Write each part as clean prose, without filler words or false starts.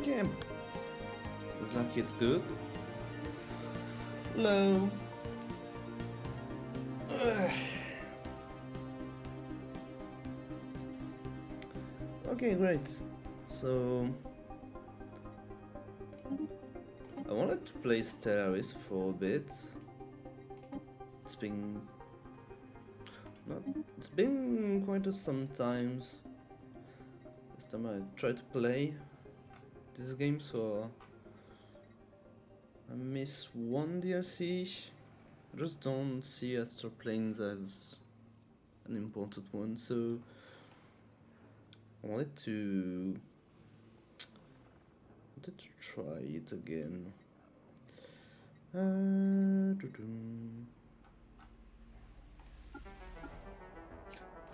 Okay. Looks like it's good. Low. Okay, great. So I wanted to play Stellaris for a bit. It's been quite some times. Last time I tried to play this game, so I miss one DLC. I just don't see Astral Planes as an important one, so I wanted to try it again.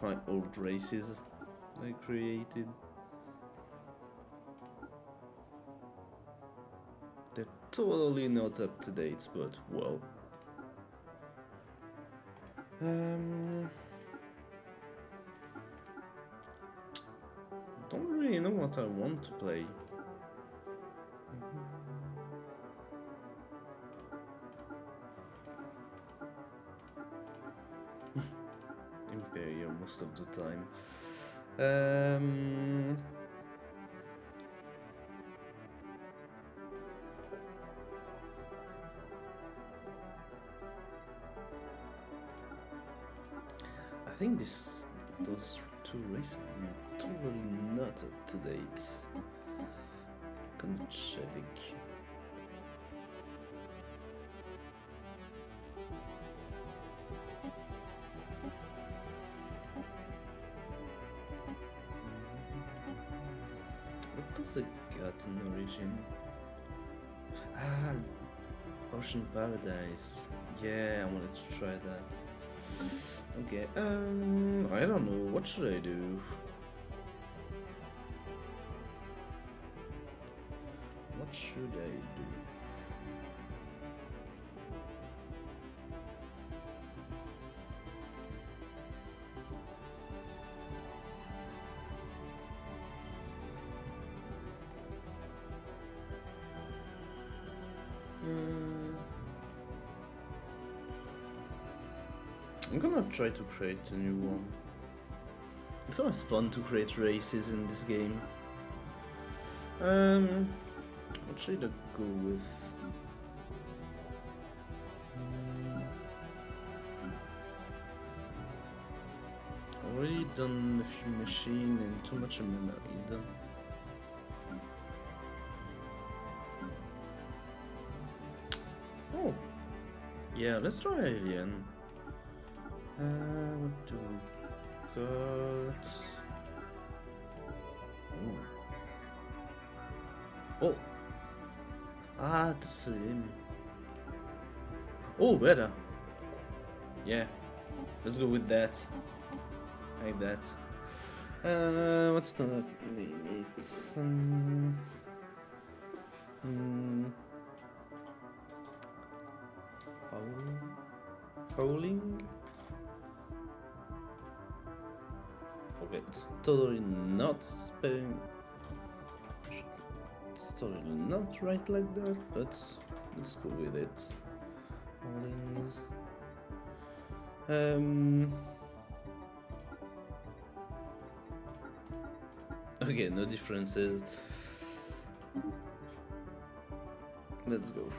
My old races I created. They're totally not up to date, but well. Don't really know what I want to play. Imperial most of the time. I think those two races are totally not up to date. Gonna check. What does it got in origin? Ah, Ocean Paradise. Yeah, I wanted to try that. Okay, I don't know, what should I do? What should I do? I'm gonna try to create a new one. It's always fun to create races in this game. What should I go with? Already done a few machine and too much memory. Oh, yeah, let's try Alien. What do we got? Oh! Ah, that's him. Oh, better. Yeah, let's go with that. Like that. What's gonna name it? Howling? Okay, it's totally not spelling. It's totally not right like that, but let's go with it. Howlings. Okay, no differences. Let's go.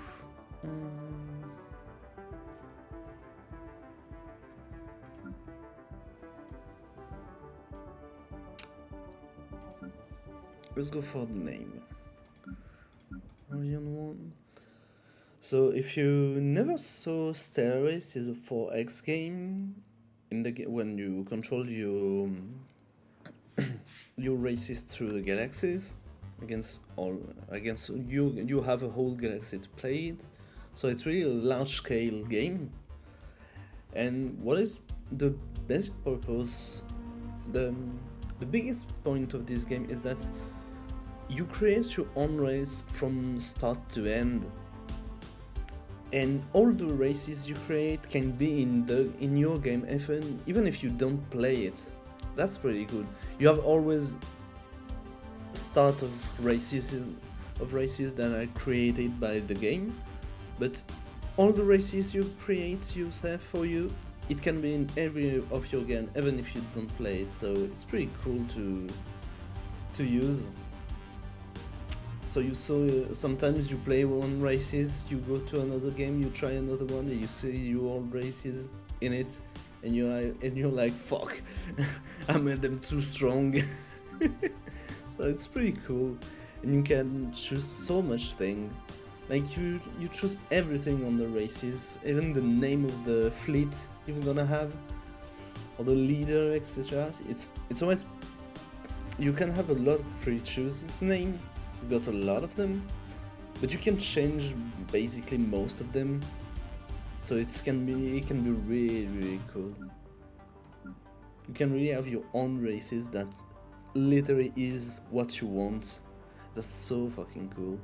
Let's go for the name. Orion 1. So if you never saw Stellaris, is a 4X game in the when you control your races through the galaxies against you have a whole galaxy to play it. So it's really a large scale game. And what is the basic purpose? The biggest point of this game is that you create your own race from start to end, and all the races you create can be in your game even if you don't play it. That's pretty good. You have always start of races of races that are created by the game, but all the races you create yourself for you, it can be in every of your game, even if you don't play it. So it's pretty cool to use. So you saw sometimes you play one races, you go to another game, you try another one, and you see your old races in it, and you're like fuck, I made them too strong. So it's pretty cool, and you can choose so much thing. Like you choose everything on the races, even the name of the fleet you're gonna have, or the leader, etc. It's always, you can have a lot of pre-choose its name. You got a lot of them, but you can change basically most of them. So it can be really cool. You can really have your own races that literally is what you want. That's so fucking cool.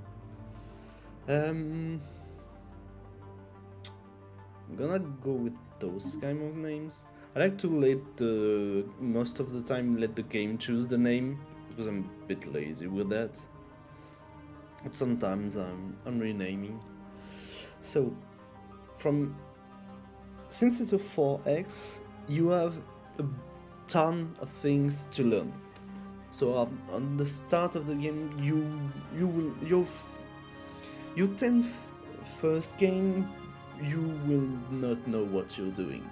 I'm gonna go with those kind of names. I like to most of the time let the game choose the name, because I'm a bit lazy with that. But sometimes I'm renaming. So since it's a 4X, you have a ton of things to learn. So on the start of the game, your 10th first game, you will not know what you're doing,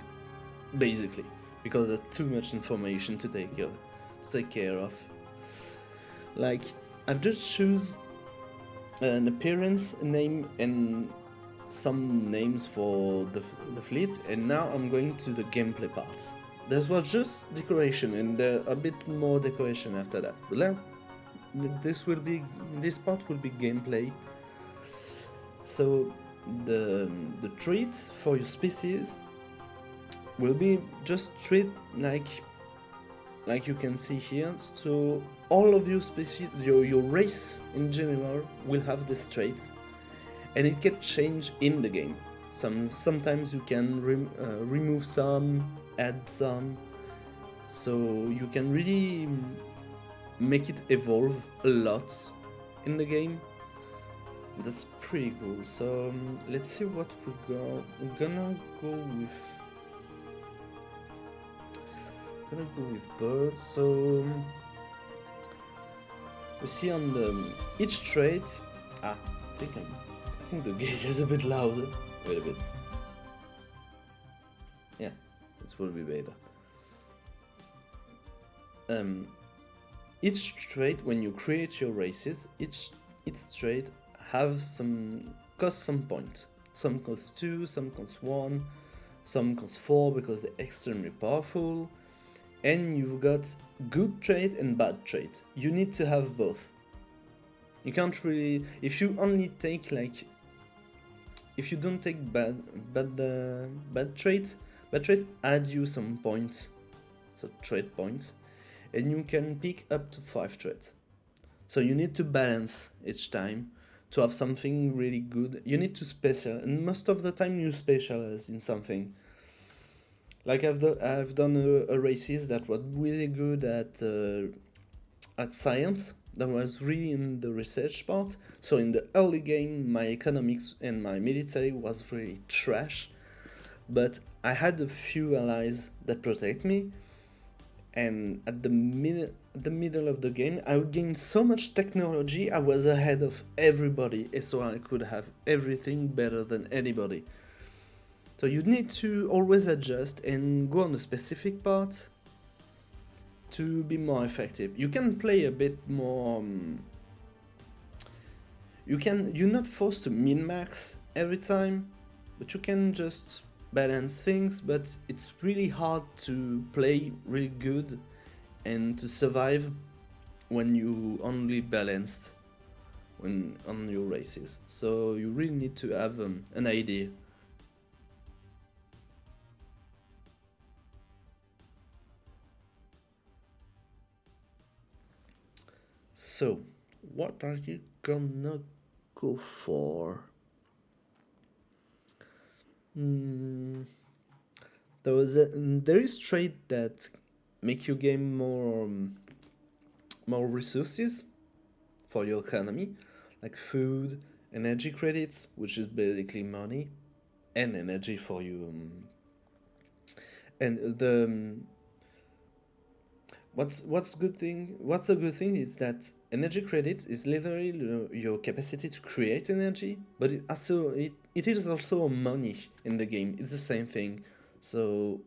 basically, because there's too much information to take care of. Like, I've just choose an appearance, a name, and some names for the fleet, and now I'm going to the gameplay part. This was just decoration, and a bit more decoration after that. But now, this part will be gameplay. So the traits for your species will be just trait like you can see here. So all of your species, your race in general, will have this trait, and it can change in the game. Sometimes you can remove some, add some, so you can really make it evolve a lot in the game. That's pretty cool. So let's see what we're gonna go with. Birds. So we see on each trait. I think the gate is a bit louder. Wait a bit. Yeah, it will be better. Each trait, when you create your races, each trait cost some point. Some cost 2, some cost 1, some cost 4 because they're extremely powerful. And you've got good trait and bad trait. You need to have both. You can't really, if you only take if you don't take bad trait adds you some points, so trait points, and you can pick up to 5 traits. So you need to balance each time to have something really good. You need to special, and most of the time you specialize in something. Like I've done a races that was really good at science. That was really in the research part. So in the early game, my economics and my military was really trash, but I had a few allies that protect me. And at the middle of the game, I would gain so much technology. I was ahead of everybody, so I could have everything better than anybody. So you need to always adjust and go on the specific parts to be more effective. You can play a bit more. You're not forced to min-max every time, but you can just balance things. But it's really hard to play really good and to survive when you only balanced on your races. So you really need to have an idea. So, what are you gonna go for? There is trait that make you gain more resources for your economy. like food, energy credits, which is basically money and energy for you. And the what's a good thing is that energy credits is literally your capacity to create energy, but it is also money in the game. It's the same thing, so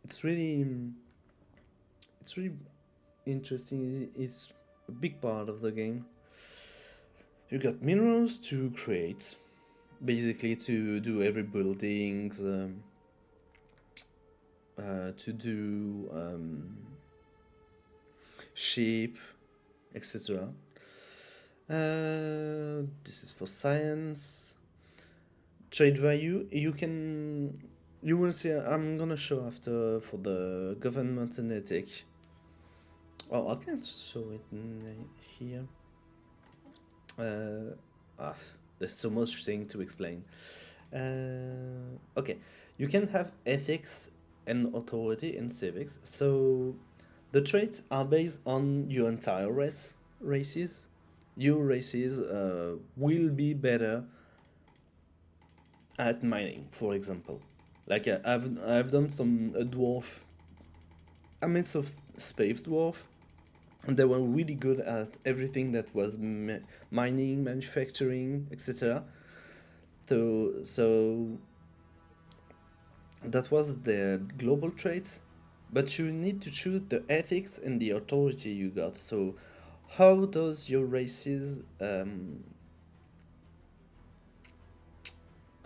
it's really it's really interesting. It's a big part of the game. You got minerals to create, basically to do every buildings, to do sheep, etc. This is for science. Trade value. You will see. I'm gonna show after for the government and ethic. Oh, I can't show it here. There's so much thing to explain. Okay, you can have ethics and authority in civics. So the traits are based on your entire races. Your races will be better at mining, for example. Like I've done some a dwarf. I made some space dwarf, and they were really good at everything that was mining, manufacturing, etc. So that was the global traits, but you need to choose the ethics and the authority you got. So how does your races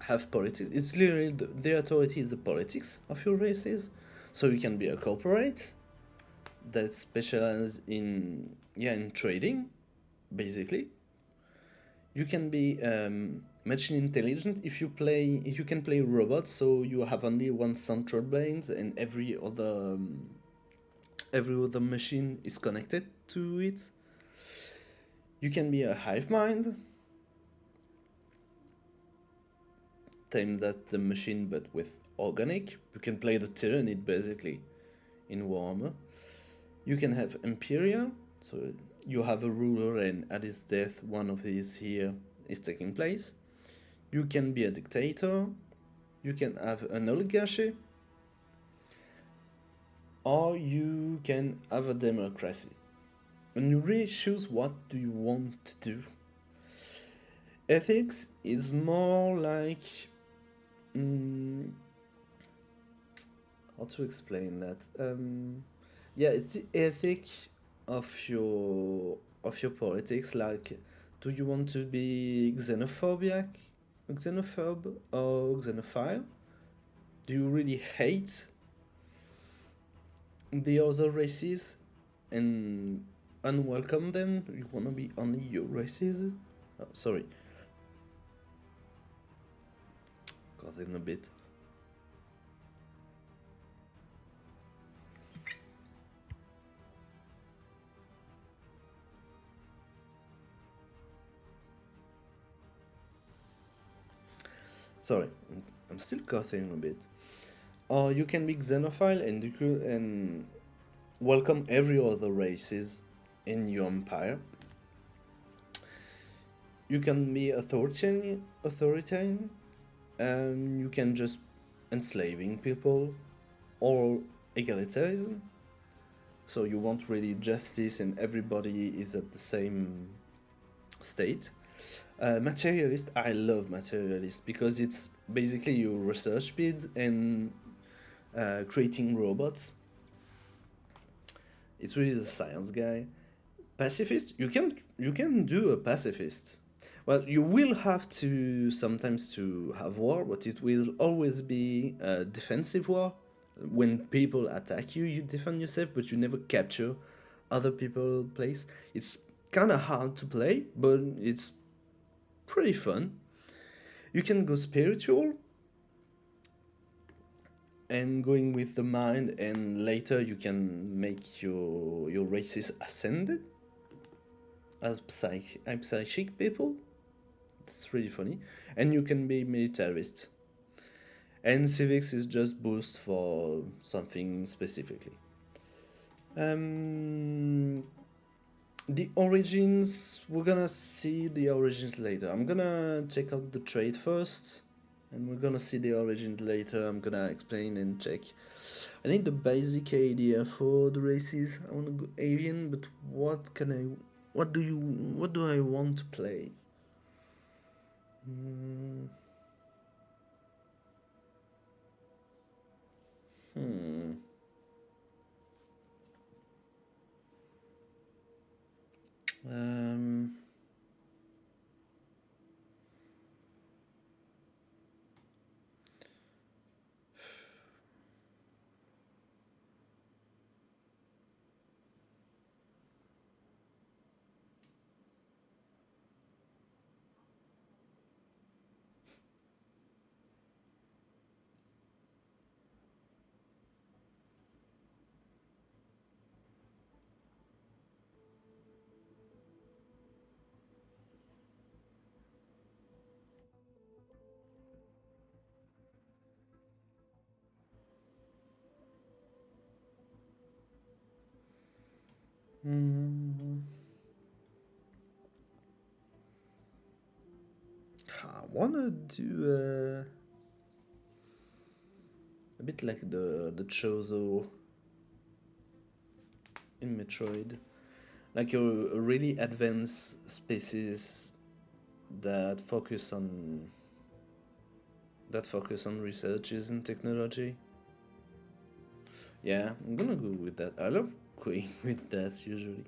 have politics? It's literally the authority is the politics of your races. So you can be a corporate that specializes in trading, basically. You can be machine intelligent if you can play robots, so you have only one central brain and every other machine is connected to it. You can be a hive mind, same that the machine but with organic. You can play the Tyrannid basically in Warhammer. You can have Imperial, so you have a ruler and at his death one of his here is taking place. You can be a dictator, you can have an oligarchy, or you can have a democracy. And you really choose what do you want to do. Ethics is more like how to explain that? Yeah, it's the ethic of your politics. Like, do you want to be xenophobe or xenophile? Do you really hate the other races and unwelcome them? You wanna be only your races? Oh, sorry. Got in a bit. Sorry, I'm still coughing a bit. Or you can be xenophile and welcome every other races in your empire. You can be authoritarian, and you can just enslaving people, or egalitarianism. So you want really justice and everybody is at the same state. Materialist, I love materialist because it's basically your research speeds and creating robots. It's really the science guy. Pacifist, you can do a pacifist. Well, you will have to sometimes to have war, but it will always be a defensive war. When people attack you, you defend yourself, but you never capture other people's place. It's kind of hard to play, but it's pretty fun. You can go spiritual and going with the mind, and later you can make your races ascended as psychic people. It's really funny. And you can be militarist. And civics is just boost for something specifically. The origins, we're gonna see the origins later. I'm gonna check out the trade first, and we're gonna see the origins later. I'm gonna explain and check. I think the basic idea for the races, I wanna go alien, but what do I want to play? Hmm. Hmm. Um. Hmm. I wanna do a bit like the Chozo in Metroid, like a really advanced species that focus on researches and technology. Yeah, I'm gonna go with that. I love going with that usually.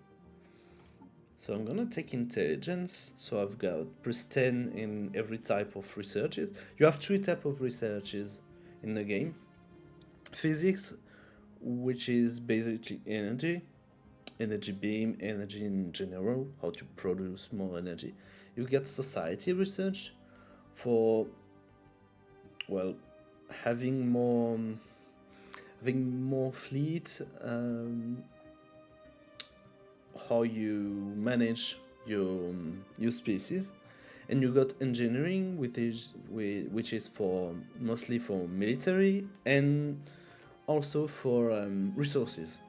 So I'm gonna take intelligence. So I've got +10 in every type of researches. You have 3 types of researches in the game. Physics, which is basically energy, energy beam, energy in general, how to produce more energy. You get society research for, well, having more fleet, how you manage your species, and you got engineering, which is for mostly for military and also for resources.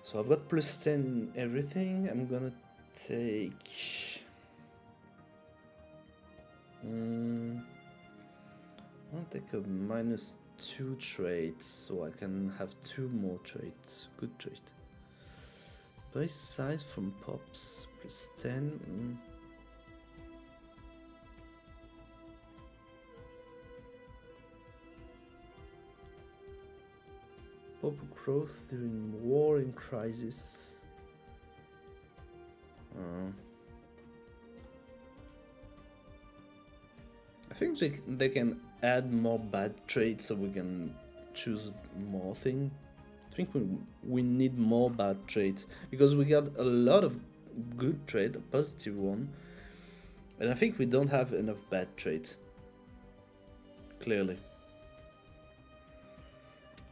So I've got +10 in everything. I'm gonna take. I'll take a -2 trait so I can have 2 more traits. Good trait. Base size from pops +10. Pop growth during war and crisis. I think they can add more bad traits so we can choose more thing. I think we need more bad traits because we got a lot of good trait, a positive one, and I think we don't have enough bad traits. Clearly.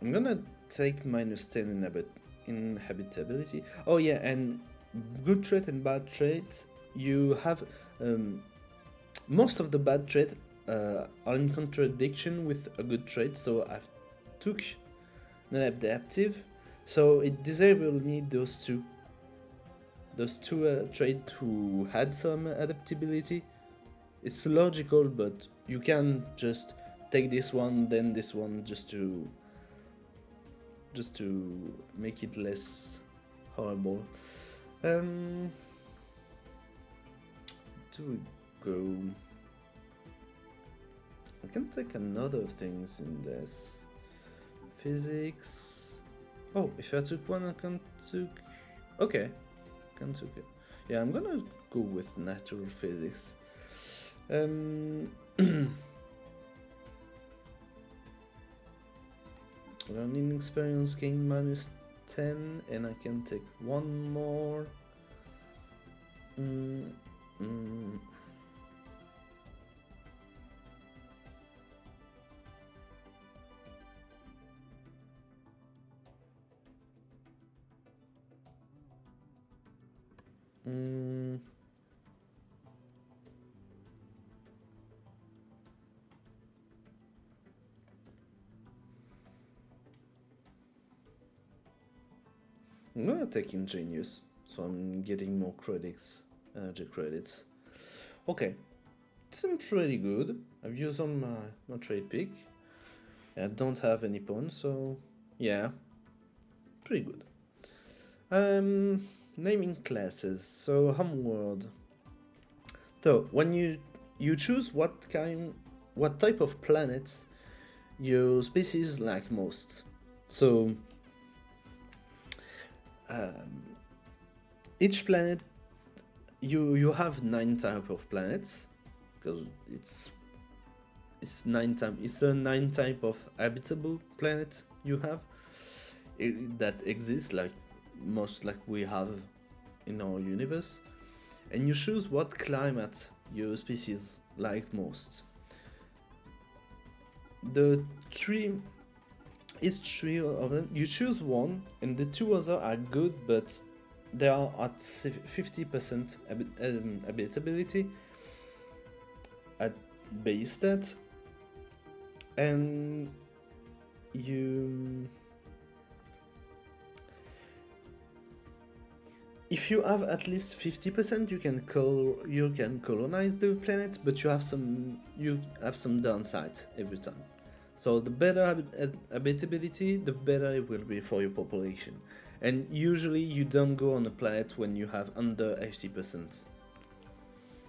I'm gonna take -10 in habitability. Oh yeah, and good trait and bad trait, you have most of the bad trait are in contradiction with a good trait, so I've took non-adaptive, so it disabled me those two traits who had some adaptability. It's logical, but you can just take this one, then this one, just to make it less horrible. Do we go? I can take another things in this. Physics. Oh, if I took one, I can take. Okay, can take it. Yeah, I'm gonna go with natural physics. Learning experience gain -10, and I can take one more. I'm gonna take ingenious, so I'm getting more credits, energy credits. Okay, seems pretty good. I've used on my trade pick. I don't have any pawns, so yeah, pretty good. Naming classes. So homeworld. So when you choose what type of planets your species like most. So um, each planet you have 9 type of planets because it's a 9 type of habitable planet you have that exist like most like we have in our universe, and you choose what climate your species like most. The three is 3 of them. You choose one, and the 2 other are good, but they are at 50% habitability at base stat, and if you have at least 50%, you can colonize the planet, but you have some downside every time. So the better habitability, the better it will be for your population. And usually you don't go on a planet when you have under 80%,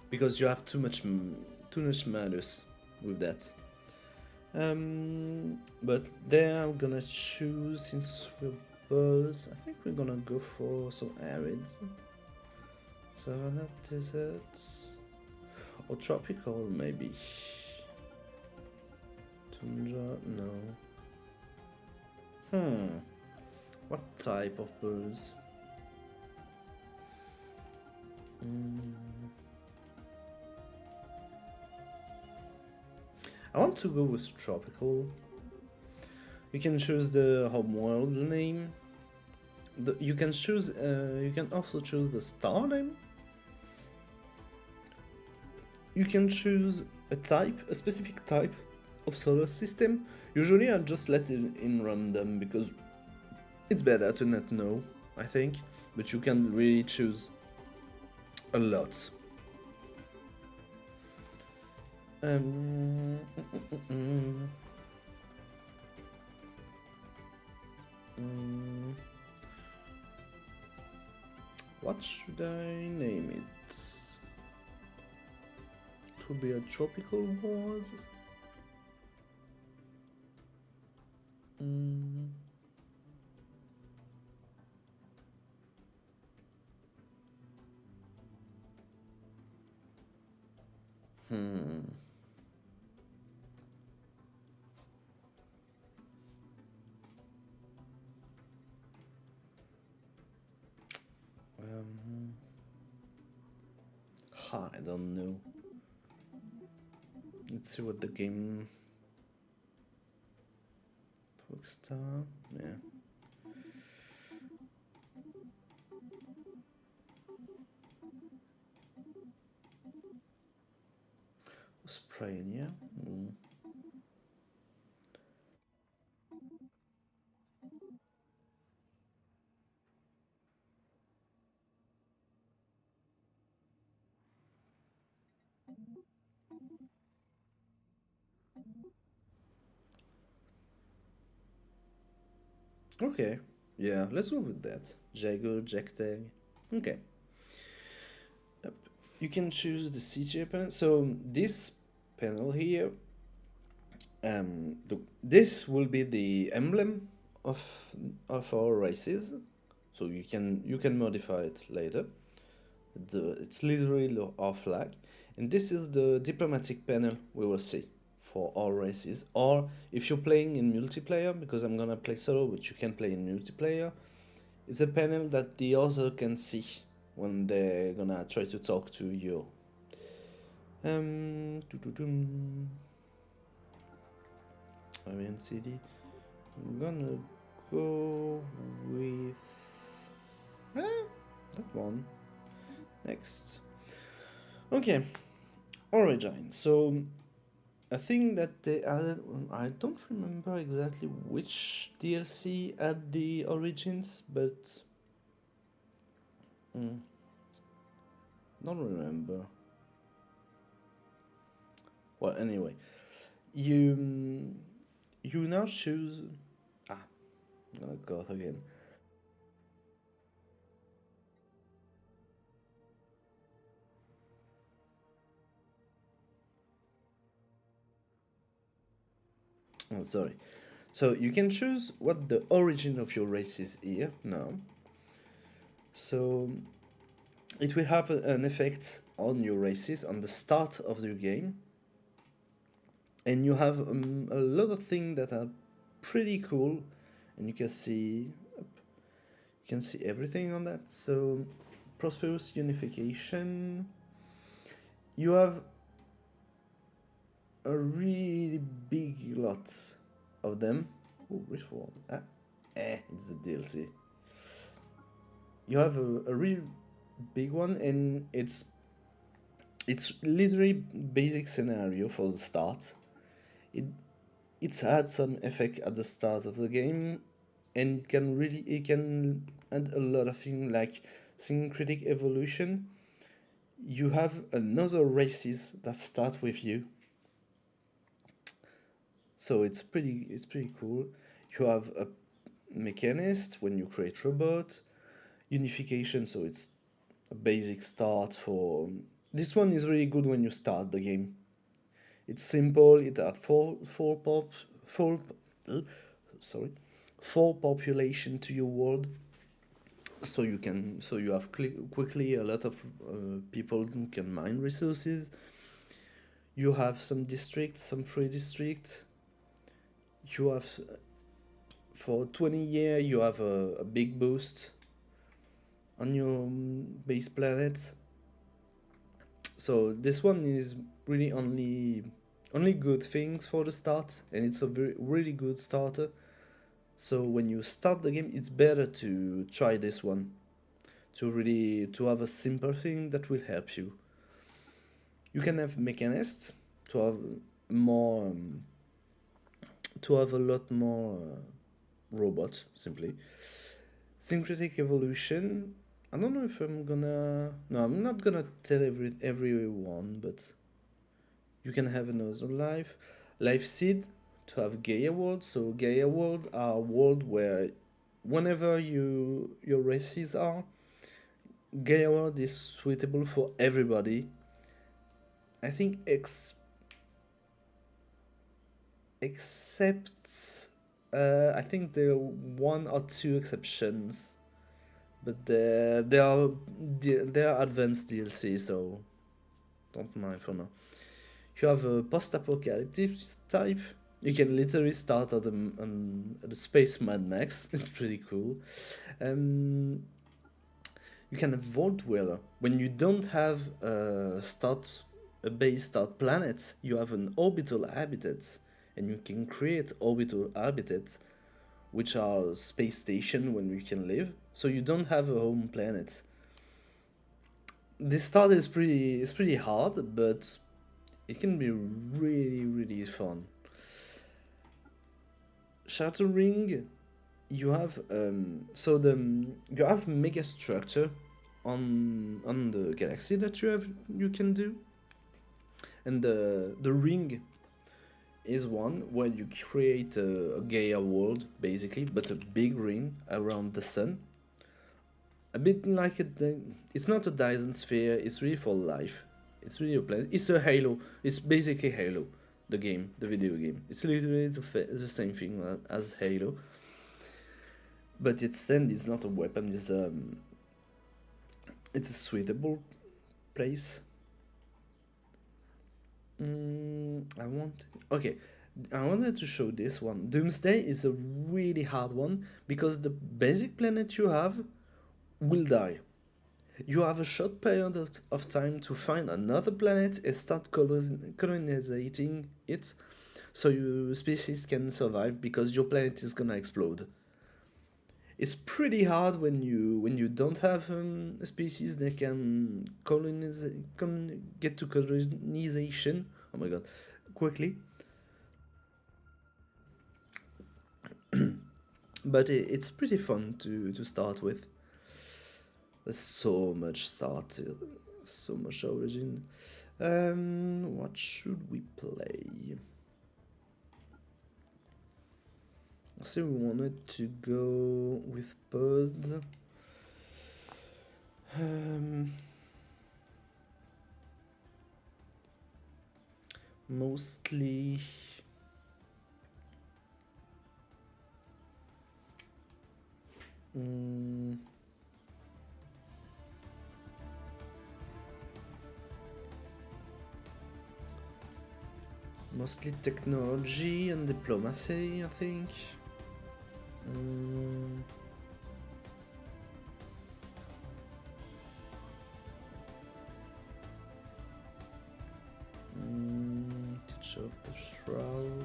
because you have too much malus with that. But there I'm gonna choose, since we're both, I think we're gonna go for some arids. Savanna, deserts, or tropical maybe. Tundra, no. What type of birds? I want to go with tropical. You can choose the homeworld name. You can choose. You can also choose the star name. You can choose a specific type of solar system. Usually, I just let it in random because it's better to not know, I think. But you can really choose a lot. What should I name it? It will be a tropical world. I don't know. Let's see what the game. Twigstar, yeah. Spraying, yeah. Okay, yeah, let's go with that. Jago, Jacktag. Okay. Yep. You can choose the CJ panel. So this panel here, this will be the emblem of our races. So you can modify it later. It's literally our flag, and this is the diplomatic panel we will see for all races. Or if you're playing in multiplayer, because I'm gonna play solo, but you can play in multiplayer, it's a panel that the other can see when they're gonna try to talk to you. Arabian City. I'm gonna go with that one. Next. Okay, Origin. So a thing that they added, I don't remember exactly which DLC had the Origins, but Mm, don't remember. Well, anyway, you you now choose. Ah, I'm gonna go again. Oh, sorry. So you can choose what the origin of your race is here now. So it will have an effect on your races on the start of the game, and you have a lot of things that are pretty cool, and you can see everything on that. So prosperous unification. You have a really big lot of them. Oh, which one? It's the DLC. You have a really big one, and it's literally basic scenario for the start. It it's had some effect at the start of the game, and it can add a lot of things like syncretic evolution. You have another races that start with you, so it's pretty cool. You have a mechanist when you create robot unification, so it's a basic start for this one is really good when you start the game. It's simple. It had four uh, sorry four population to your world, so you have quickly a lot of people who can mine resources. You have some districts, some free districts. You have for 20 year you have a big boost on your base planet. So this one is really only good things for the start, and it's a really good starter. So when you start the game, it's better to try this one to have a simple thing that will help you. You can have mechanists to have more to have a lot more robots simply. Syncretic evolution. I don't know if I'm gonna. No, I'm not gonna tell everyone, but you can have another life. Life seed to have Gaia world. So Gaia world are world where whenever your races are, Gaia world is suitable for everybody. I think except I think there are one or two exceptions, but they are advanced DLC, so don't mind for now. You have a post-apocalyptic type. You can literally start at the Space Mad Max. It's pretty cool. Um, you can have Vault Dweller. When you don't have a base start planet, you have an orbital habitat, and you can create orbital habitats, which are space station when you can live. So you don't have a home planet. This start is pretty hard, but it can be really fun. Shattering, you have you have mega structure on the galaxy that you can do, and the ring is one where you create a Gaia world basically, but a big ring around the sun. A bit like it's not a Dyson sphere. It's really for life. It's really a planet. It's a Halo. It's basically Halo, the game, the video game. It's literally the same thing as Halo, but its stand is not a weapon. It's a suitable place. I want. Okay, I wanted to show this one. Doomsday is a really hard one because the basic planet you have will die. You have a short period of time to find another planet and start colonizing it so your species can survive because your planet is gonna explode. It's pretty hard when you don't have a species that can get to colonization. Oh my god, quickly. But it's pretty fun to start with. There's so much start, so much origin. What should we play? I say we wanted to go with birds. Mostly. Mostly technology and diplomacy, I think. Teacher of the Shroud.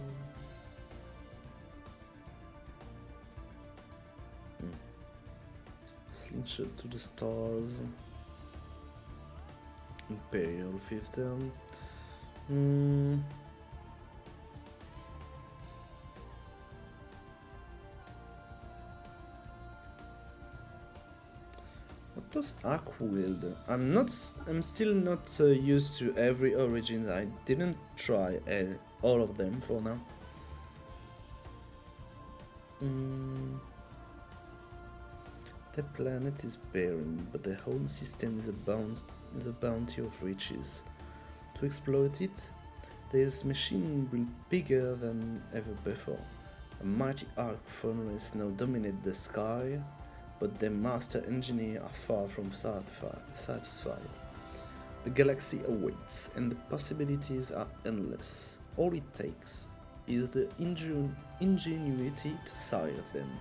Slingshot to the Stars. Imperial Fiefdom. What does Arc-Wield? I'm still not used to every origin. I didn't try all of them for now. The planet is barren, but the home system is a bounty of riches. To exploit it, this machine built bigger than ever before. A mighty arc furnace now dominates the sky, but the master engineers are far from satisfied. The galaxy awaits, and the possibilities are endless. All it takes is the ingenuity to sire them.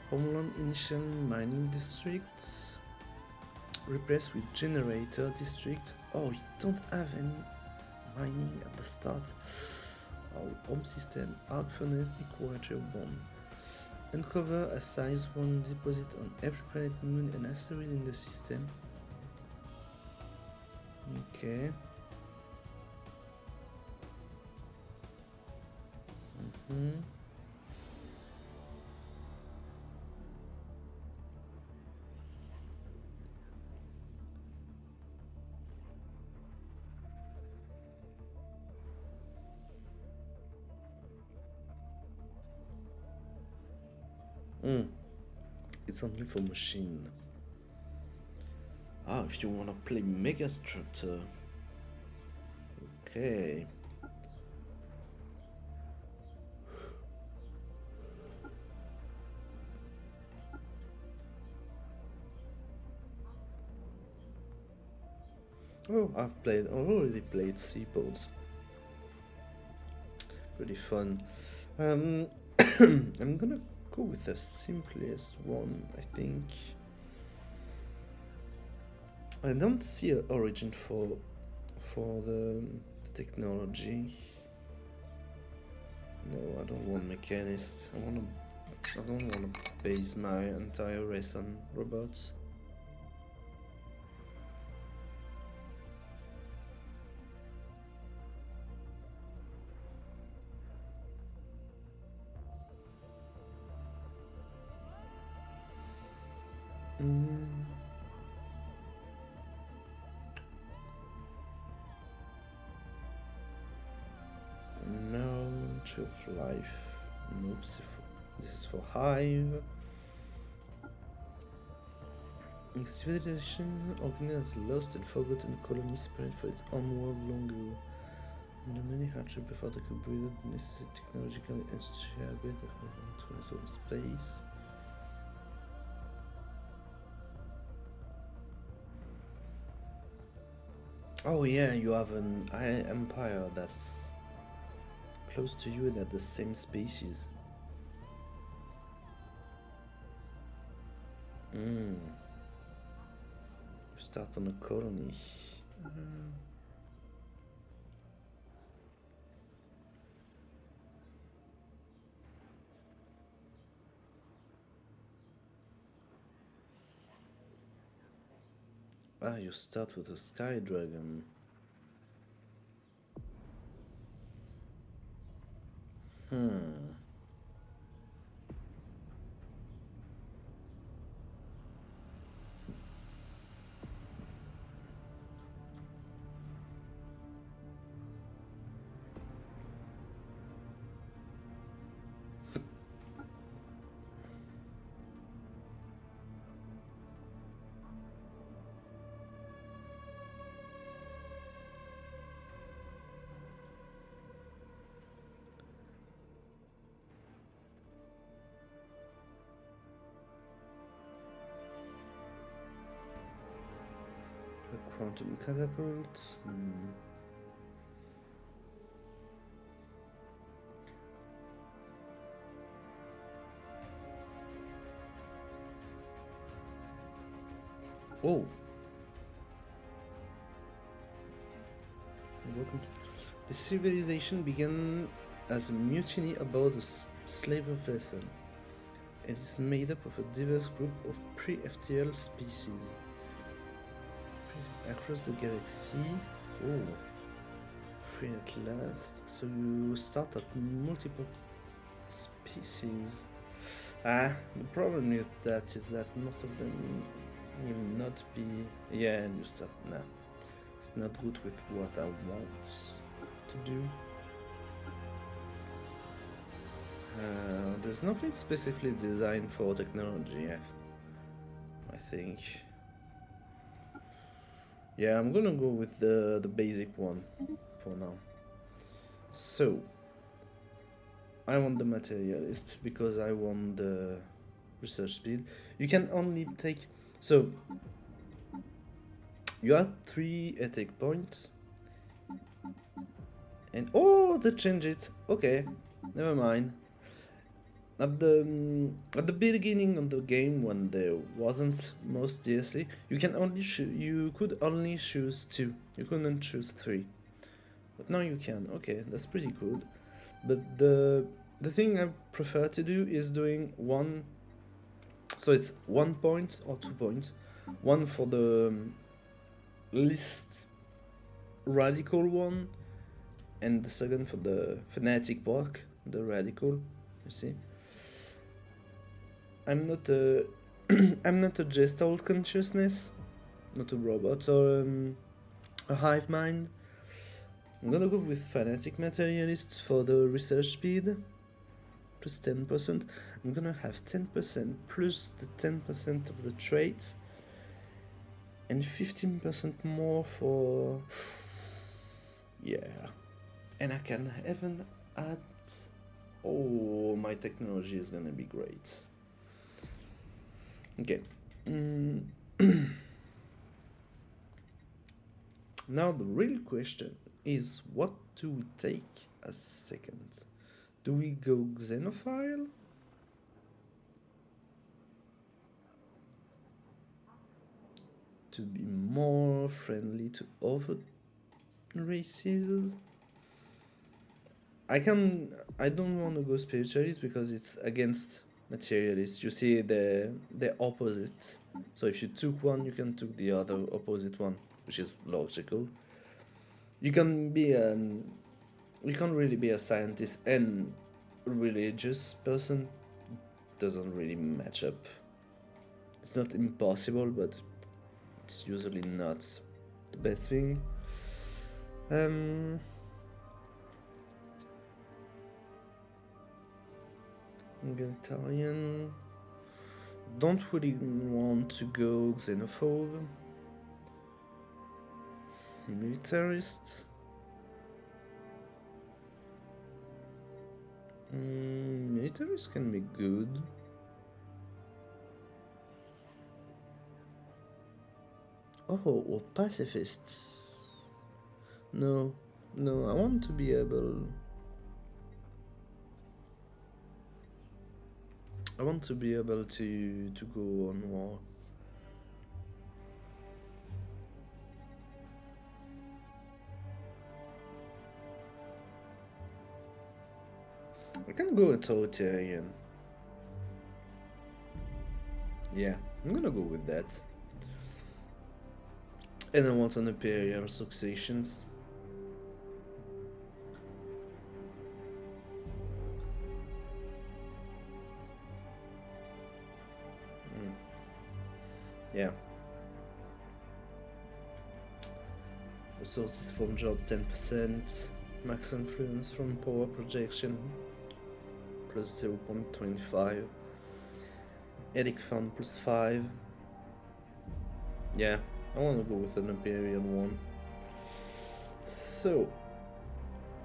Homeland initial mining districts, replaced with generator district. Oh, you don't have any mining at the start. Our home system, arc furnace, equator 1. Uncover a size 1 deposit on every planet, moon, and asteroid in the system. Okay. It's only for machine. If you wanna play Megastructure. Okay. Oh, I've already played Seaports. Pretty fun. I'm gonna go with the simplest one, I think. I don't see an origin for the technology. No, I don't want mechanists. I don't want to base my entire race on robots. No, Tree of Life. Nope, this is for Hive. Civilization organized lost and forgotten colonies spread for its own world long ago. And the many hardship before they could breed the necessary technological and social upgrade to its own space. Oh yeah, you have an empire that's close to you and at the same species. You start on a colony. You start with a sky dragon. A quantum catapult. Oh. The civilization began as a mutiny aboard a slave vessel. It is made up of a diverse group of pre-FTL species across the galaxy. Oh, free at last. So you start at multiple species. The problem with that is that most of them will not be. Yeah, and you start. Nah, it's not good with what I want to do. There's nothing specifically designed for technology, I think. Yeah, I'm gonna go with the basic one for now. So, I want the materialist because I want the research speed. You can only take... So, you have 3 ethic points. And... Oh, they changed it. Okay, never mind. At the beginning of the game, when there wasn't most DLC, you could only choose 2. You couldn't choose 3. But now you can. Okay, that's pretty good. But the thing I prefer to do is doing 1. So it's 1 point or 2 points. 1 for the least radical one, and the second for the fanatic park, the radical. You see. I'm not a I'm not a gestalt consciousness, not a robot or a hive mind. I'm gonna go with fanatic materialist for the research speed, plus 10%. I'm gonna have 10% plus the 10% of the traits, and 15% more for... yeah. And I can even add... Oh, my technology is gonna be great. Okay. Now the real question is, what do we take as second? Do we go xenophile? To be more friendly to other races? I don't want to go spiritualist because it's against materialist. You see the opposites. So if you took one, you can take the other opposite one, which is logical. You can be you can't really be a scientist and religious person. Doesn't really match up. It's not impossible, but it's usually not the best thing. Egalitarian. Don't really want to go xenophobe. Militarist. Militarist can be good. Oh, or pacifists. No, I want to be able... I want to be able to go on war. I can go authoritarian. Yeah, I'm gonna go with that. And I want an imperial successions. Yeah. Resources from job 10%. Max influence from power projection plus 0.25. Edic fund plus 5. Yeah, I want to go with an imperial one. So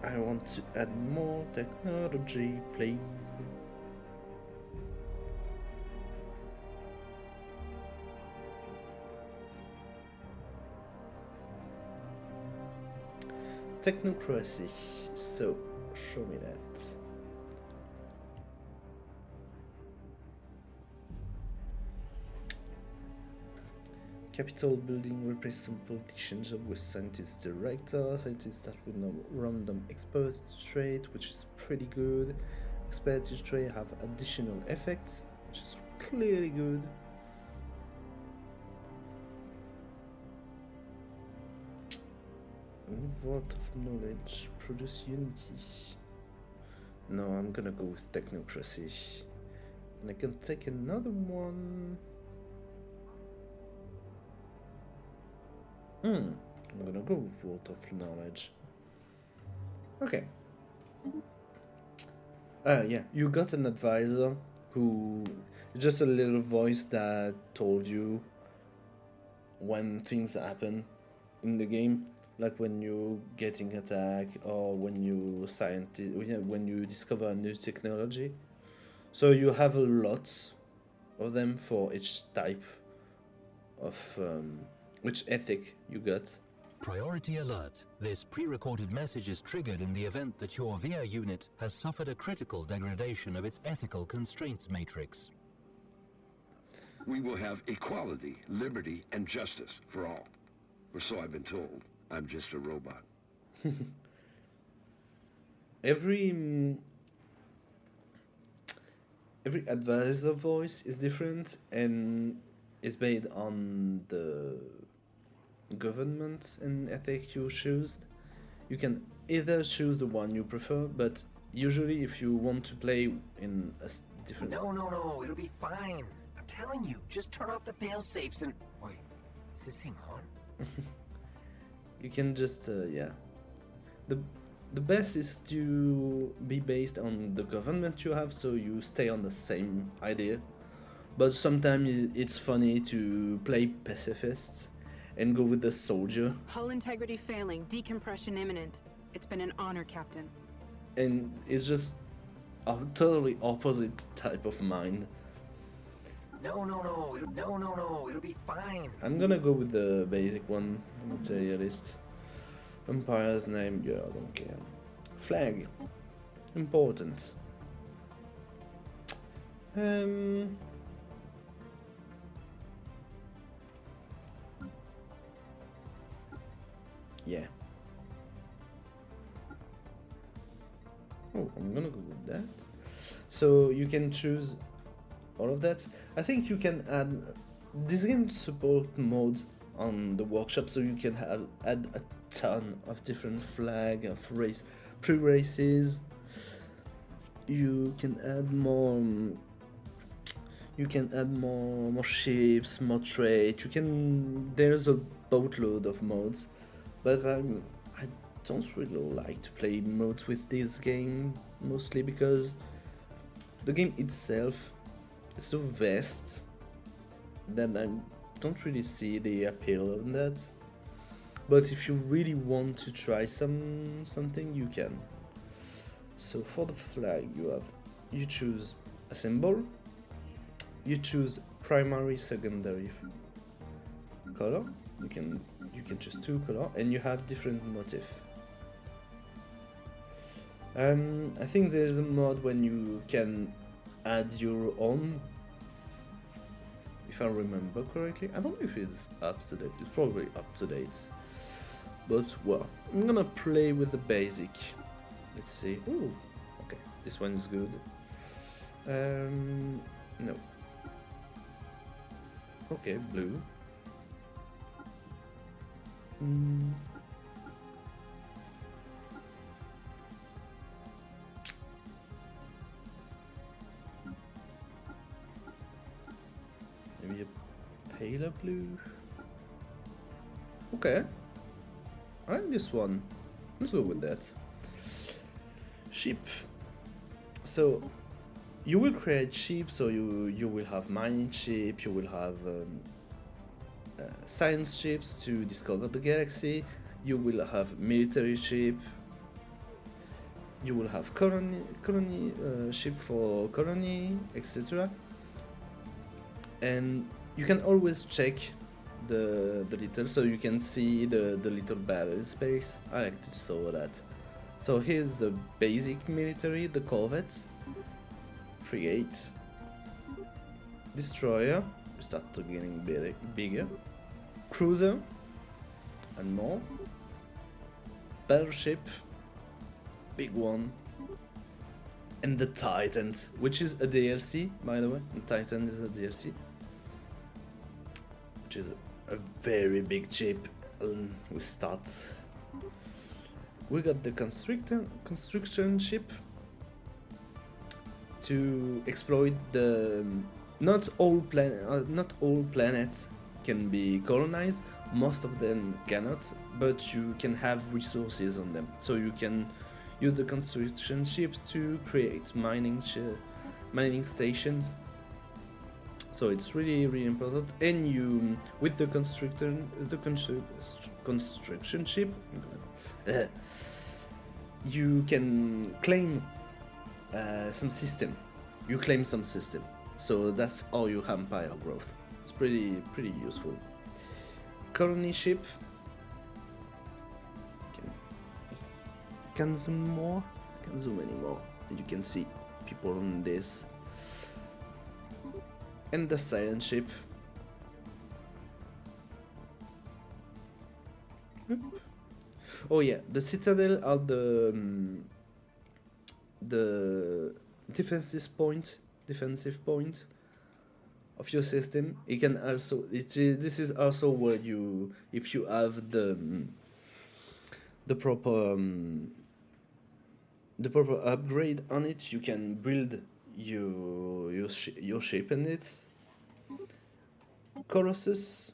I want to add more technology, please. technocracy. So, show me that. Capitol building replaces some politician job with scientist director. Scientists start with no random experts trait, which is pretty good. Expertise trait have additional effects, which is clearly good. Vote of knowledge, produce unity. No, I'm gonna go with technocracy. And I can take another one. I'm gonna go with vote of knowledge. Okay. Yeah, you got an advisor who just a little voice that told you when things happen in the game, like when you're getting attacked or when you when you discover a new technology. So you have a lot of them for each type of which ethic you got. Priority alert. This pre-recorded message is triggered in the event that your VIA unit has suffered a critical degradation of its ethical constraints matrix. We will have equality, liberty, and justice for all. Or so I've been told. I'm just a robot. Every advisor voice is different and is based on the government and ethic you choose. You can either choose the one you prefer, but usually if you want to play in a different... No, it'll be fine. I'm telling you, just turn off the fail-safes and... Wait, is this thing on? You can just, yeah. The best is to be based on the government you have, so you stay on the same idea. But sometimes it's funny to play pacifists and go with the soldier. Hull integrity failing, decompression imminent. It's been an honor, Captain. And it's just a totally opposite type of mind. No, it'll be fine. I'm gonna go with the basic one, materialist. Empire's name, yeah, I don't care. Flag, important. Yeah. Oh, I'm gonna go with that. So you can choose all of that. I think you can add... This game support modes on the workshop, so you can add a ton of different flag of race, pre-races. You can add more. You can add more ships, more trade. You can. There's a boatload of modes, but I don't really like to play modes with this game, mostly because the game itself is so vast that I don't really see the appeal of that. But if you really want to try something, you can. So for the flag, you choose a symbol, you choose primary, secondary color. You can choose 2 color, and you have different motif. I think there's a mod when you can add your own, if I remember correctly. I don't know if it's up to date. It's probably up to date. But well, I'm gonna play with the basic. Let's see. Ooh, okay, this one is good. No. Okay, blue. Maybe a paler blue. Okay. I like this one. Let's go with that. Ship. So you will create ship. So you will have mining ship. You will have science ships to discover the galaxy. You will have military ship. You will have colony ship for colony, etc. And you can always check the little, so you can see the little battle space. I like to show that. So here's the basic military, the corvettes, frigate, destroyer, start to getting bigger, cruiser, and more, battleship, big one, and the Titans, which is a DLC, by the way. The Titan is a DLC, which is a very big ship. We start. We got the construction ship to exploit the. Not all planets can be colonized. Most of them cannot, but you can have resources on them, so you can use the construction ship to create mining stations. So it's really important. And you, with the construction ship, you can claim some system. You claim some system. So that's how you empire growth. It's pretty useful. Colony ship. Can zoom more? Can zoom anymore. You can see people on this. And the silent ship. Oh yeah, the citadel are the defensive point of your system. You can also this is also where you, if you have the proper upgrade on it, you can build your ship in it. Colossus,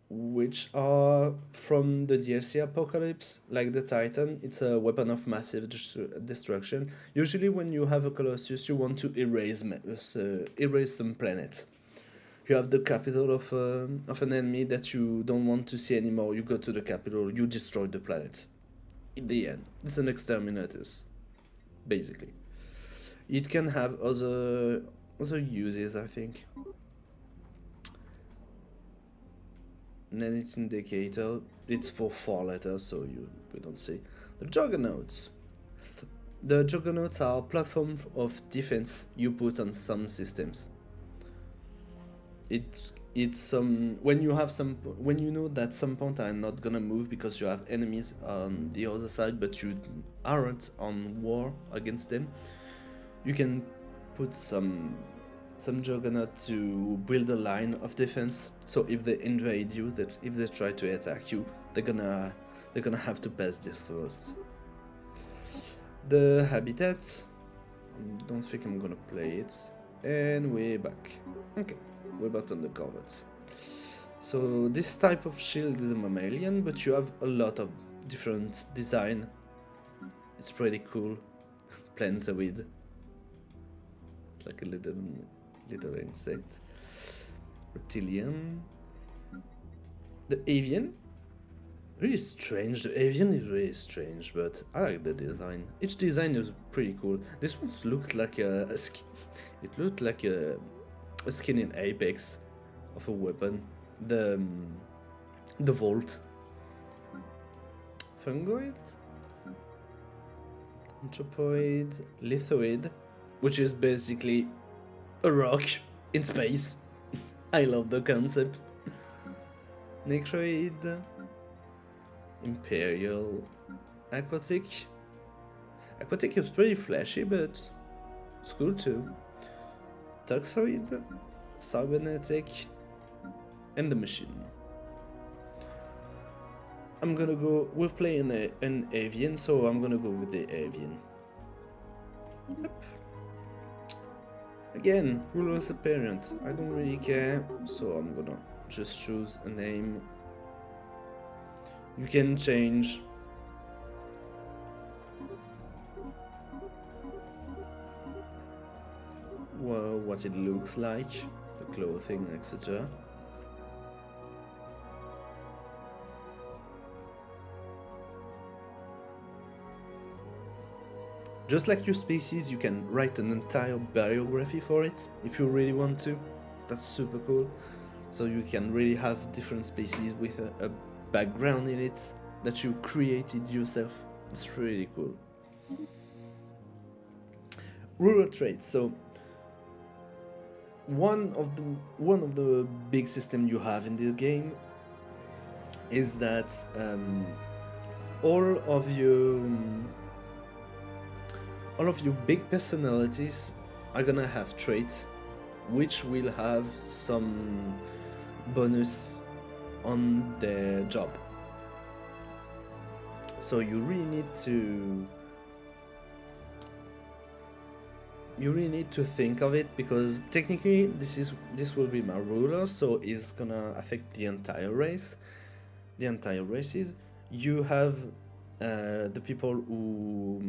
which are from the DLC Apocalypse, like the Titan. It's a weapon of massive destruction. Usually when you have a Colossus, you want to erase some planets. You have the capital of an enemy that you don't want to see anymore, you go to the capital, you destroy the planet. In the end, it's an exterminatus, basically. It can have other uses, I think. Nanite indicator, it's for 4 letters, so we don't see. The Juggernauts. The Juggernauts are a platform of defense you put on some systems. It's when you know that some points are not gonna move because you have enemies on the other side, but you aren't on war against them, you can put some Juggernaut to build a line of defense. So if they invade you, that if they try to attack you, they're gonna have to pass this first. The habitat, don't think I'm gonna play it, and we're back. Okay, we're back on the corvettes. So this type of shield is a mammalian, but you have a lot of different design. It's pretty cool. Plantoid. It's like a little insect. Reptilian. The avian. Really strange. The avian is really strange, but I like the design. Each design is pretty cool. This one looked like a skin. It looked like a skin in Apex of a weapon. The Volt. Fungoid. Anthropoid. Lithoid, which is basically a rock in space. I love the concept. Necroid. Imperial. Aquatic. Aquatic is pretty flashy, but it's cool too. Toxoid. Cybernetic. And the machine. I'm gonna go. We're playing an avian, so I'm gonna go with the avian. Yep. Again, ruler's apparent. I don't really care, so I'm gonna just choose a name. You can change. Well, what it looks like, the clothing, etc. Just like your species, you can write an entire biography for it, if you really want to. That's super cool. so you can really have different spaces with a background in it that you created yourself. It's really cool. Rural traits. So one of the big systems you have in this game is that all of your big personalities are gonna have traits which will have some bonus on their job. So you really need to think of it, because technically this will be my ruler, so it's gonna affect the entire race, the entire races. You have the people who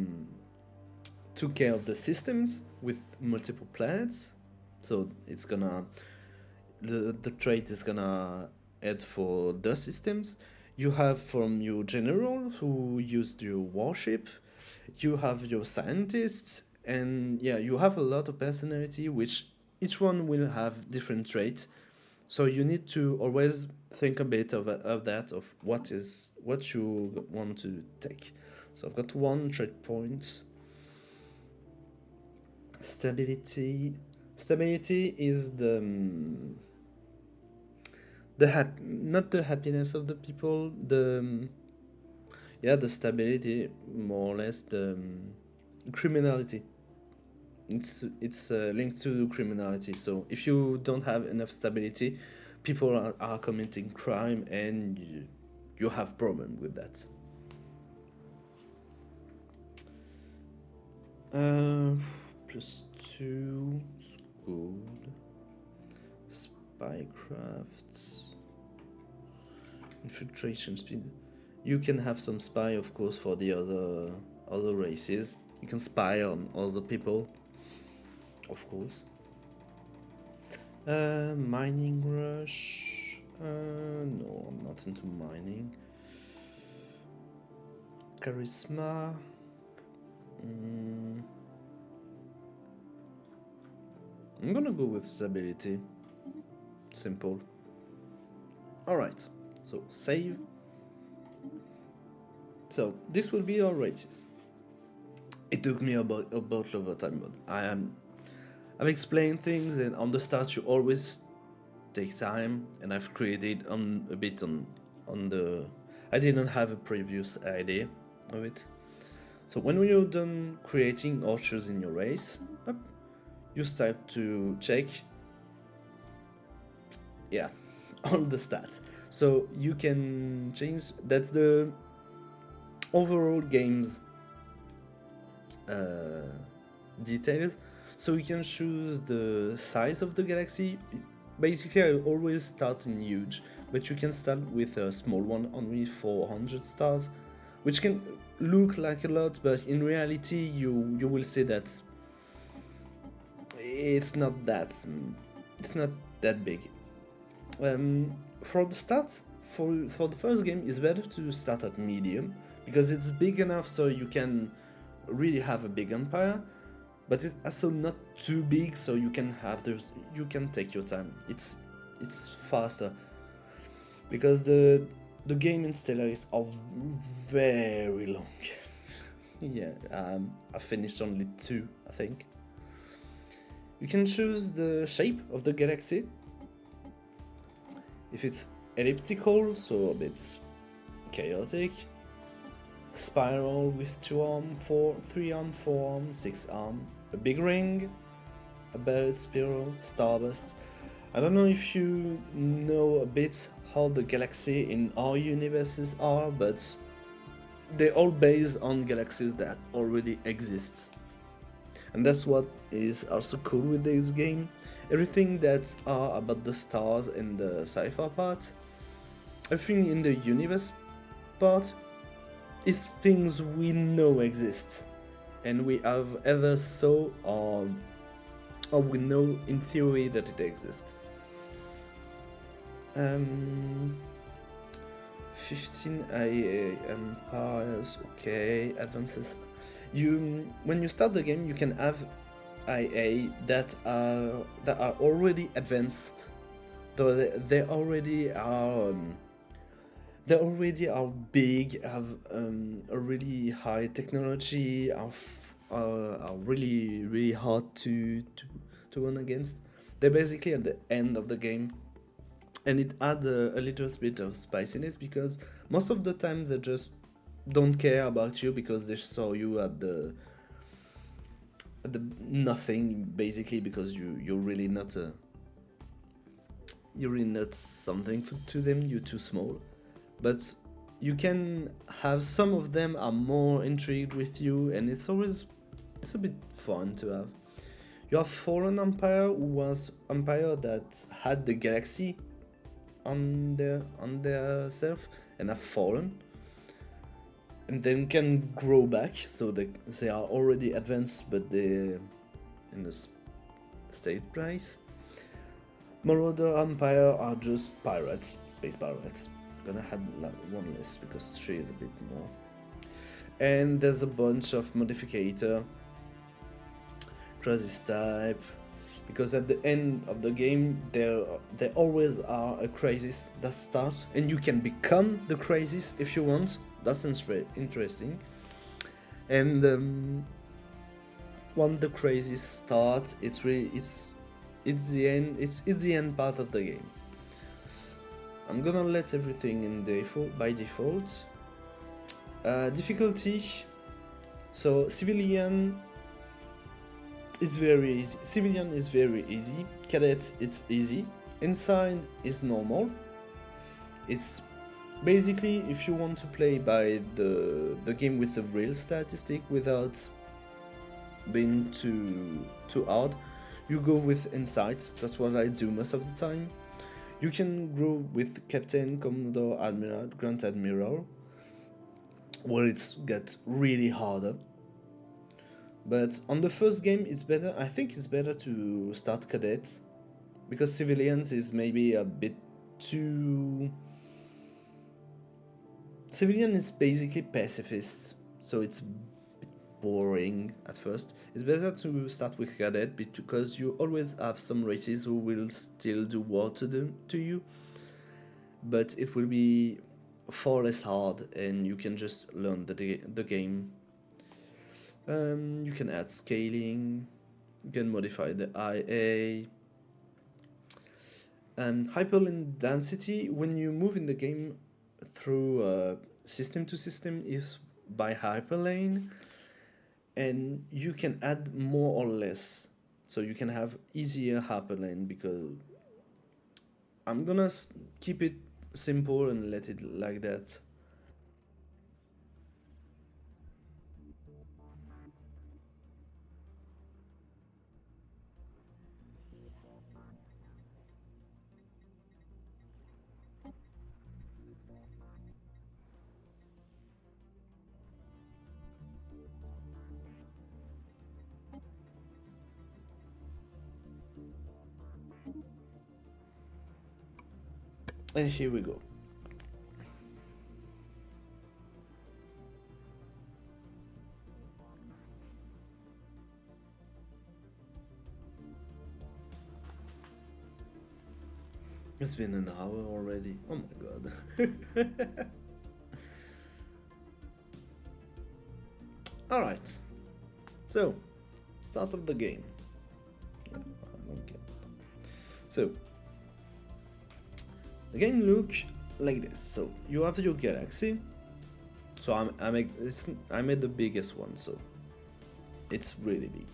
took care of the systems with multiple planets, so it's gonna the trait is gonna add for the systems. You have from your general who used your warship, you have your scientists, and yeah, you have a lot of personality, which each one will have different traits. So you need to always think a bit of that, of what you want to take. So I've got one trait point. Stability is not the happiness of the people, the stability, more or less, the criminality. It's linked to criminality. So if you don't have enough stability, people are committing crime, and you have problem with that. +2, it's good. Spycraft, infiltration speed. You can have some spy, of course, for the other races. You can spy on other people, of course. Mining rush. No, I'm not into mining. Charisma. I'm gonna go with stability. Simple. Alright, so save. So this will be our races. It took me about a bottle of time, but I've explained things, and on the start you always take time, and I've created a bit on the. I didn't have a previous idea of it. So when you're done creating or choosing your race, you start to check, all the stats. So you can change. That's the overall game's details. So you can choose the size of the galaxy. Basically, I always start in huge, but you can start with a small one, only 400 stars, which can look like a lot, but in reality you will see that it's not that big. For the start, for the first game, it's better to start at medium, because it's big enough so you can really have a big empire, but it's also not too big, so you can take your time. It's faster, because the game in Stellaris are very long. I finished only 2, I think. You can choose the shape of the galaxy. If it's elliptical, so a bit chaotic. Spiral with 2 arms, 3 arms, 4 arms, 6 arms. A big ring, a bird spiral, starburst. I don't know if you know a bit how the galaxy in our universes are, but they're all based on galaxies that already exist. And that's what is also cool with this game. Everything that's about the stars and the sci-fi part, everything in the universe part, is things we know exist, and we have either saw or we know in theory that it exists. 15 IA empires, okay, advances. When you start the game, you can have IA that are already advanced So they already are. They already are big, have a really high technology, are really hard to run against. They're basically at the end of the game, and it adds a little bit of spiciness because most of the time they just don't care about you because they saw you at the nothing basically because you're really not something to them. You're too small. But you can have some of them are more intrigued with you, and it's a bit fun to have. You have Fallen Empire, who was Empire that had the galaxy on their self and have fallen, and then can grow back. So they are already advanced, but they in the state price. Marauder Empire are just pirates, space pirates. Gonna have like one less because 3 is a bit more. And there's a bunch of modificator, crisis type, because at the end of the game there always are a crisis that starts, and you can become the crisis if you want. That's interesting. And when the crisis starts, it's the end part of the game. I'm gonna let everything in by default. Difficulty. So civilian is very easy. Civilian is very easy. Cadet, it's easy. Inside is normal. It's basically if you want to play by the game with the real statistic without being too hard, you go with Insight. That's what I do most of the time. You can grow with Captain, Commodore, Admiral, Grand Admiral, where it gets really harder. But on the first game, I think it's better to start Cadet, because Civilians is maybe a bit too... Civilian is basically pacifist, so it's boring at first. It's better to start with Cadet because you always have some races who will still do war to you, but it will be far less hard and you can just learn the game. You can add scaling, you can modify the IA. Hyperlink density, when you move in the game through system to system, is by hyperlane. And you can add more or less, so you can have easier hyperlane, because I'm gonna keep it simple and let it like that. And here we go. It's been an hour already. Oh my god. Alright. So, start of the game. So, the game look like this. So you have your galaxy. So I made the biggest one, so it's really big.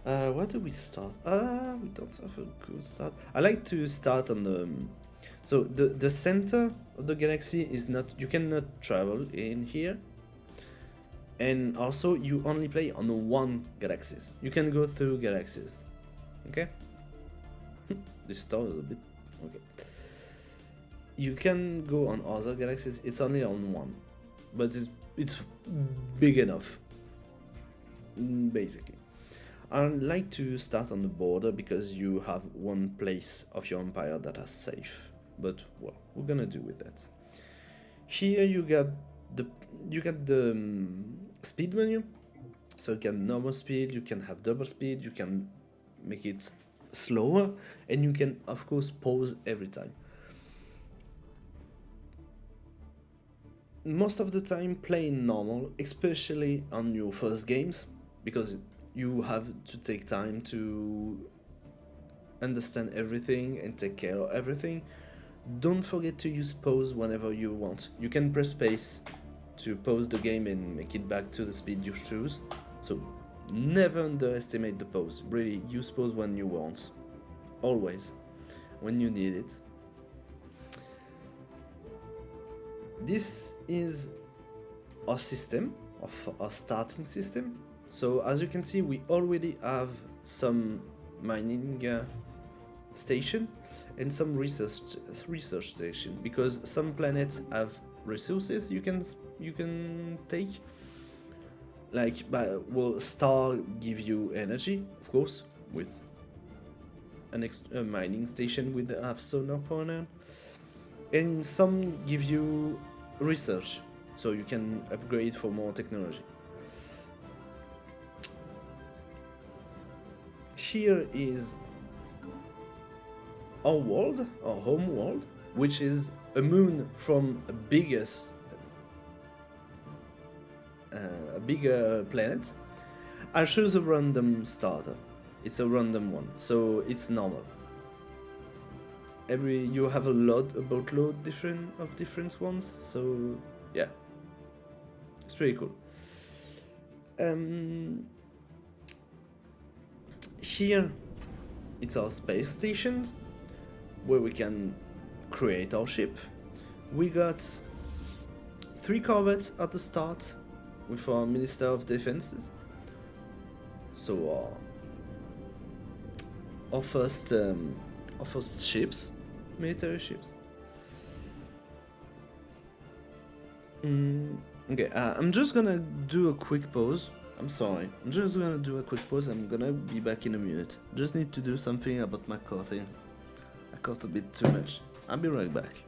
Where do we start? We don't have a good start. I like to start on the. So the center of the galaxy is not. You cannot travel in here. And also you only play on one galaxies. You can go through galaxies. Okay. This star is a bit okay. You can go on other galaxies. It's only on one, but it's big enough. Basically, I like to start on the border because you have one place of your empire that is safe. But well, we're gonna do with that. Here you got the speed menu, so you can normal speed, you can have double speed, you can make it slower, and you can of course pause every time. Most of the time playing normal, especially on your first games, because you have to take time to understand everything and take care of everything. Don't forget to use pause whenever you want. You can press space to pause the game and make it back to the speed you choose. So never underestimate the pause. Really, use pause when you want. Always. When you need it. This is our system, of our starting system. So as you can see, we already have some mining station and some research station, because some planets have resources you can take. Like, well, star give you energy, of course, with a mining station with a solar panel, and some give you research, so you can upgrade for more technology. Here is our world, our home world, which is a moon from a bigger planet. I choose a random starter. It's a random one, so it's normal. You have a boatload different ones, so yeah, it's pretty cool. Here, it's our space station, where we can create our ship. We got 3 corvettes at the start with our Minister of Defenses. So our first ships, military ships. Okay, I'm just gonna do a quick pause. I'm sorry. I'm just gonna do a quick pause. I'm gonna be back in a minute. Just need to do something about my coughing. I coughed a bit too much. I'll be right back.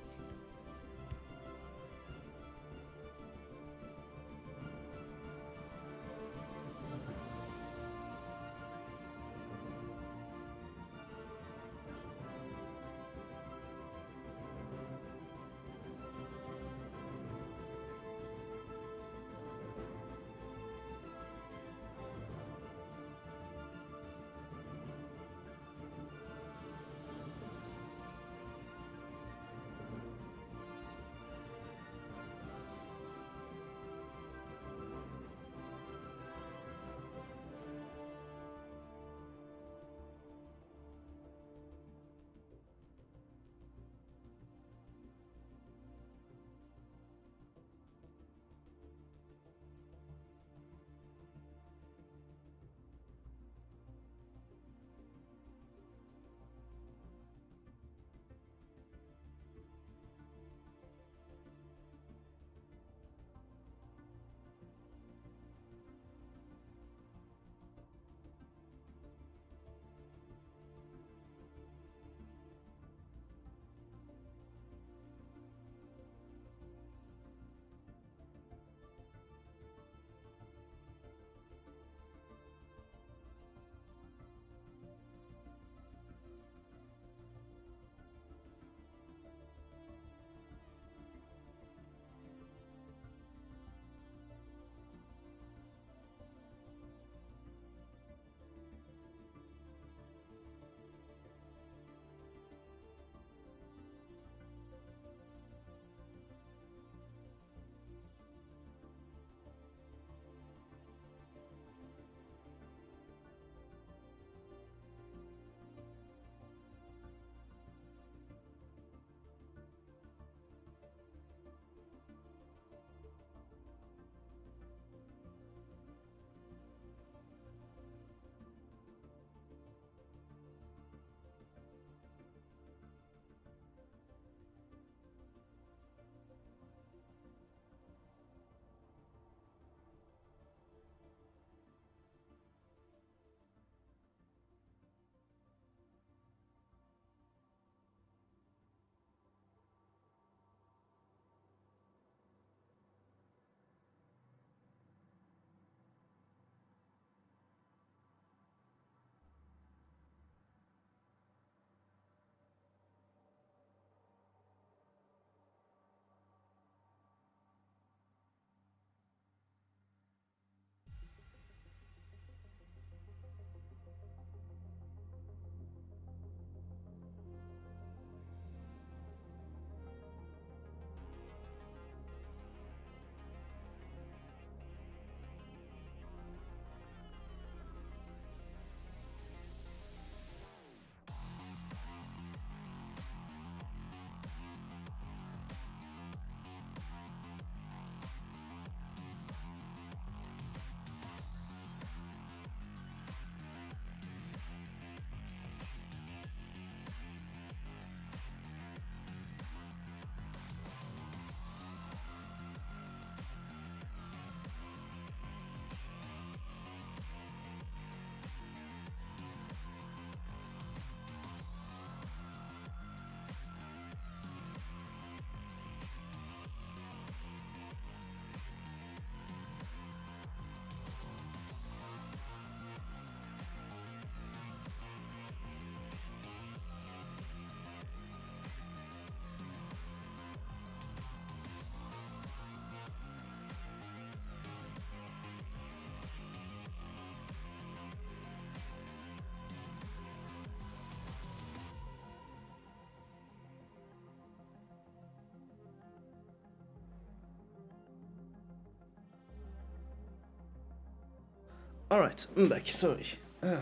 Alright, I'm back, sorry. I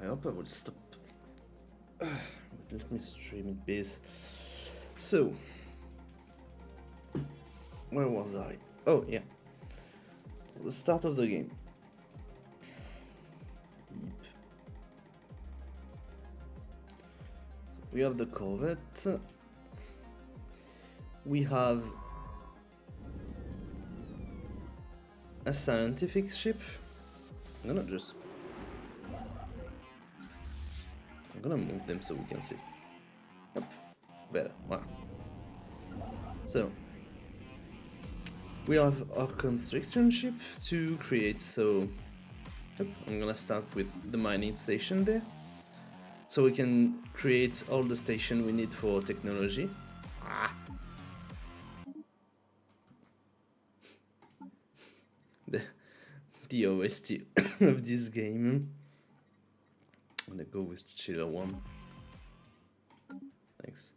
hope I will stop. Let me stream it, please. So, where was I? Oh, yeah. The start of the game. Yep. So we have the Corvette. We have a scientific ship. I'm gonna move them so we can see. Yep. Better. Wow. So we have our construction ship to create, so yep, I'm gonna start with the mining station there. So we can create all the station we need for technology. The OST of this game. I'm gonna go with Chiller 1. Thanks.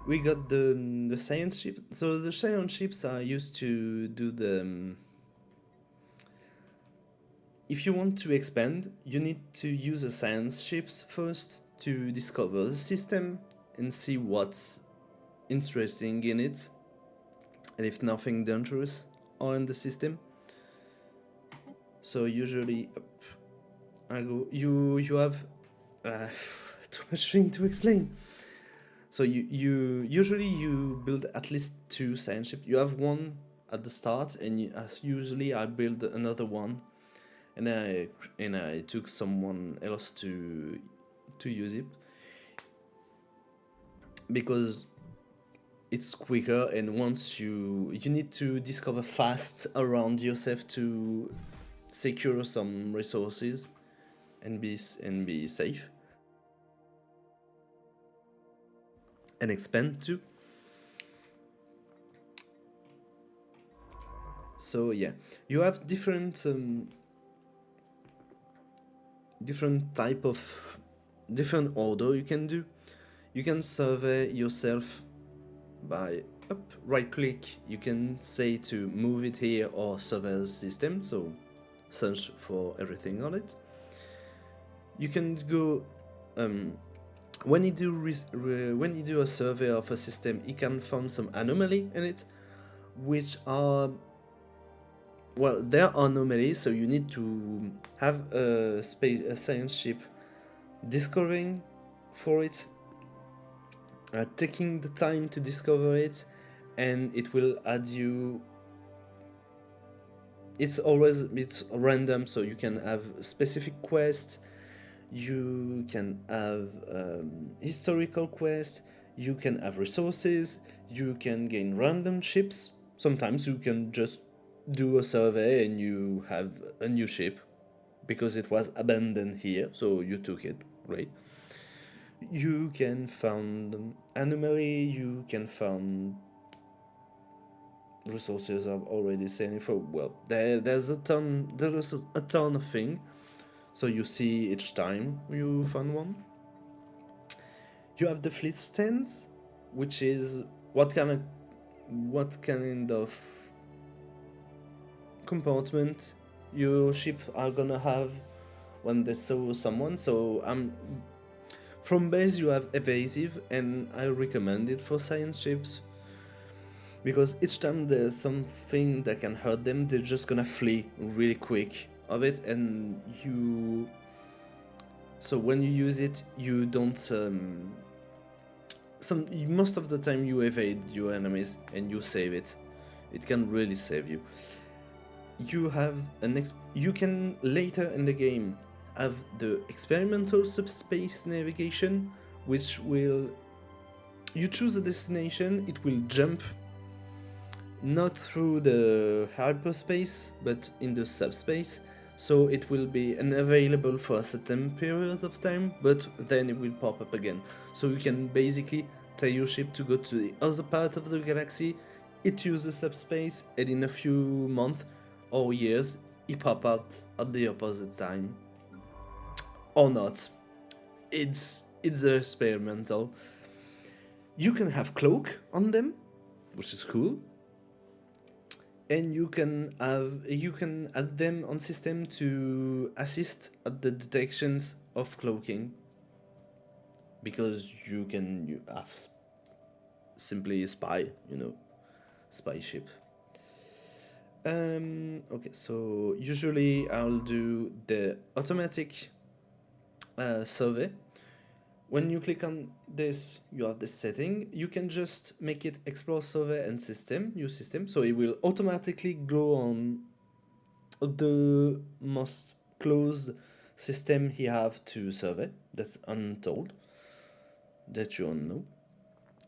We got the science ship. So the science ships are used to do the... if you want to expand, you need to use the science ships first to discover the system and see what's interesting in it, and if nothing dangerous are in the system. So usually, you have too much thing to explain. So you usually build at least 2 science ships. You have one at the start, and usually I build another one, and I took someone else to use it because it's quicker, and once you need to discover fast around yourself to secure some resources and be safe and expand too. So yeah, you have different type of different order you can do. You can survey yourself by right click. You can say to move it here or survey the system, so search for everything on it. You can go when you do a survey of a system, you can find some anomaly in it, which are, well, they are anomalies, so you need to have a science ship discovering for it, taking the time to discover it, and it will add you. It's random, so you can have specific quests, you can have historical quests, you can have resources, you can gain random ships. Sometimes you can just do a survey and you have a new ship because it was abandoned here, so you took it, right? You can find anomaly, you can find resources. I've already said it for, well, there's a ton of things, so you see each time you find one. You have the fleet stands, which is what kind of compartment your ship are gonna have when they saw someone. So from base you have evasive, and I recommend it for science ships, because each time there's something that can hurt them, they're just gonna flee really quick of it, and so when you use it, you don't most of the time you evade your enemies and you save it. It can really save you. You have you can later in the game have the experimental subspace navigation, which will, you choose a destination, it will jump not through the hyperspace but in the subspace, so it will be unavailable for a certain period of time, but then it will pop up again. So you can basically tell your ship to go to the other part of the galaxy, it uses subspace, and in a few months or years it pop out at the opposite time. Or not. It's experimental. You can have cloak on them, which is cool. and you can add them on system to assist at the detections of cloaking, because you have simply spy, spy ship. Okay, so usually I'll do the automatic survey. When you click on this, you have this setting. You can just make it explore survey and system, new system, so it will automatically go on the most closed system he have to survey. That's untold, that you don't know.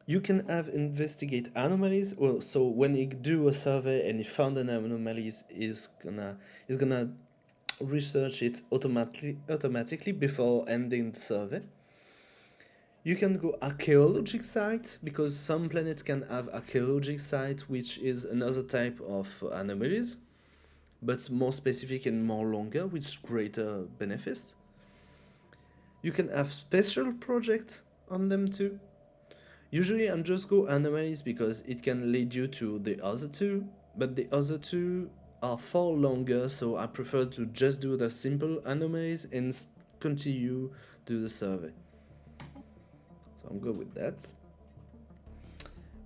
You can have investigate anomalies. Well, so when you do a survey and you found an anomaly, is gonna research it automatically before ending the survey. You can go archaeologic site, because some planets can have archaeologic site, which is another type of anomalies, but more specific and more longer, with greater benefits. You can have special projects on them too. Usually I'm just go anomalies because it can lead you to the other two, but the other two are far longer, so I prefer to just do the simple anomalies and continue to the survey. So I'm good with that.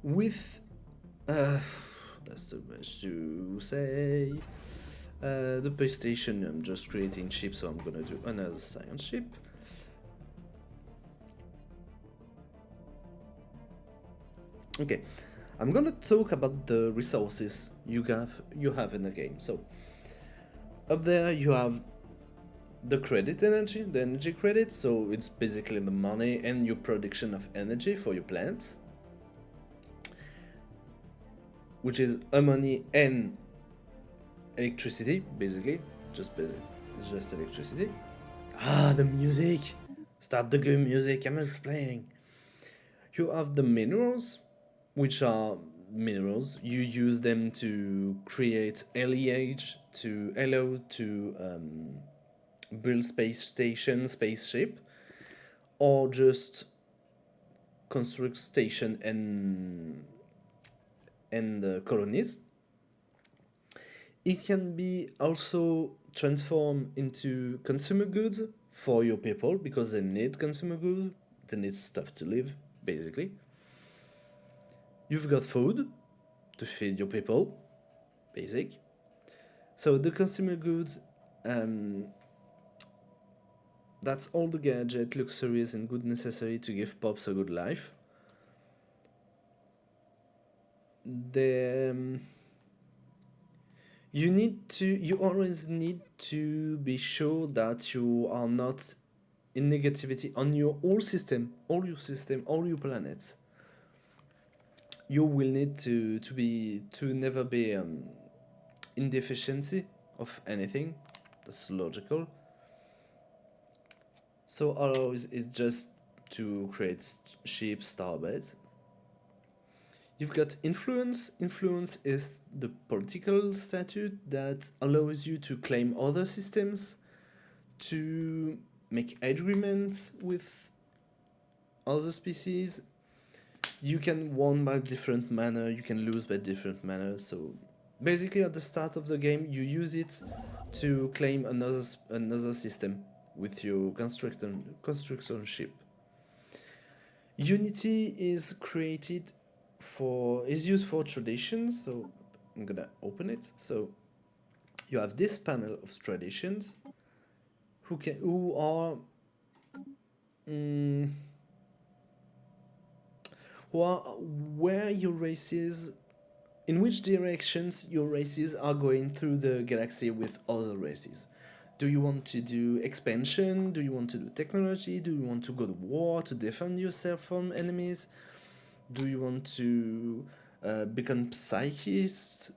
With that's too much to say. The base station, I'm just creating ship, so I'm gonna do another science ship. Okay, I'm gonna talk about the resources you have in the game. So up there you have the credit energy, the energy credit, so it's basically the money and your production of energy for your plants, which is money and electricity, basically. It's just electricity. The music! Stop the good music, I'm explaining. You have the minerals, which are minerals. You use them to create alliage, to allow to build space station, spaceship, or just construct station and colonies. It can be also transformed into consumer goods for your people, because they need consumer goods, they need stuff to live, basically. You've got food to feed your people, basic. So the consumer goods, that's all the gadget, luxuries, and good necessary to give pops a good life. You always need to be sure that you are not in negativity on your whole system, all your planets. You will need to never be in deficiency of anything. That's logical. So always it's just to create cheap starbeds. You've got influence. Influence is the political statute that allows you to claim other systems, to make agreements with other species. You can win by different manner, you can lose by different manner. So basically at the start of the game you use it to claim another system with your construction ship. Unity is used for traditions, so I'm gonna open it. So you have this panel of traditions who are where your races, in which directions your races are going through the galaxy with other races. Do you want to do expansion? Do you want to do technology? Do you want to go to war to defend yourself from enemies? Do you want to become psychists?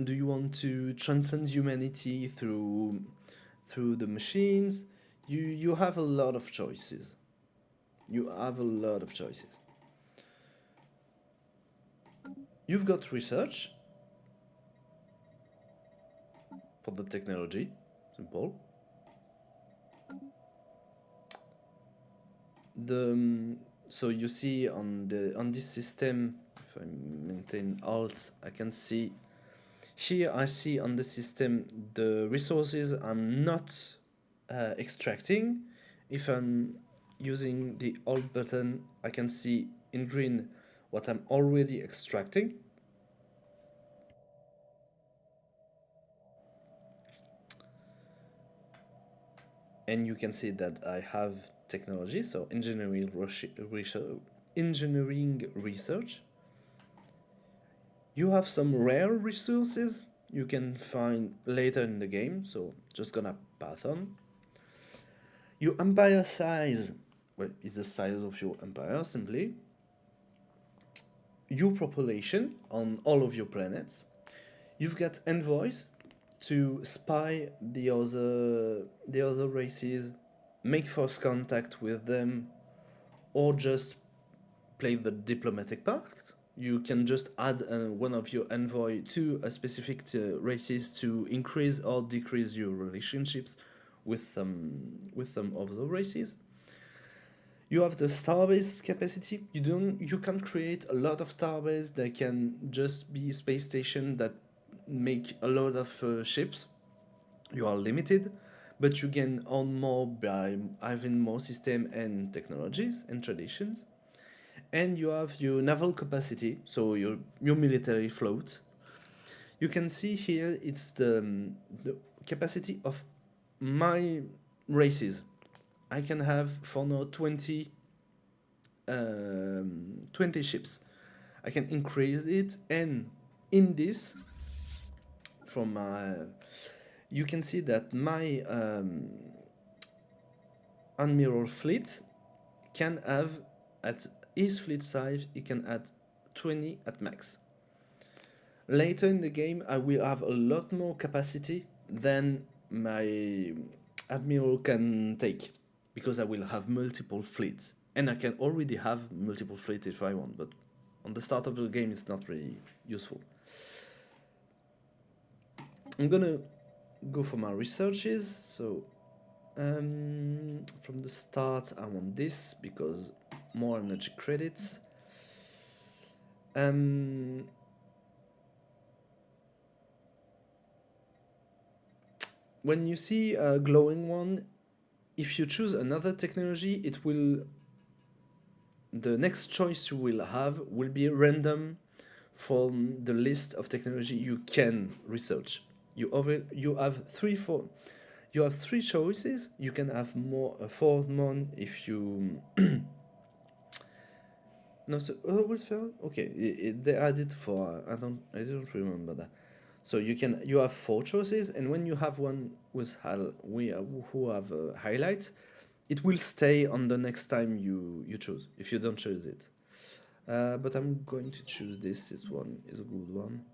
Do you want to transcend humanity through the machines? You have a lot of choices. You've got research for the technology, simple. So you see on this system if I maintain Alt, I can see here. I see on the system the resources I'm not extracting. If I'm using the Alt button, I can see in green what I'm already extracting. And you can see that I have technology, so engineering research. You have some rare resources you can find later in the game, so just gonna pass on. Your empire size, well, is the size of your empire simply. Your population on all of your planets. You've got envoys to spy the other races, make first contact with them, or just play the diplomatic part. You can just add one of your envoy to a specific races to increase or decrease your relationships with some other races. You have the starbase capacity. You can create a lot of starbase that can just be space station that make a lot of ships. You are limited, but you can earn more by having more system and technologies and traditions. And you have your naval capacity, so your military float. You can see here it's the capacity of my races. I can have for now 20 ships. I can increase it, and in this, from you can see that my admiral fleet can have, at his fleet size, it can add 20 at max. Later in the game, I will have a lot more capacity than my admiral can take, because I will have multiple fleets, and I can already have multiple fleets if I want, but on the start of the game it's not really useful. I'm gonna go for my researches, so from the start I want this because more energy credits. When you see a glowing one, if you choose another technology, it will, the next choice you will have will be random from the list of technology you can research. You have three choices. You can have more a fourth one if you no, so what's fair? Okay, they added for I don't remember that. So you have four choices, and when you have one with who have a highlight, it will stay on the next time you choose if you don't choose it. But I'm going to choose this. This one is a good one.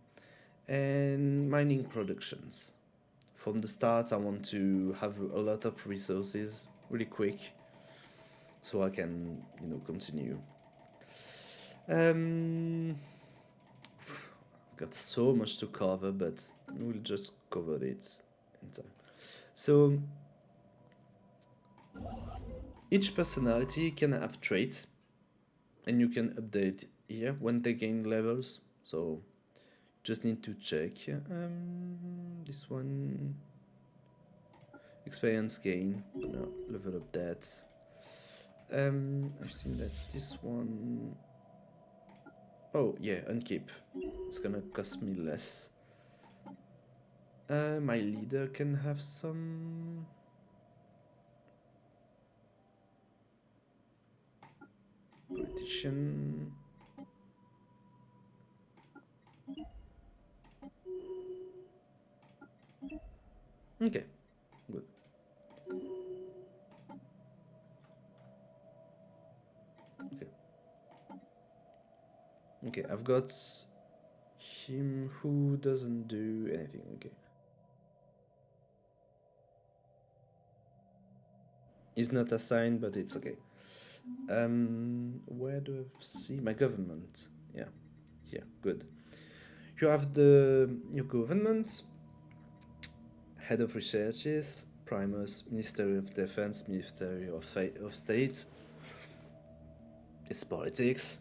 And mining productions. From the start, I want to have a lot of resources really quick, so I can continue. Got so much to cover, but we'll just cover it in time. So each personality can have traits, and you can update here when they gain levels. So just need to check. This one, experience gain. No, level up that. I've seen that this one. Oh yeah, unkeep. It's gonna cost me less. My leader can have some. Politician. Okay, good. Okay, I've got him who doesn't do anything. Okay. He's not assigned, but it's okay. Where do I see my government? Yeah, here, good. You have your government, head of researches, Primus, Ministry of Defense, Ministry of State. It's politics.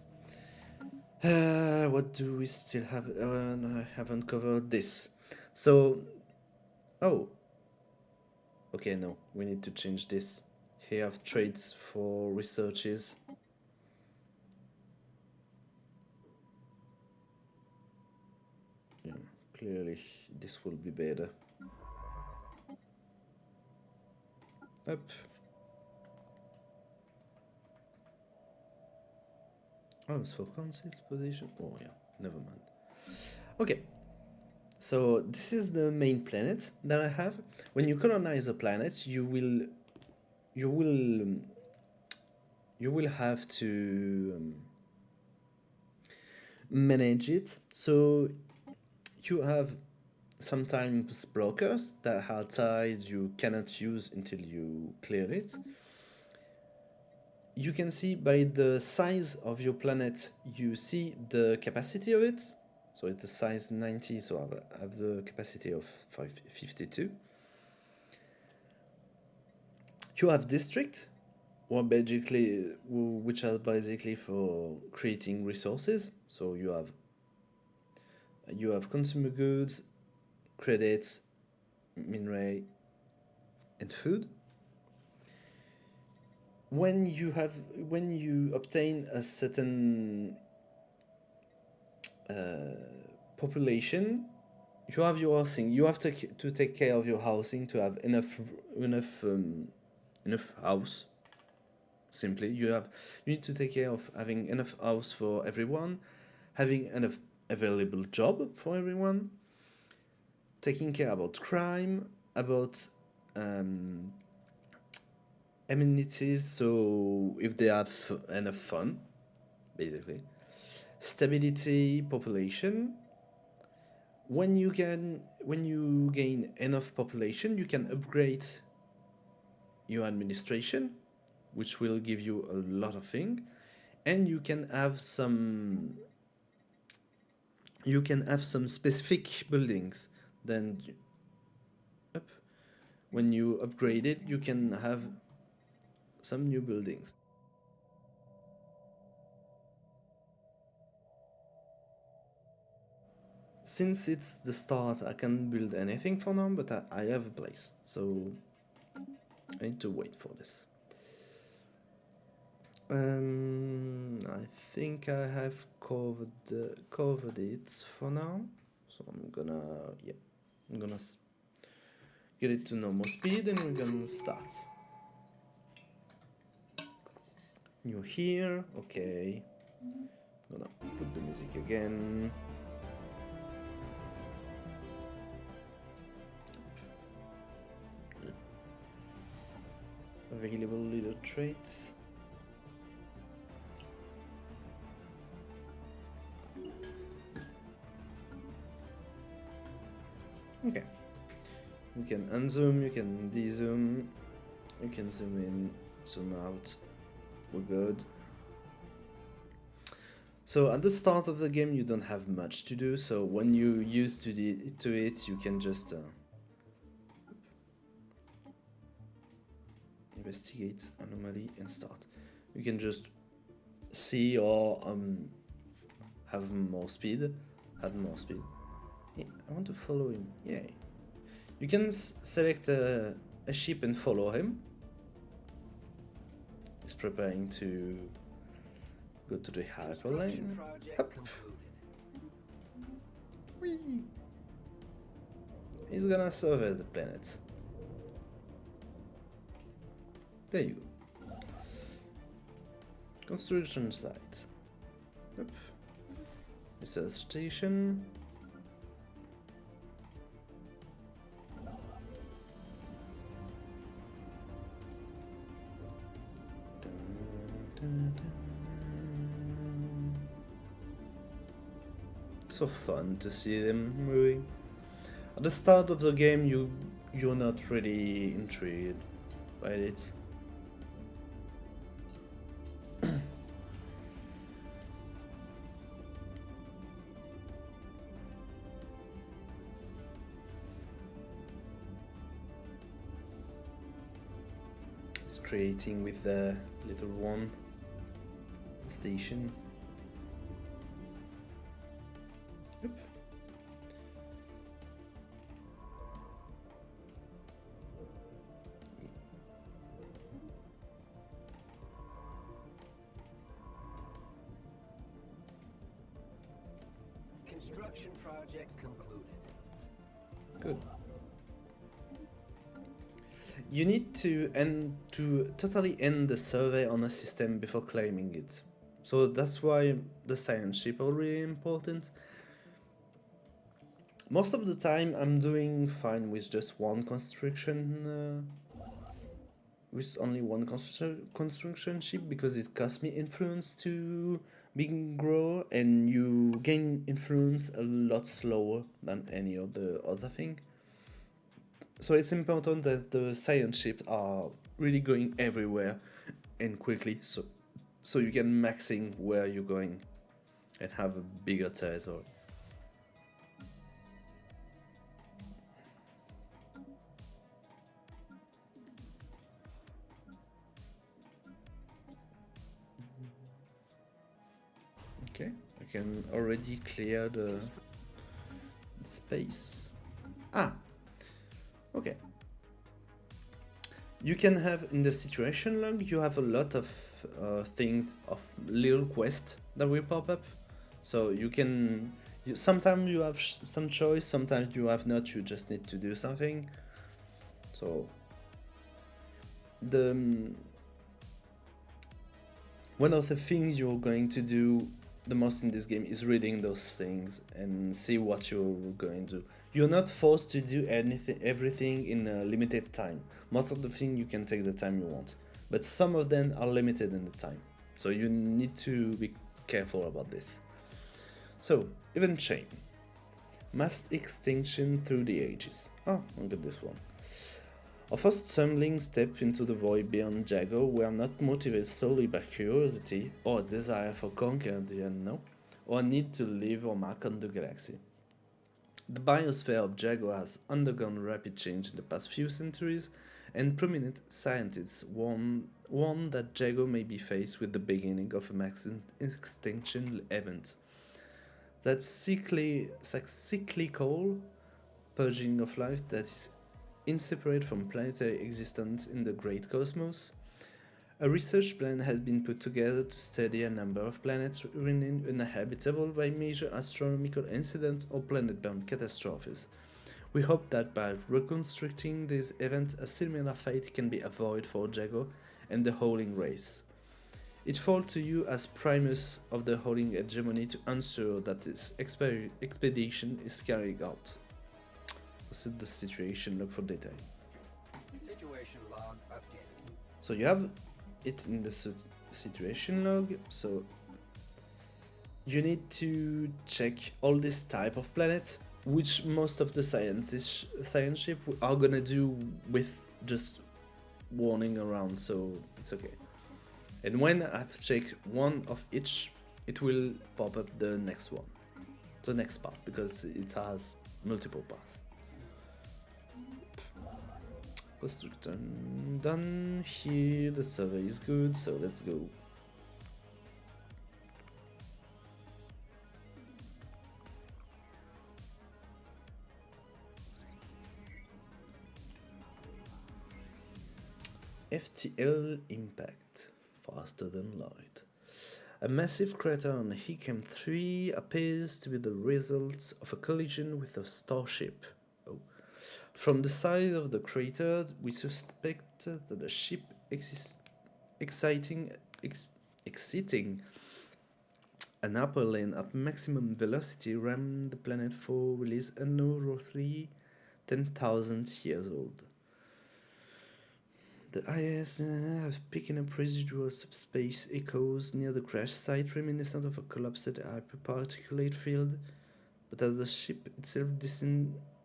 What do we still have? No, I haven't covered this. So, oh, okay, no, we need to change this. Here I have traits for researches. Yeah, clearly this will be better. Up. Oh, it's for council's position. Oh yeah, never mind. Okay, so this is the main planet that I have. When you colonize a planet, you will have to manage it. So you have sometimes blockers that are tied you cannot use until you clear it. You can see by the size of your planet, you see the capacity of it. So it's a size 90, so I have the capacity of 552. You have district, which are basically for creating resources. So you have consumer goods, credits, mineral, and food. When you obtain a certain population, you have your housing. You have to take care of your housing to have enough house. Simply, you need to take care of having enough house for everyone, having enough available job for everyone, taking care about crime, about amenities, so if they have enough fun, basically. Stability, population. When you gain enough population, you can upgrade your administration, which will give you a lot of things, and you can have some specific buildings. Then when you upgrade it, you can have some new buildings. Since it's the start, I can't build anything for now, but I have a place, so I need to wait for this. I think I have covered it for now, so I'm gonna get it to normal speed and we're gonna start. New here, okay. Gonna put the music again. Available leader traits. Okay. You can unzoom, you can dezoom, you can zoom in, zoom out. We're good. So at the start of the game, you don't have much to do. So when you used to it, you can just investigate anomaly and start. You can just see or have more speed, add more speed. Yeah, I want to follow him. Yay! You can select a ship and follow him. He's preparing to go to the hyperlane. Whee! He's gonna survey the planet. There you go. Construction site. Yep. Research station. So fun to see them moving. At the start of the game, you're not really intrigued by it. It's creating with the little one station. Construction project concluded. Good. You need to totally end the survey on a system before claiming it. So that's why the science ship are really important. Most of the time I'm doing fine with just one construction, with only one construction ship, because it costs me influence to grow, and you gain influence a lot slower than any of the other thing. So it's important that the science ships are really going everywhere and quickly, so you can maxing where you're going and have a bigger territory. Okay, I can already clear the space. Okay. You can have in the situation log, you have a lot of things, of little quests that will pop up. So you can, sometimes you have some choice, sometimes you have not, you just need to do something. So one of the things you're going to do the most in this game is reading those things and see what you're going to do. You're not forced to do everything in a limited time. Most of the things you can take the time you want, but some of them are limited in the time. So you need to be careful about this. So, event chain. Mass extinction through the ages. Oh, look at this one. Our first stumbling step into the void beyond Jago were not motivated solely by curiosity or a desire for conquer the unknown, or a need to leave our mark on the galaxy. The biosphere of Jago has undergone rapid change in the past few centuries, and prominent scientists warn that Jago may be faced with the beginning of a mass extinction event. That cyclical purging of life that is inseparable from planetary existence in the great cosmos. A research plan has been put together to study a number of planets remaining uninhabitable by major astronomical incidents or planet-bound catastrophes. We hope that by reconstructing these events, a similar fate can be avoided for Jago and the Howling race. It falls to you as primus of the Howling hegemony to ensure that this expedition is carried out. This is the situation log for detail. Situation log updated. So you have it in the situation log, so you need to check all this type of planets, which most of the science ship are gonna do with just warning around, so it's okay. And when I've checked one of each, it will pop up the next one, the next part, because it has multiple paths. Constructor done here, the survey is good, so let's go. FTL impact, faster than light. A massive crater on Hicam 3 appears to be the result of a collision with a starship. From the size of the crater, we suspect that the ship exiting an upper lane at maximum velocity rammed the planet for release unknown, roughly 10,000 years old. The IS has picked up residual subspace echoes near the crash site reminiscent of a collapsed hyperparticulate field, but as the ship itself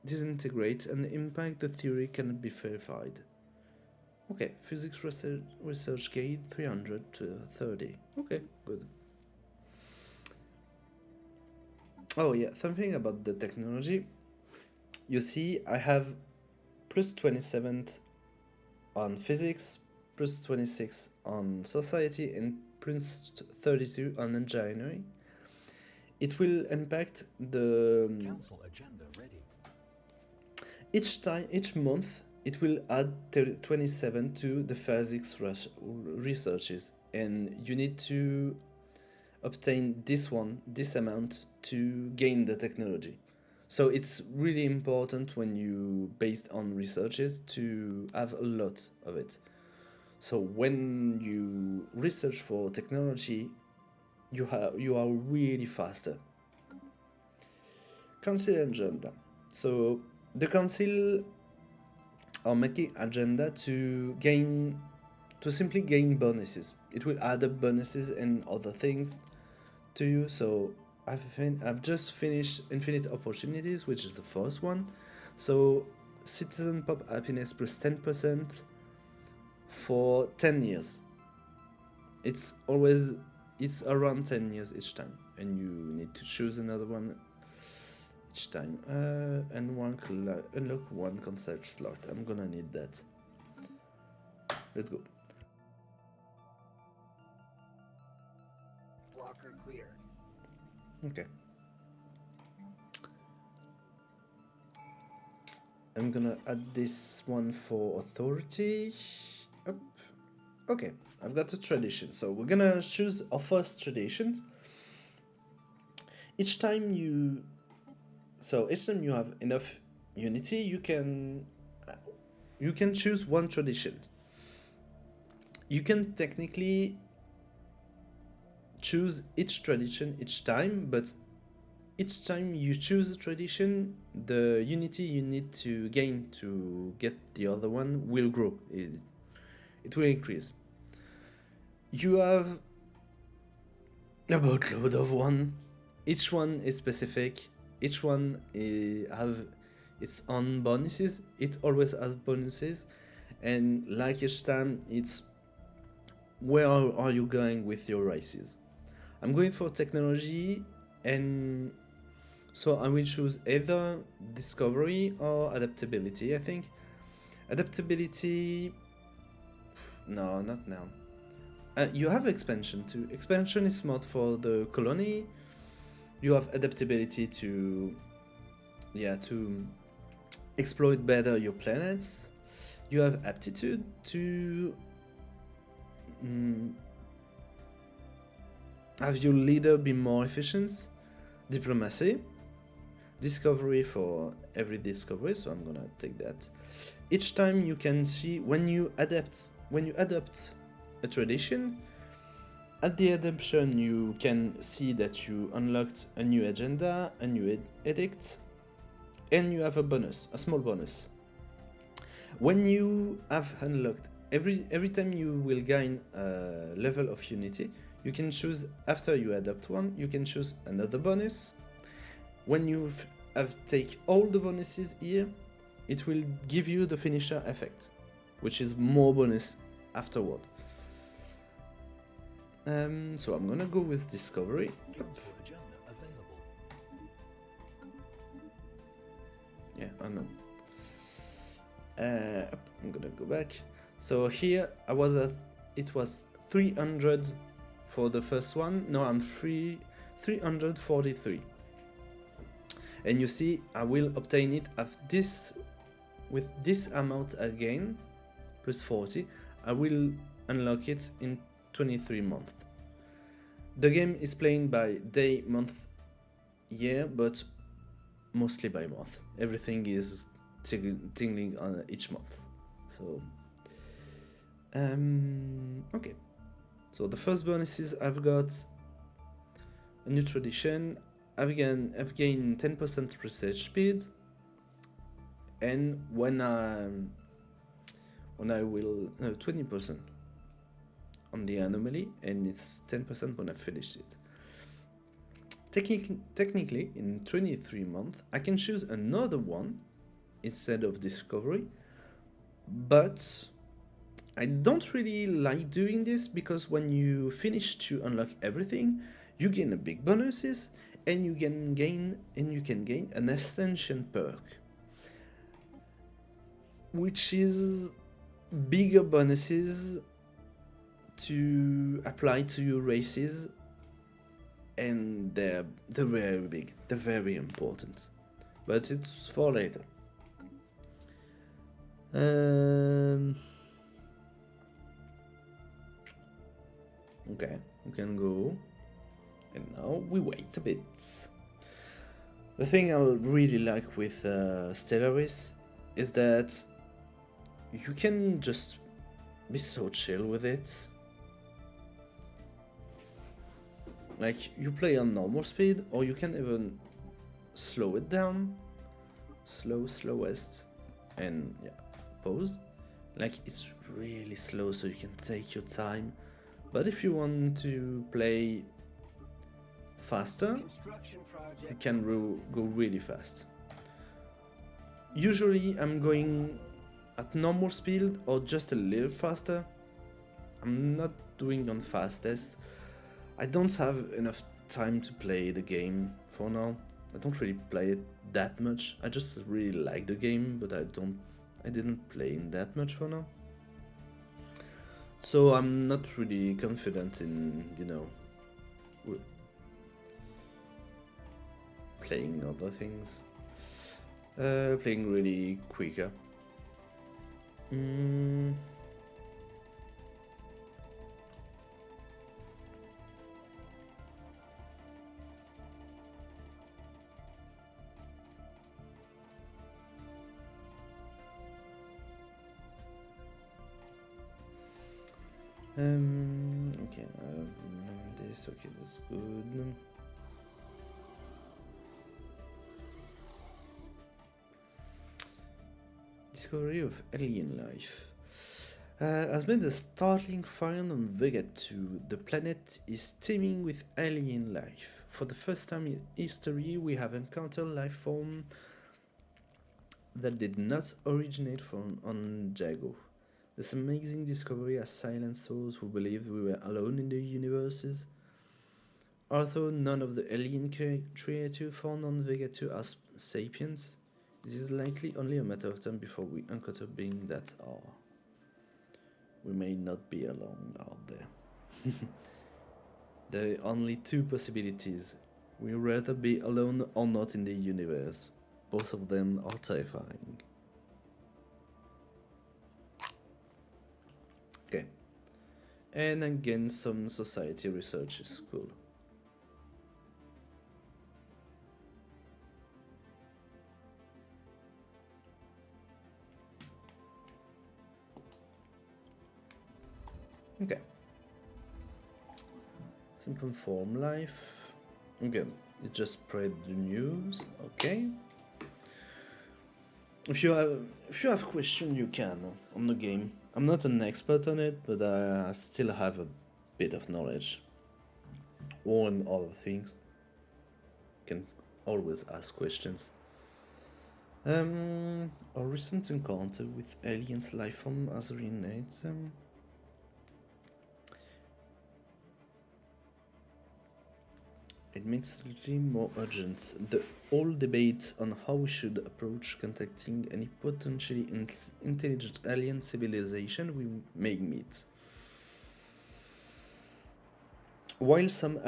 disintegrates and impact, the theory cannot be verified. Okay, physics research gate 300 to 30. Okay, good. Oh yeah, something about the technology. You see, I have plus 27 on physics, plus 26 on society, and plus 32 on engineering. It will impact the Council agenda ready. each month. It will add 27 to the physics researches, and you need to obtain this amount to gain the technology. So it's really important when you based on researches to have a lot of it. So when you research for technology, you are really faster. Council agenda. So the council are making agenda to simply gain bonuses. It will add up bonuses and other things to you. So I've just finished Infinite Opportunities, which is the first one. So Citizen Pop Happiness plus 10% for 10 years. It's around 10 years each time, and you need to choose another one each time. And unlock one concert slot. I'm gonna need that. Let's go. Blocker clear. Okay. I'm gonna add this one for authority. Up. Okay, I've got a tradition. So we're gonna choose our first tradition. Each time you have enough unity, you can choose one tradition. You can technically choose each tradition each time, but each time you choose a tradition, the unity you need to gain to get the other one will grow. It will increase. You have a boatload of one. Each one is specific. Each one have its own bonuses. It always has bonuses, and like each time, it's where are you going with your races. I'm going for technology, and so I will choose either discovery or adaptability. I think adaptability. No, not now. You have expansion too. Expansion is smart for the colony. You have adaptability to exploit better your planets. You have aptitude to have your leader be more efficient. Diplomacy. Discovery for every discovery, so I'm gonna take that. Each time you can see when you adopt a tradition, at the adoption you can see that you unlocked a new agenda, a new edict, and you have a small bonus. When you have unlocked every time you will gain a level of unity, you can choose, after you adopt one, you can choose another bonus. When you have take all the bonuses here, it will give you the finisher effect, which is more bonus afterward. So I'm gonna go with discovery. Council agenda available. Yeah, I know. I'm gonna go back. So here it was 300 for the first one. Now I'm 343. And you see, I will obtain it with this amount again, plus 40. I will unlock it in 23 months. The game is playing by day, month, year, but mostly by month. Everything is tingling on each month. So, okay. So the first bonuses, I've got a new tradition. I've gained 10% research speed, and when I will 20% on the anomaly, and it's 10% when I finish it. Technically, in 23 months, I can choose another one instead of discovery, but I don't really like doing this because when you finish to unlock everything, you gain a big bonuses, and you can gain an ascension perk, which is bigger bonuses to apply to your races, and they're very big, they're very important, but it's for later. Okay, we can go. And now we wait a bit. The thing I really like with Stellaris is that you can just be so chill with it. Like, you play on normal speed, or you can even slow it down. Slowest, and yeah, pause. Like, it's really slow, so you can take your time. But if you want to play faster, you can go really fast. Usually I'm going at normal speed or just a little faster. I'm not doing on fastest. I don't have enough time to play the game for now. I don't really play it that much. I just really like the game, but I didn't play it that much for now. So I'm not really confident in, you know, playing other things. Playing really quicker. Okay, I have this. Okay, that's good. Discovery of alien life. Has been the startling find on Vega 2. The planet is teeming with alien life. For the first time in history, we have encountered life form that did not originate on Jago. This amazing discovery has silenced those who believed we were alone in the universes. Although none of the alien creatures found on Vega 2 are sapiens, this is likely only a matter of time before we encounter beings that are. We may not be alone out there. There are only two possibilities. We'd rather be alone or not in the universe. Both of them are terrifying. Okay. And again, some society research is cool. Okay. Simple form life. Again, it just spread the news. Okay. If you have question, you can on the game. I'm not an expert on it, but I still have a bit of knowledge. Or on other things. You can always ask questions. A recent encounter with aliens life form has reunited them. It makes it more urgent. The whole debate on how we should approach contacting any potentially intelligent alien civilization we may meet. While some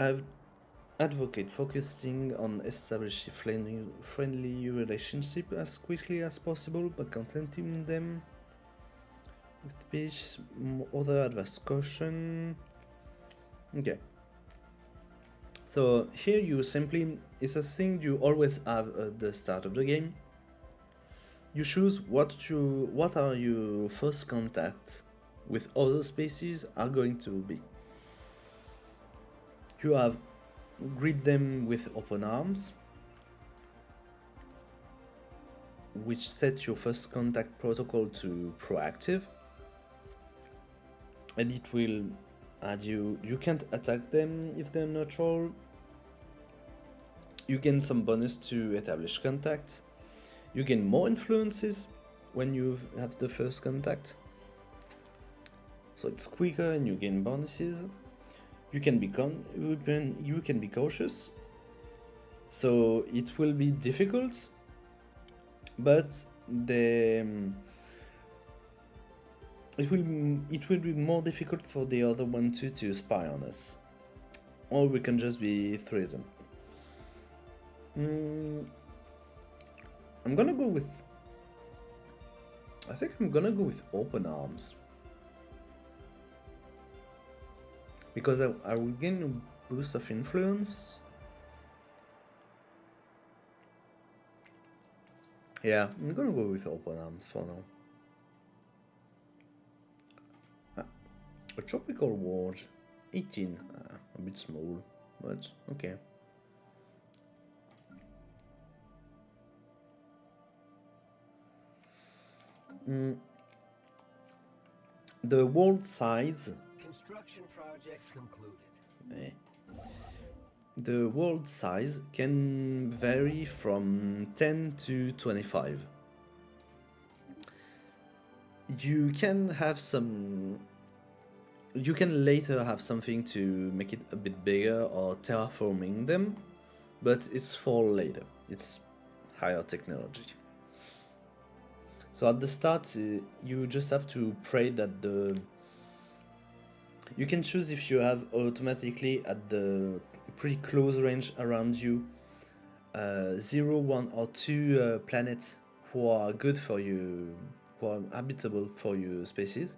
advocate focusing on establishing friendly relationship as quickly as possible by contenting them with peace, other adverse caution. Okay. So here you simply, it's a thing you always have at the start of the game. You choose what are your first contacts with other species are going to be. You have greet them with open arms, which sets your first contact protocol to proactive, and it will add you can't attack them if they're neutral. You gain some bonus to establish contact. You gain more influences when you have the first contact. So it's quicker and you gain bonuses. You can be cautious. So it will be difficult, but it will be more difficult for the other one to spy on us, or we can just be threatened. I'm gonna go with. I think I'm gonna go with open arms because I will gain boost of influence. Yeah, I'm gonna go with open arms for now. A tropical ward, 18, a bit small, but okay. The world size. Construction project concluded. The world size can vary from 10 to 25. You can have some. You can later have something to make it a bit bigger or terraforming them, but it's for later. It's higher technology. So at the start, you just have to pray that the. You can choose if you have automatically at the pretty close range around you 0, 1 or 2 planets who are good for you, who are habitable for your species.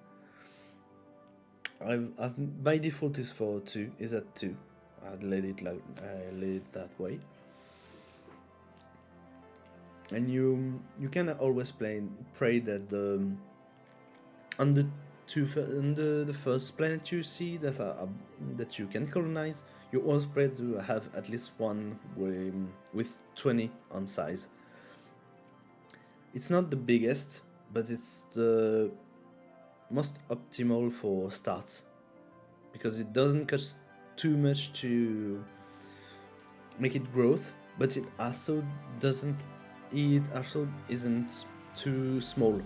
I've by default is for 2, is at 2. I laid it that way. And you can always pray that on the first planet you see that you can colonize, you always pray to have at least one with 20 on size. It's not the biggest, but it's the most optimal for starts, because it doesn't cost too much to make it growth, but it also isn't too small,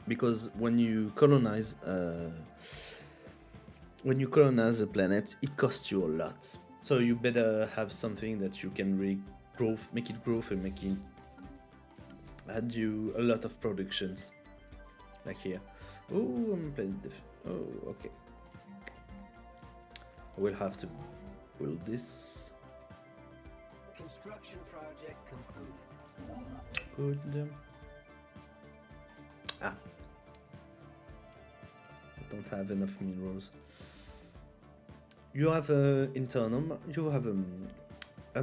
because when you colonize a planet, it costs you a lot. So you better have something that you can really make it grow and make it add you a lot of productions, like here. Oh, I'm playing oh, okay. I will have to build this. Construction project concluded. Good. I don't have enough minerals. You have a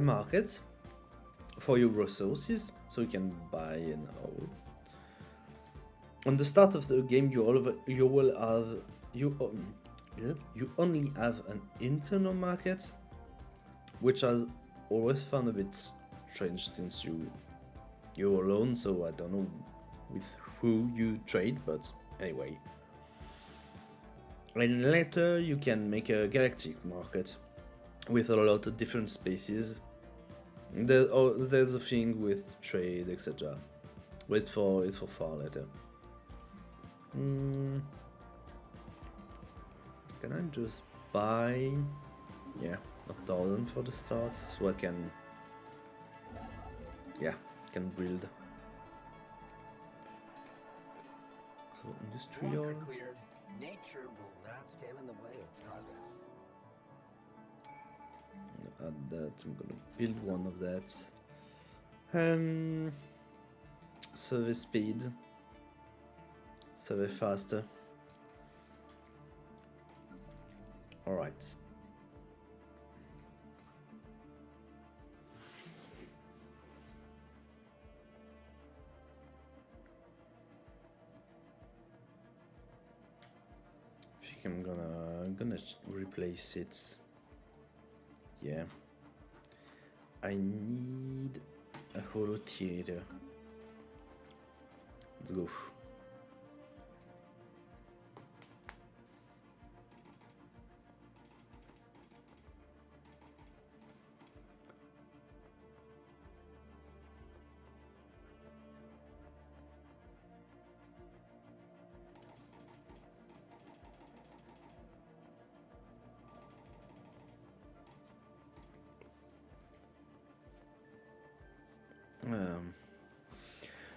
market for your resources, so you can buy and all. On the start of the game, you only have an internal market, which I always found a bit strange since you're alone. So I don't know with who you trade, but anyway. And later you can make a galactic market with a lot of different species. There's a thing with trade, etc. But it's for far later. Can I just buy 1,000 for the start, so I can build. So industrial. Walker cleared. Nature will not stand in the way of progress. Add that. I'm gonna build one of that. Survey speed. Survey faster. Alright. I think I'm gonna replace it. Yeah. I need a holo theater. Let's go.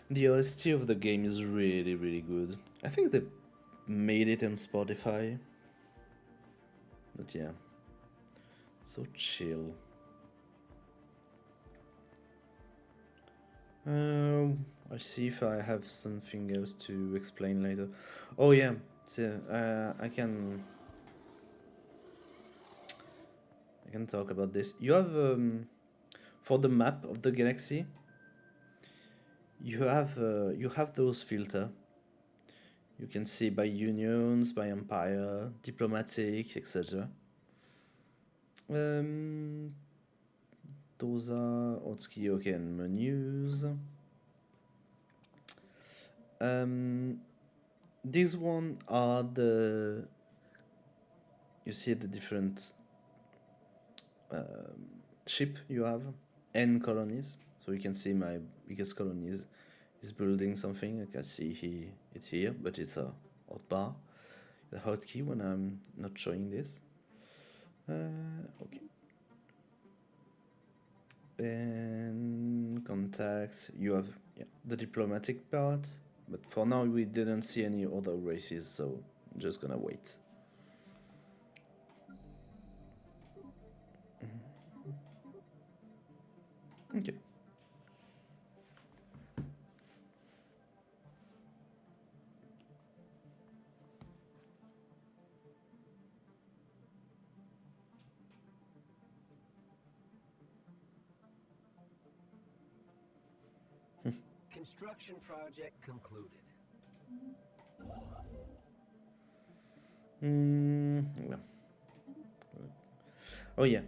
The OST of the game is really, really good. I think they made it on Spotify. But yeah, so chill. I'll see if I have something else to explain later. Oh yeah, so I can can talk about this. You have for the map of the galaxy. You have those filter. You can see by unions, by empire, diplomatic, etc. Those are Otsuki and menus. These one are the, you see the different ship you have and colonies. So you can see my biggest colonies is building something. I can see it here, but it's a hotbar, the hotkey when I'm not showing this. Okay. And contacts, you have the diplomatic part, but for now we didn't see any other races, so I'm just gonna wait. Okay. Construction project concluded. No. Oh yeah.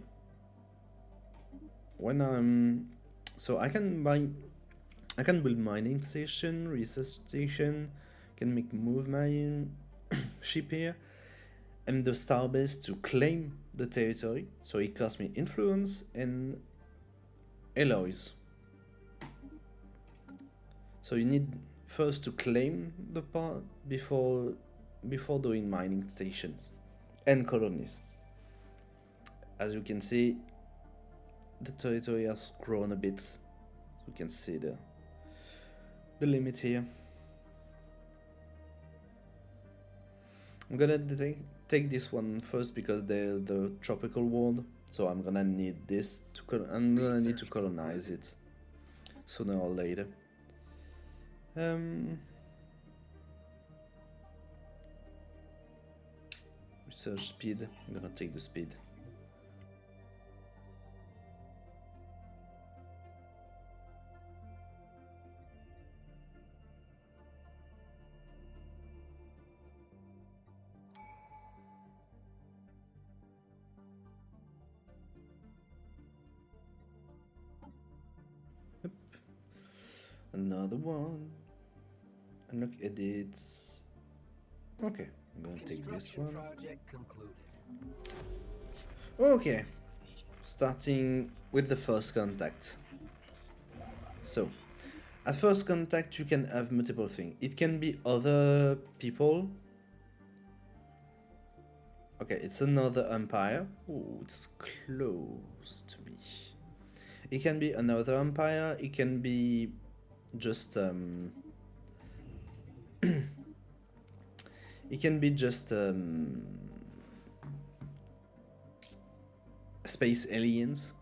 When I'm so I can build mining station, research station, can move my ship here, and the starbase to claim the territory. So it costs me influence and alloys. So you need first to claim the part before doing mining stations and colonies. As you can see, the territory has grown a bit. So you can see the limit here. I'm gonna take this one first because they're the tropical world. So I'm gonna need this I'm gonna need to colonize it sooner or later. Research speed. I'm gonna take the speed. Yep. Another one. Unlock edits. Okay, I'm gonna take this one. Okay, starting with the first contact. So, at first contact, you can have multiple things. It can be other people. Okay, it's another empire. Oh, it's close to me. It can be another empire. It can be just it can be just space aliens,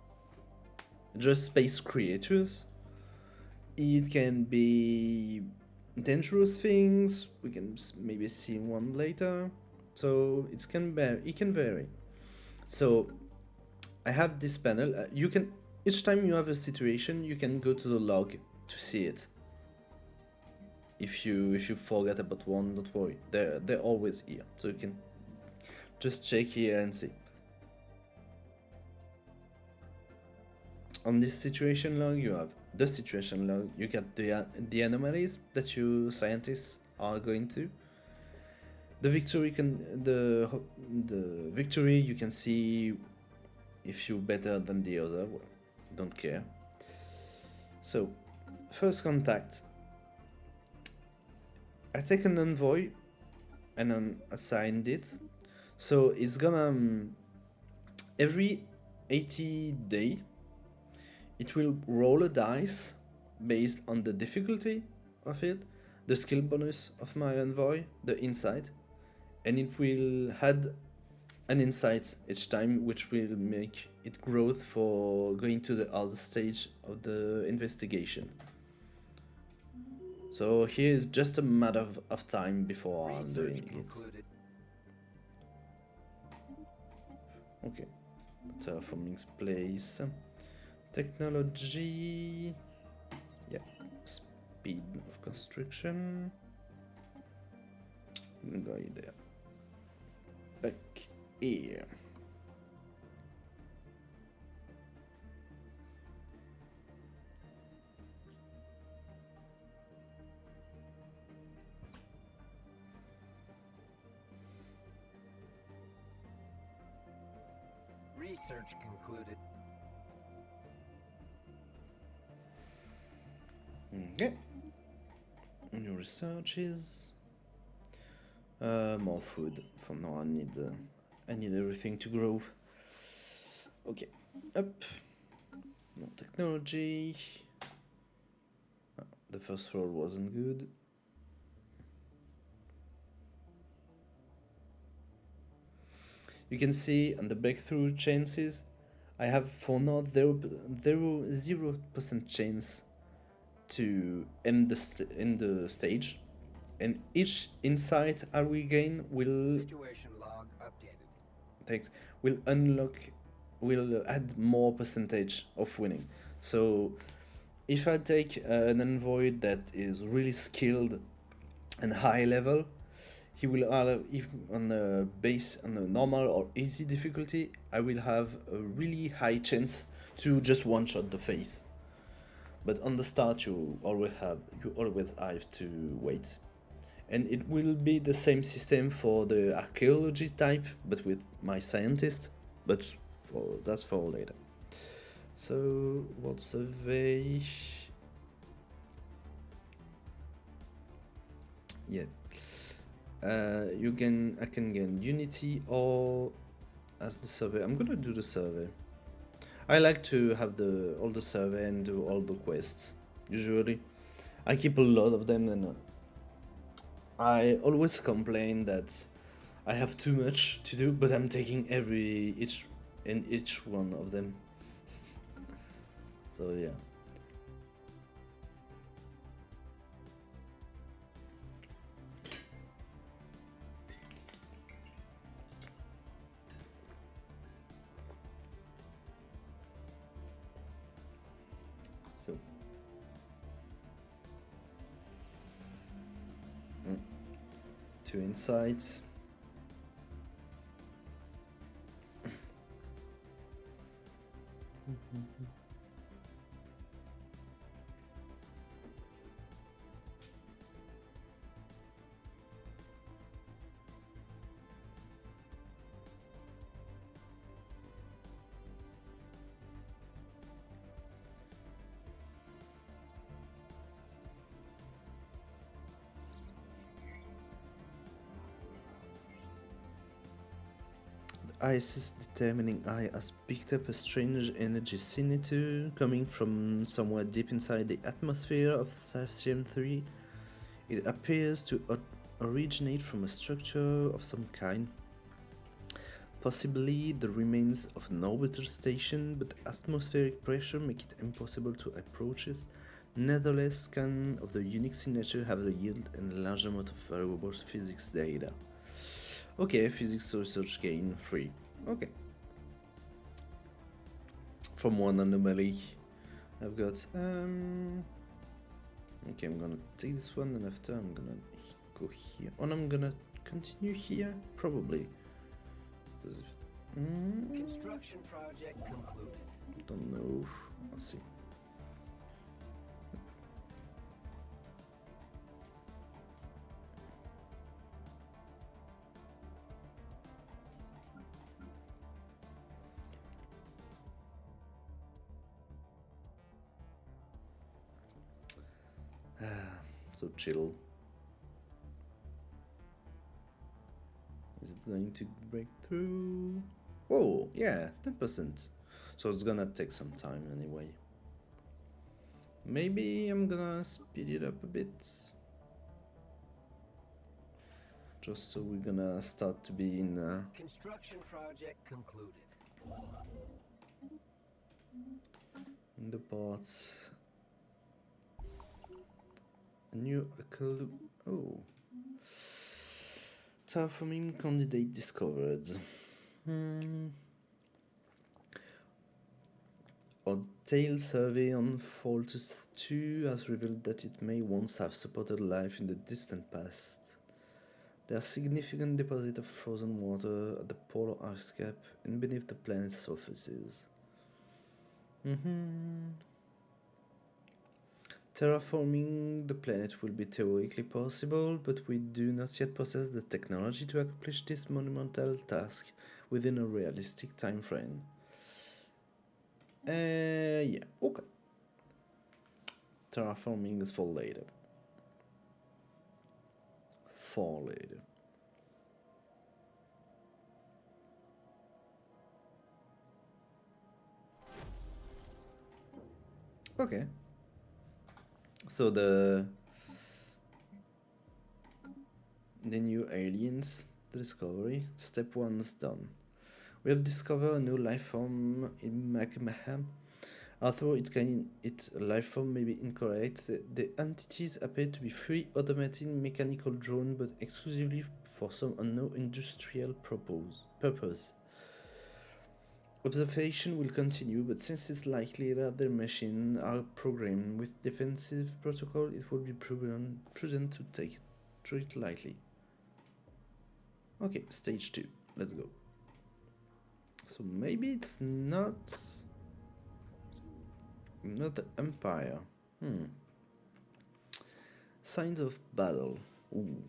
just space creatures. It can be dangerous things. We can maybe see one later. So it can vary. So I have this panel. You can, each time you have a situation, you can go to the log to see it. If you forget about one, don't worry. They're always here. So you can just check here and see. On this situation log, you have the situation log. You get the anomalies that you scientists are going to. The victory the victory you can see if you're better than the other. Well, don't care. So, first contact. I take an envoy and assigned it. So it's gonna every 80 day it will roll a dice based on the difficulty of it, the skill bonus of my envoy, the insight, and it will add an insight each time, which will make it growth for going to the other stage of the investigation. So here is just a matter of time before I'm doing it. Okay, terraforming place. Technology, yeah, speed of construction. Go there. Back here. Research concluded. Okay. New researches. More food. For now, I need everything to grow. Okay, up. More technology. The first floor wasn't good. You can see on the breakthrough chances, I have for now 0% chance to end the stage, and each insight I regain will Situation log updated. thanks will add more percentage of winning. So if I take an envoy that is really skilled and high level, he will if on a normal or easy difficulty, I will have a really high chance to just one shot the face. But on the start, you always have to wait, and it will be the same system for the archaeology type, but with my scientist. But that's for later. So what survey? Yeah. I can gain Unity or as the survey. I'm gonna do the survey. I like to have all the survey and do all the quests. Usually, I keep a lot of them, and I always complain that I have too much to do, but I'm taking each one of them. So yeah. So 2 insights. ISIS determining eye has picked up a strange energy signature coming from somewhere deep inside the atmosphere of Saturn 3. It appears to originate from a structure of some kind, possibly the remains of an orbiter station, but atmospheric pressure make it impossible to approach it. Nevertheless, scan of the unique signature have the yield and a large amount of valuable physics data. Okay, physics research gain 3. Okay. From one anomaly, I've got okay, I'm gonna take this one, and after I'm gonna go here, and I'm gonna continue here probably. Construction project concluded. Don't know. Let's see. So chill. Is it going to break through? Whoa, yeah, 10%. So it's gonna take some time anyway. Maybe I'm gonna speed it up a bit. Just so we're gonna start to be in Construction project concluded. in the parts. A new oh. Terraforming candidate discovered. Our detailed survey on Faltus 2 has revealed that it may once have supported life in the distant past. There are significant deposits of frozen water at the polar ice cap and beneath the planet's surfaces. Terraforming the planet will be theoretically possible, but we do not yet possess the technology to accomplish this monumental task within a realistic time frame. Yeah, okay. Terraforming is for later. For later. Okay. So the new aliens, the discovery, step 1 is done. We have discovered a new life form in magma. Although its life form may be incorrect, the entities appear to be free automated mechanical drones, but exclusively for some unknown industrial purpose. Observation will continue, but since it's likely that their machines are programmed with defensive protocol, it would be prudent to treat lightly. Okay, stage 2. Let's go. So maybe it's not the Empire. Signs of battle. Ooh.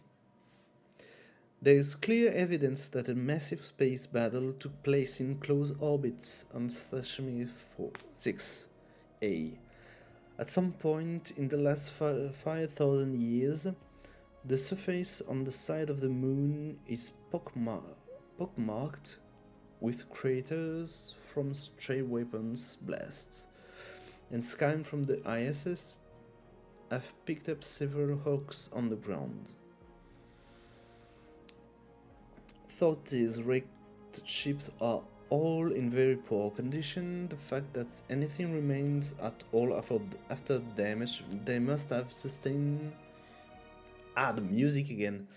There is clear evidence that a massive space battle took place in close orbits on Sashimi 6A. At some point in the last 5,000 years, the surface on the side of the moon is pockmarked with craters from stray weapons blasts, and scans from the ISS have picked up several hooks on the ground. Though these wrecked ships are all in very poor condition, the fact that anything remains at all after damage they must have sustained. The music again.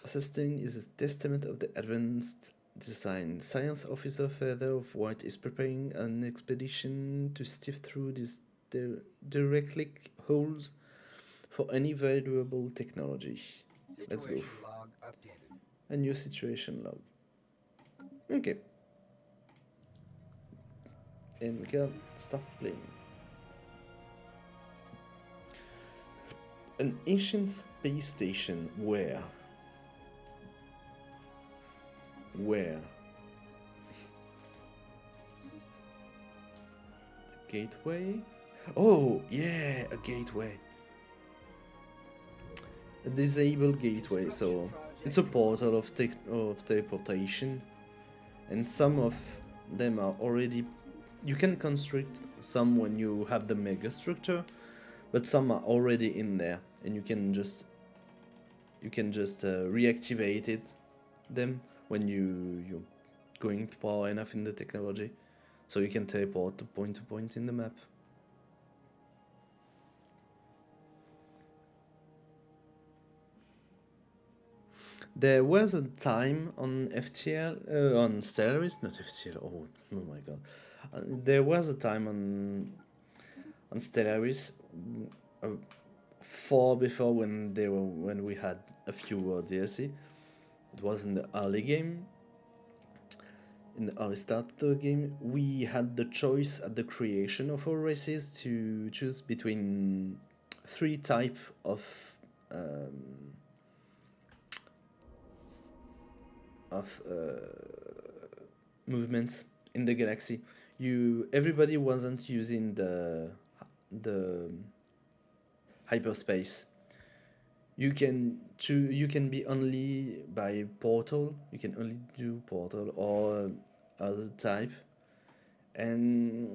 Sustained is a testament of the advanced design. Science Officer Feather of White is preparing an expedition to sift through these directly holes for any valuable technology. Let's go. Log updated. A new situation log. Okay. And we can start playing. An ancient space station. Where? A gateway? Oh, yeah, a gateway. A disabled gateway, so it's a portal of teleportation, and some of them are already. You can construct some when you have the mega structure, but some are already in there, and you can just reactivate them when you're going far enough in the technology, so you can teleport to point in the map. There was a time on on Stellaris, not FTL. Oh my god! There was a time on Stellaris, far before when we had a few DLC. It was in the early game. In the early start of the game, we had the choice at the creation of our races to choose between 3 types of movements in the galaxy. Everybody wasn't using the hyperspace. You can be only by portal. You can only do portal or other type, and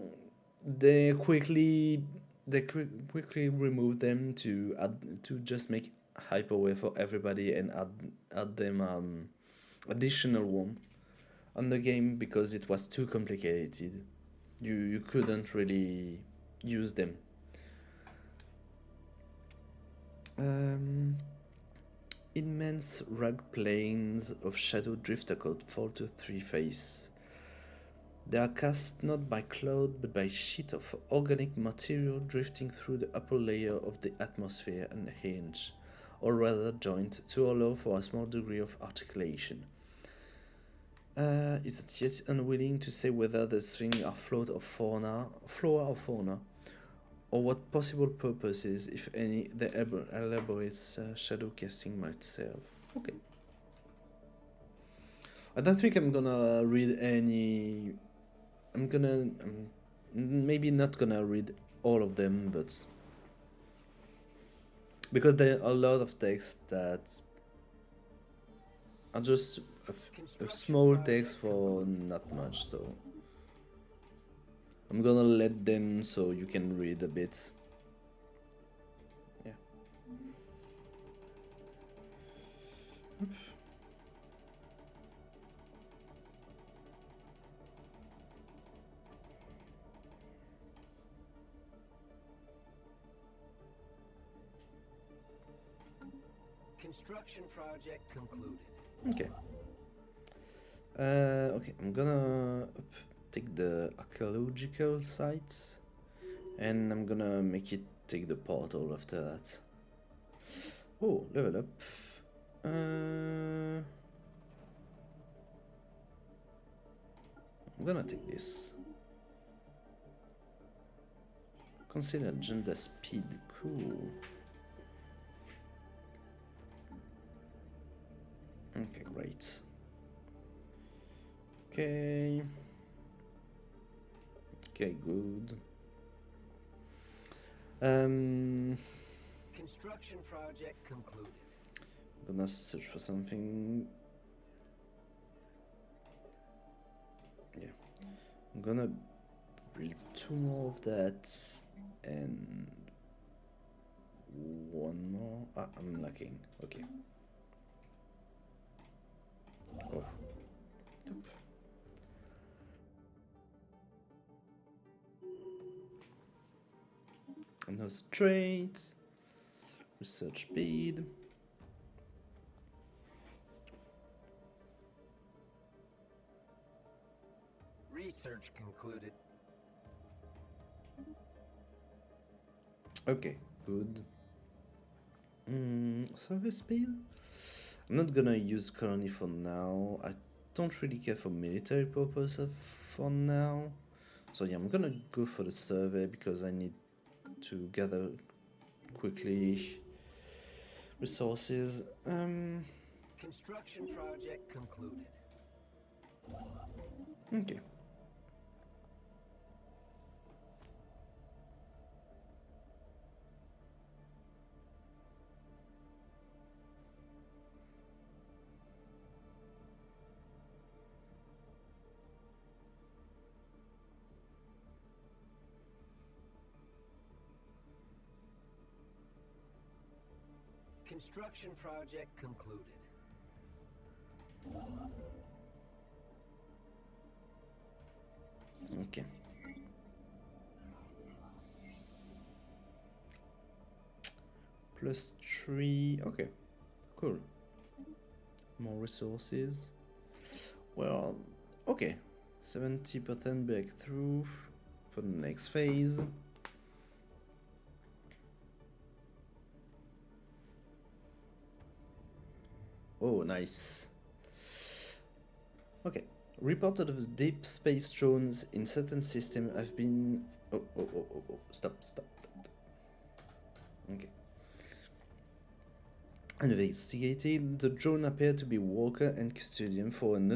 they quickly remove them to just make hyperwave for everybody and add them additional one on the game because it was too complicated. You couldn't really use them. Immense rugged plains of shadow drift across 4 to 3 phase. They are cast not by cloud but by sheet of organic material drifting through the upper layer of the atmosphere and hinge, or rather joint, to allow for a small degree of articulation. Is it yet unwilling to say whether these things are flora or fauna, or what possible purposes, if any, the elaborate shadow casting might serve. Okay. I don't think I'm gonna read any. I'm maybe not gonna read all of them, but because there are a lot of text that are just a small text for not much, so I'm gonna let them so you can read a bit. Yeah. Construction project concluded. Okay. Okay, I'm gonna take the archaeological sites, and I'm gonna make it take the portal after that. Oh, level up. I'm gonna take this. Consider agenda speed. Cool. Okay, great. Okay. Okay, good. Construction project concluded. I'm gonna search for something. Yeah. I'm gonna build 2 more of that and 1 more. Ah, I'm lacking. Okay. Oh. Yep. And those traits, research speed. Research concluded. Okay, good. Service speed? I'm not gonna use colony for now. I don't really care for military purpose for now. So yeah, I'm gonna go for the survey because I need to gather quickly resources. Construction project concluded. Okay. Construction project concluded. Okay. +3. Okay. Cool. More resources. Well, okay. 70% breakthrough for the next phase. Oh, nice. Okay. Reported of deep space drones in certain systems have been... Oh. Stop. Okay. Investigated, the drone appeared to be worker and custodian for an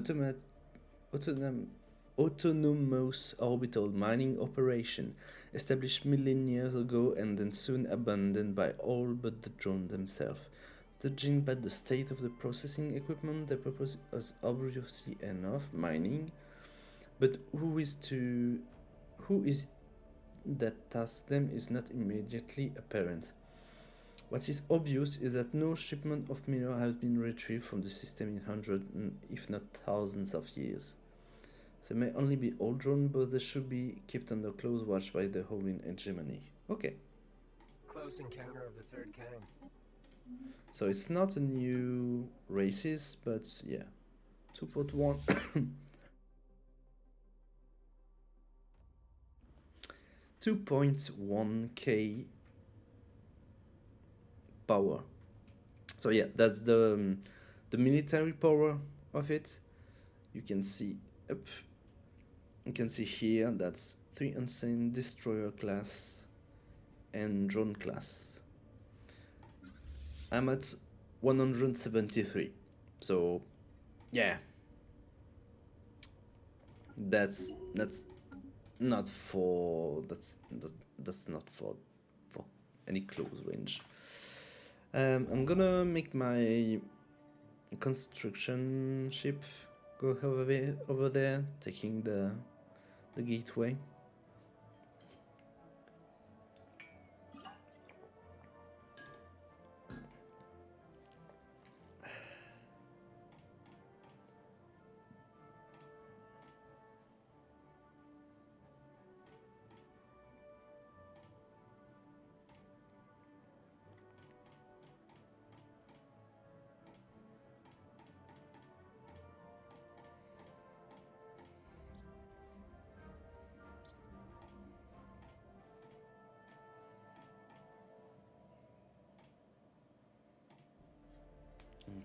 autonomous orbital mining operation established millennia ago and then soon abandoned by all but the drone themselves. Judging by the state of the processing equipment, the purpose is obviously enough, mining, but who is that tasked them is not immediately apparent. What is obvious is that no shipment of mineral has been retrieved from the system in hundreds, if not thousands of years. They may only be old drone, but they should be kept under close watch by the Howling hegemony. Okay. Close encounter of the third kind. So it's not a new races, but yeah. 2.1 2.1k power. So yeah, that's the military power of it. You can see up. You can see here that's 3 insane destroyer class and drone class. I'm at 173. So yeah, that's not for that's not for any close range. I'm gonna make my construction ship go over there, taking the gateway.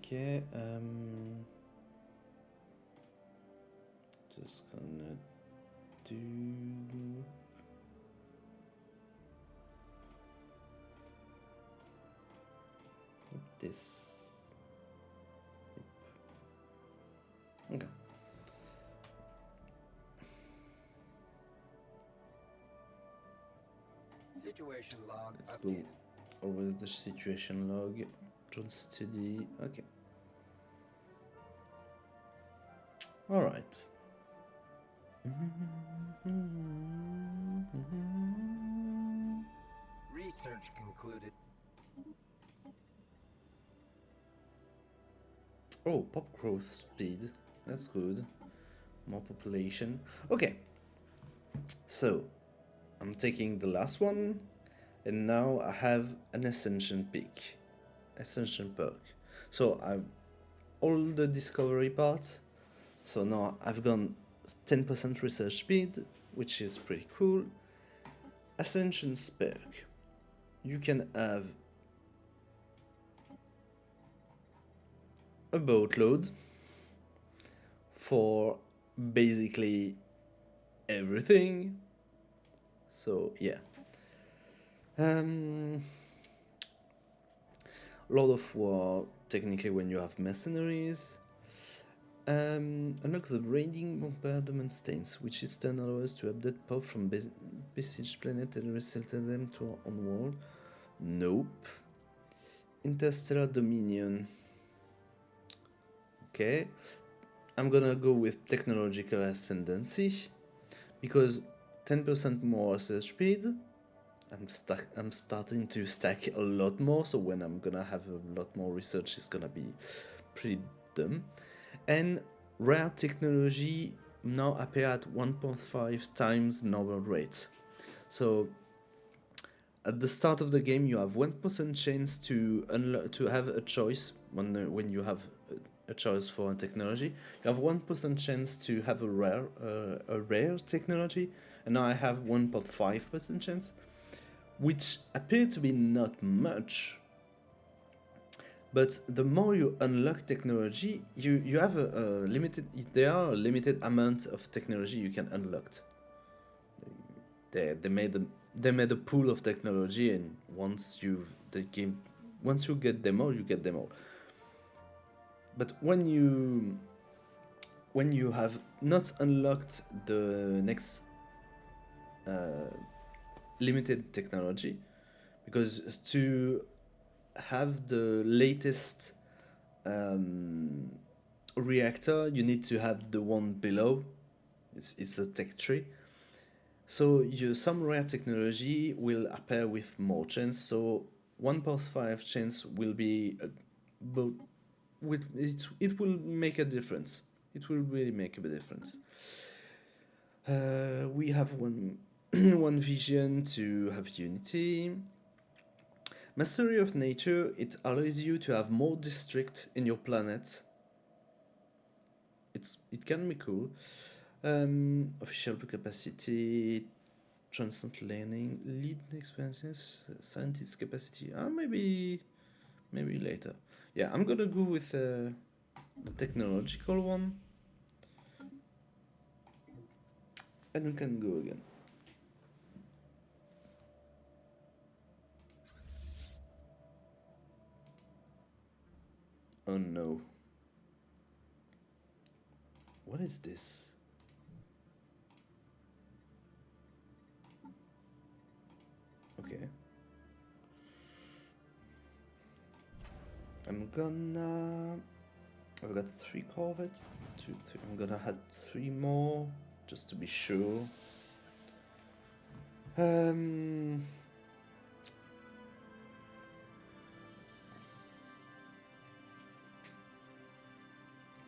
Okay, just gonna do this. Okay. Situation log Let's go updated. over the situation log. Drone study. Okay. All right. Research concluded. Oh, pop growth speed. That's good. More population. Okay. So, I'm taking the last one, and now I have an ascension peak. Ascension perk. So, I've all the discovery part. So now I've gone 10% research speed, which is pretty cool. Ascension perk. You can have a boatload for basically everything. So yeah. Lord of War, technically when you have mercenaries. Unlock the raiding bombardment stains, which is turn allows to update pop from besieged planet and resettle them to our own world. Nope. Interstellar Dominion. Okay. I'm gonna go with technological ascendancy because 10% more research speed. I'm starting to stack a lot more, so when I'm gonna have a lot more research, it's gonna be pretty dumb. And rare technology now appear at 1.5 times normal rate. So at the start of the game, you have 1% chance to have a choice when you have a choice for a technology. You have 1% chance to have a rare technology, and now I have 1.5% chance, which appear to be not much. But the more you unlock technology, you have a limited. There are a limited amount of technology you can unlock. They made a pool of technology, and once you get them all, you get them all. But when you have not unlocked the next limited technology, because to have the latest reactor, you need to have the one below. It's a tech tree. So some rare technology will appear with more chance. So 1.5 chance will be, but it will make a difference. It will really make a difference. We have one one vision to have unity. Mastery of nature, it allows you to have more districts in your planet. It can be cool. Official capacity, transient learning, lead experiences, scientist capacity. Maybe later. Yeah, I'm gonna go with the technological one, and we can go again. Oh no. What is this? Okay. I've got 3 corvettes. 2, 3. I'm gonna add 3 more just to be sure.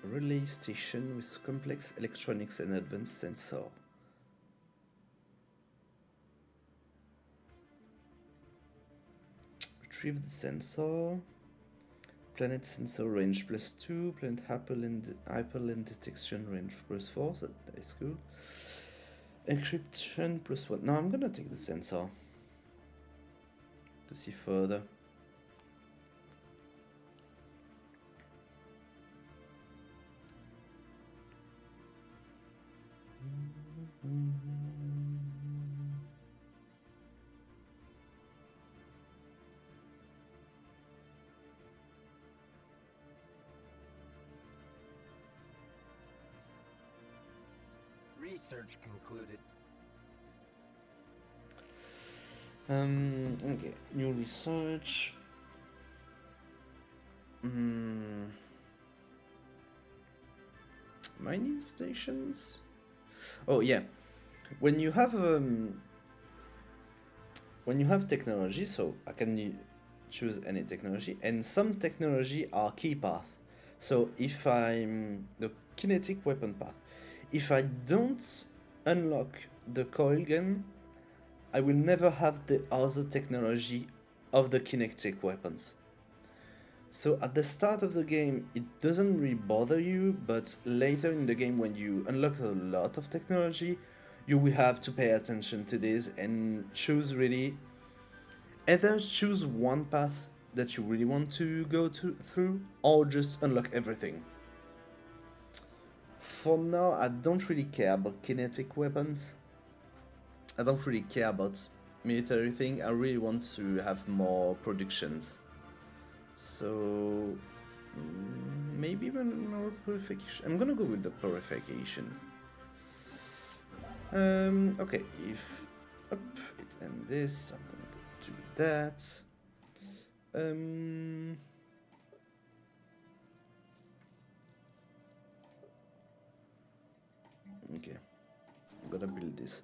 Relay station with complex electronics and advanced sensor. Retrieve the sensor. Planet sensor range +2. Planet hyperlink detection range +4. So that is cool. Encryption +1. Now I'm gonna take the sensor to see further. Research concluded. Okay, new research. Mining stations. Oh yeah, when you have technology, so I can choose any technology, and some technology are key path. So if I'm the kinetic weapon path, if I don't unlock the coil gun, I will never have the other technology of the kinetic weapons. So at the start of the game, it doesn't really bother you, but later in the game, when you unlock a lot of technology, you will have to pay attention to this and choose really, either choose one path that you really want to go through, or just unlock everything. For now, I don't really care about kinetic weapons. I don't really care about military thing. I really want to have more productions. So maybe even more purification. I'm gonna go with the purification. Okay, if up it and this, I'm gonna go do that. Okay, I'm gonna build this.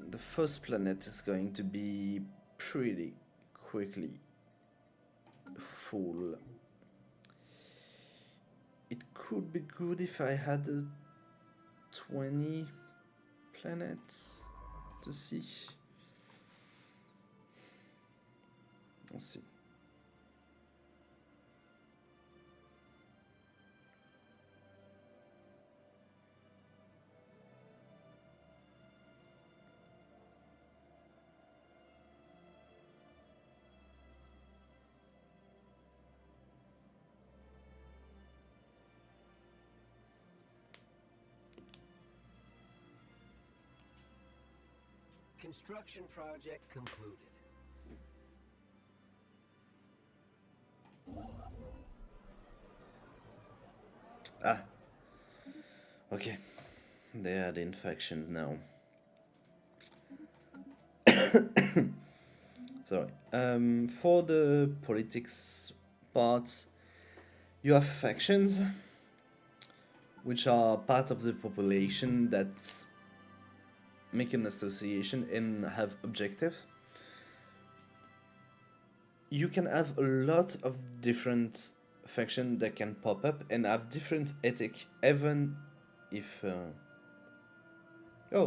The first planet is going to be pretty quickly full. It could be good if I had 20 planets to see. Let's see. Construction project concluded. Okay, they are the infections now. Sorry. For the politics part, you have factions, which are part of the population that make an association and have objective. You can have a lot of different factions that can pop up and have different ethic, even if oh,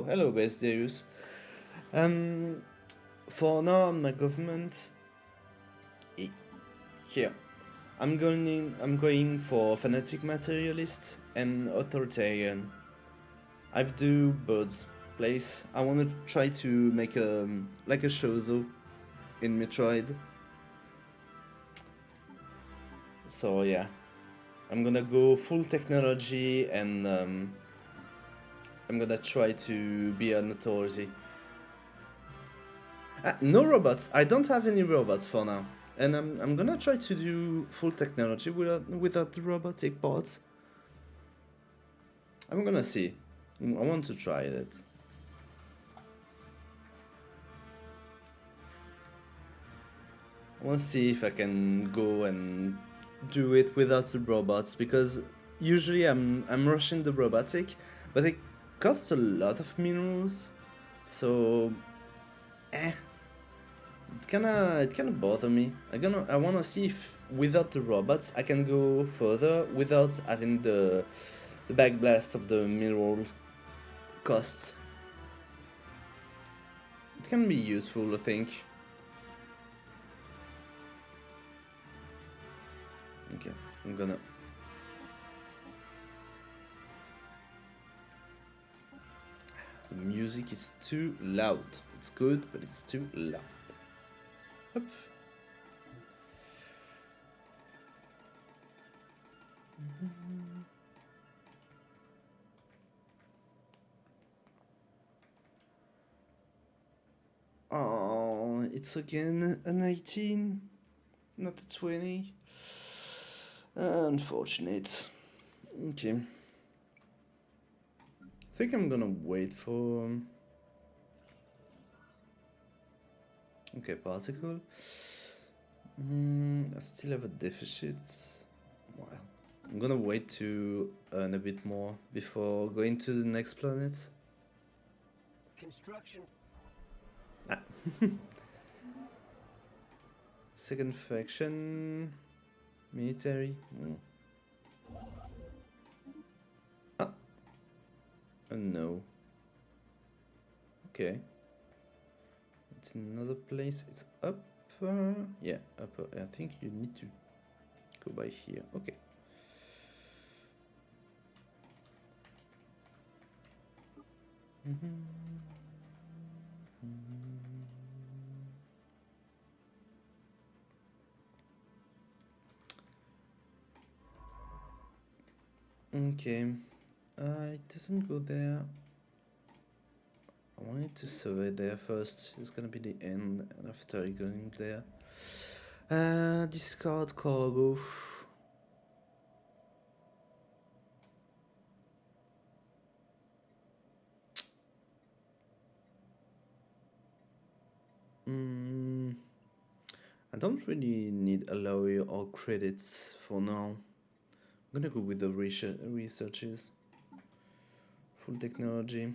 hello Deus. For now, my government here, I'm going for fanatic materialist and authoritarian. I do both place. I want to try to make a like a Shozo in Metroid. So yeah, I'm gonna go full technology and I'm gonna try to be an authority. No robots. I don't have any robots for now, and I'm gonna try to do full technology without the robotic parts. I'm gonna see. I want to try it. I want to see if I can go and do it without the robots, because usually I'm rushing the robotic, but it costs a lot of minerals, so it kinda bother me. I wanna see if without the robots I can go further without having the backblast of the mineral costs. It can be useful, I think. Okay, I'm gonna... The music is too loud. It's good, but it's too loud. Hop. Oh, it's again an 18, not a 20. Unfortunate. Okay. I think I'm gonna wait for... Okay, particle. I still have a deficit. Well, I'm gonna wait to earn a bit more before going to the next planet. Construction. Second faction. Military. No. Okay. It's another place. It's up. Yeah, up. I think you need to go by here. Okay. Okay. It doesn't go there. I wanted to survey there first. It's gonna be the end after going there. Discard cargo. I don't really need alloy or credits for now. I'm gonna go with the researches. Full technology.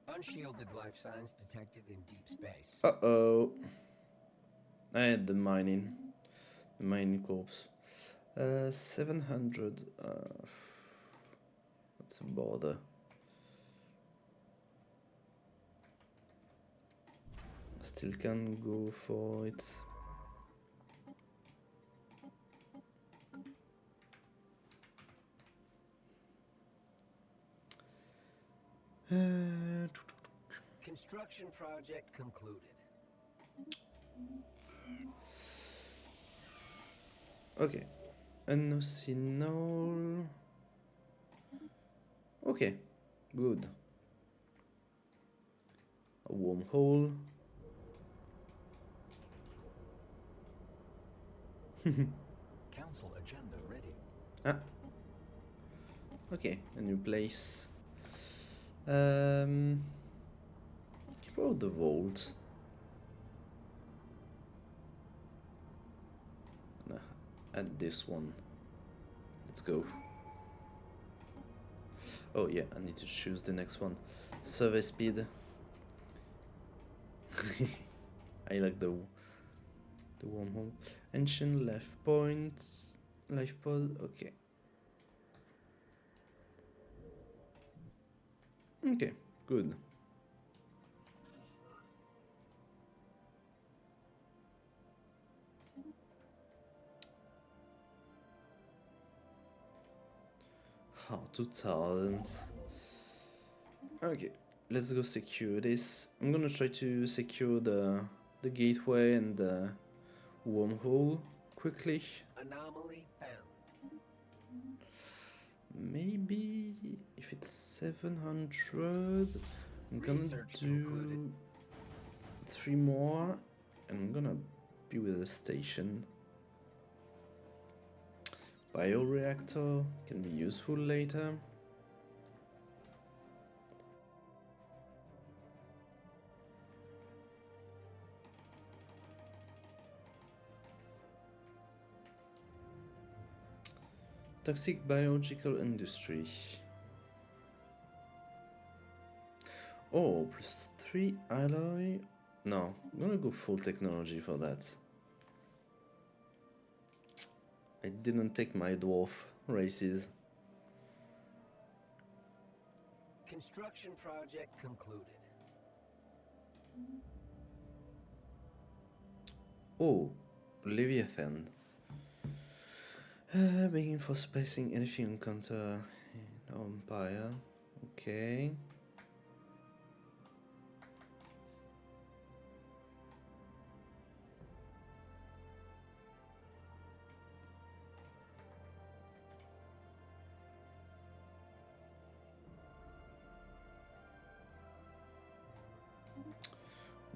Unshielded life signs detected in deep space. Uh-oh. I had the mining corpse. 700. That's a bother. Still can go for it. Construction project concluded. Okay. Unocinol. Okay. Good. A wormhole. Council agenda ready. Okay, a new place. Keep out the vault. Add this one. Let's go. Oh yeah, I need to choose the next one. Survey speed. I like the wormhole. Ancient life points. Life pod. Okay. Okay, good. How to talent. Okay, let's go secure this. I'm gonna try to secure the gateway and the wormhole quickly. Anomaly found. Maybe if it's 700, I'm gonna Research do concluded. 3 more, and I'm gonna be with the station. Bioreactor can be useful later. Toxic biological industry. Oh, +3 alloy. No, I'm gonna go full technology for that. I didn't take my dwarf races. Construction project concluded. Oh, Leviathan. Begging for spacing anything encounter in Empire. Okay.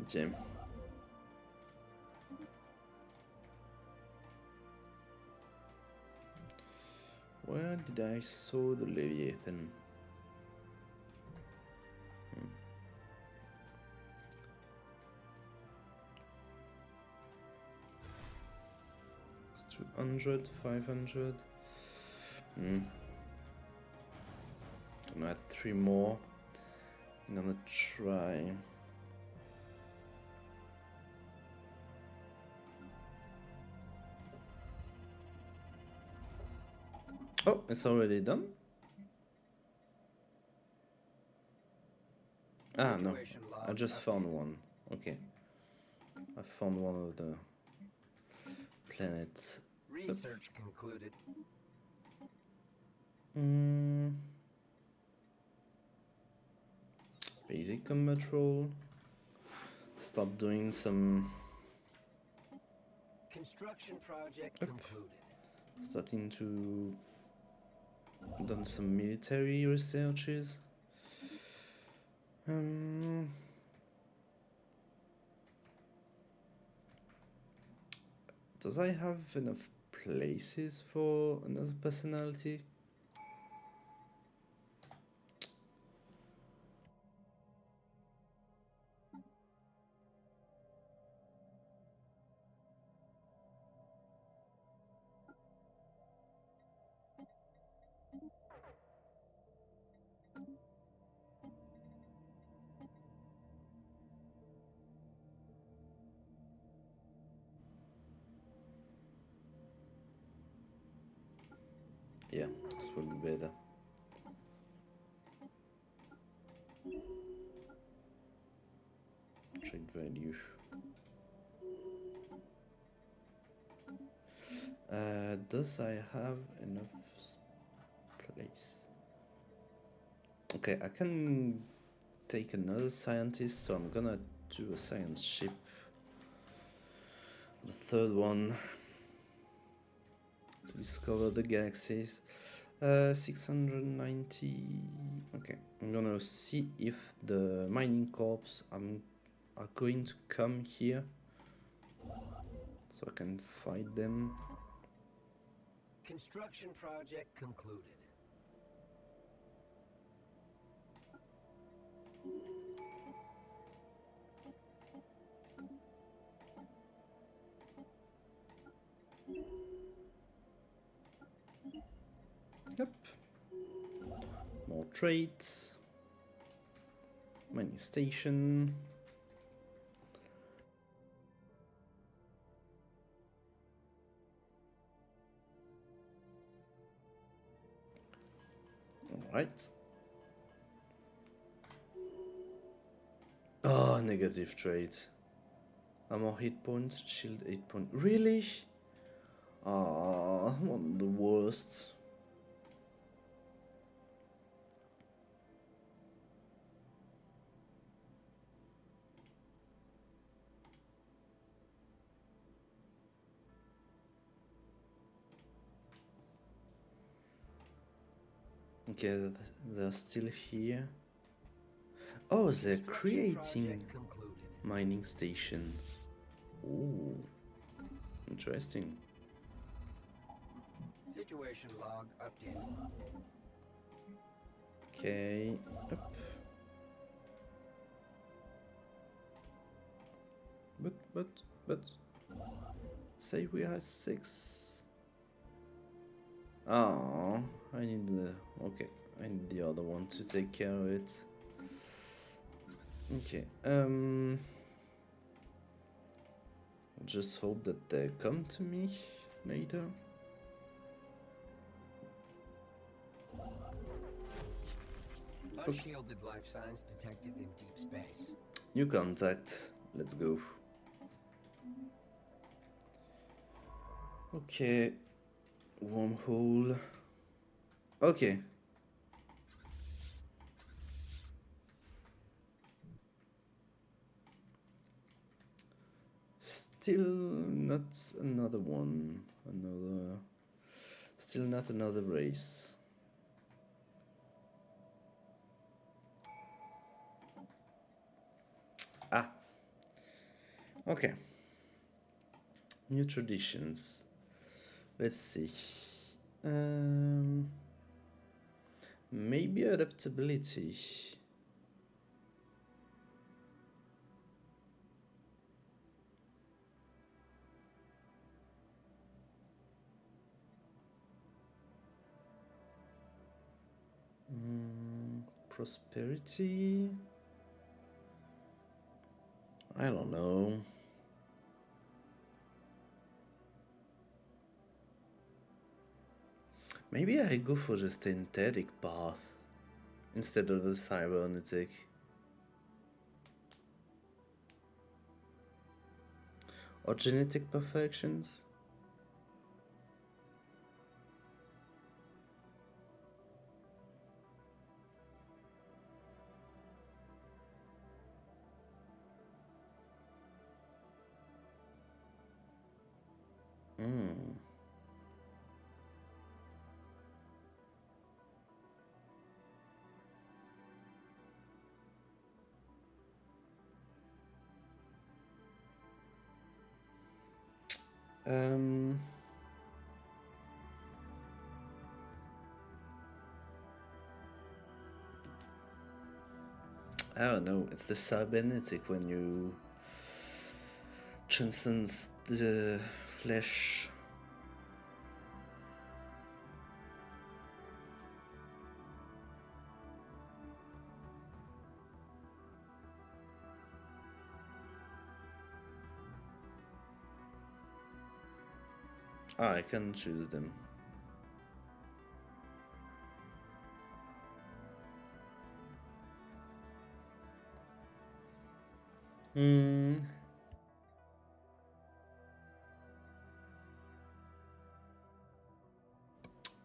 Gem. Where did I saw the Leviathan? It's 200, 500. I'm gonna add 3 more. I'm gonna try. Oh, it's already done? Ah, no. Situation I log just found updated. one. Okay. I found one of the planets. Research concluded. Basic combat role. Start doing some. Construction project Up. concluded. Starting to. Done some military researches. Does I have enough places for another personality? Yeah, this would be better. Trade value. Does I have enough place? Okay, I can take another scientist, so I'm gonna do a science ship. The third one to discover the galaxies. 690. Okay, I'm gonna see if the mining corps are going to come here, so I can fight them. Construction project concluded. Yep. More trades. Mining station. Alright. Oh, negative trade. Armor hit points, shield 8 points. Really? Ah, one of the worst. Okay, they're still here. Oh, they're creating mining station. Ooh, interesting. Situation log updated. Okay, up. But, say we have 6. Oh, I need the, okay, I need the other one to take care of it. Okay, just hope that they come to me later. Unshielded life signs detected in deep space. New contact, let's go. Okay, wormhole. Okay. Still not another one. Still not another race. Ah. Okay. New traditions. Let's see. Maybe adaptability. Prosperity. I don't know. Maybe I go for the synthetic path instead of the cybernetic. Or genetic perfections. I don't know, it's the cybernetic when you transcend the flesh. Ah, I can choose them.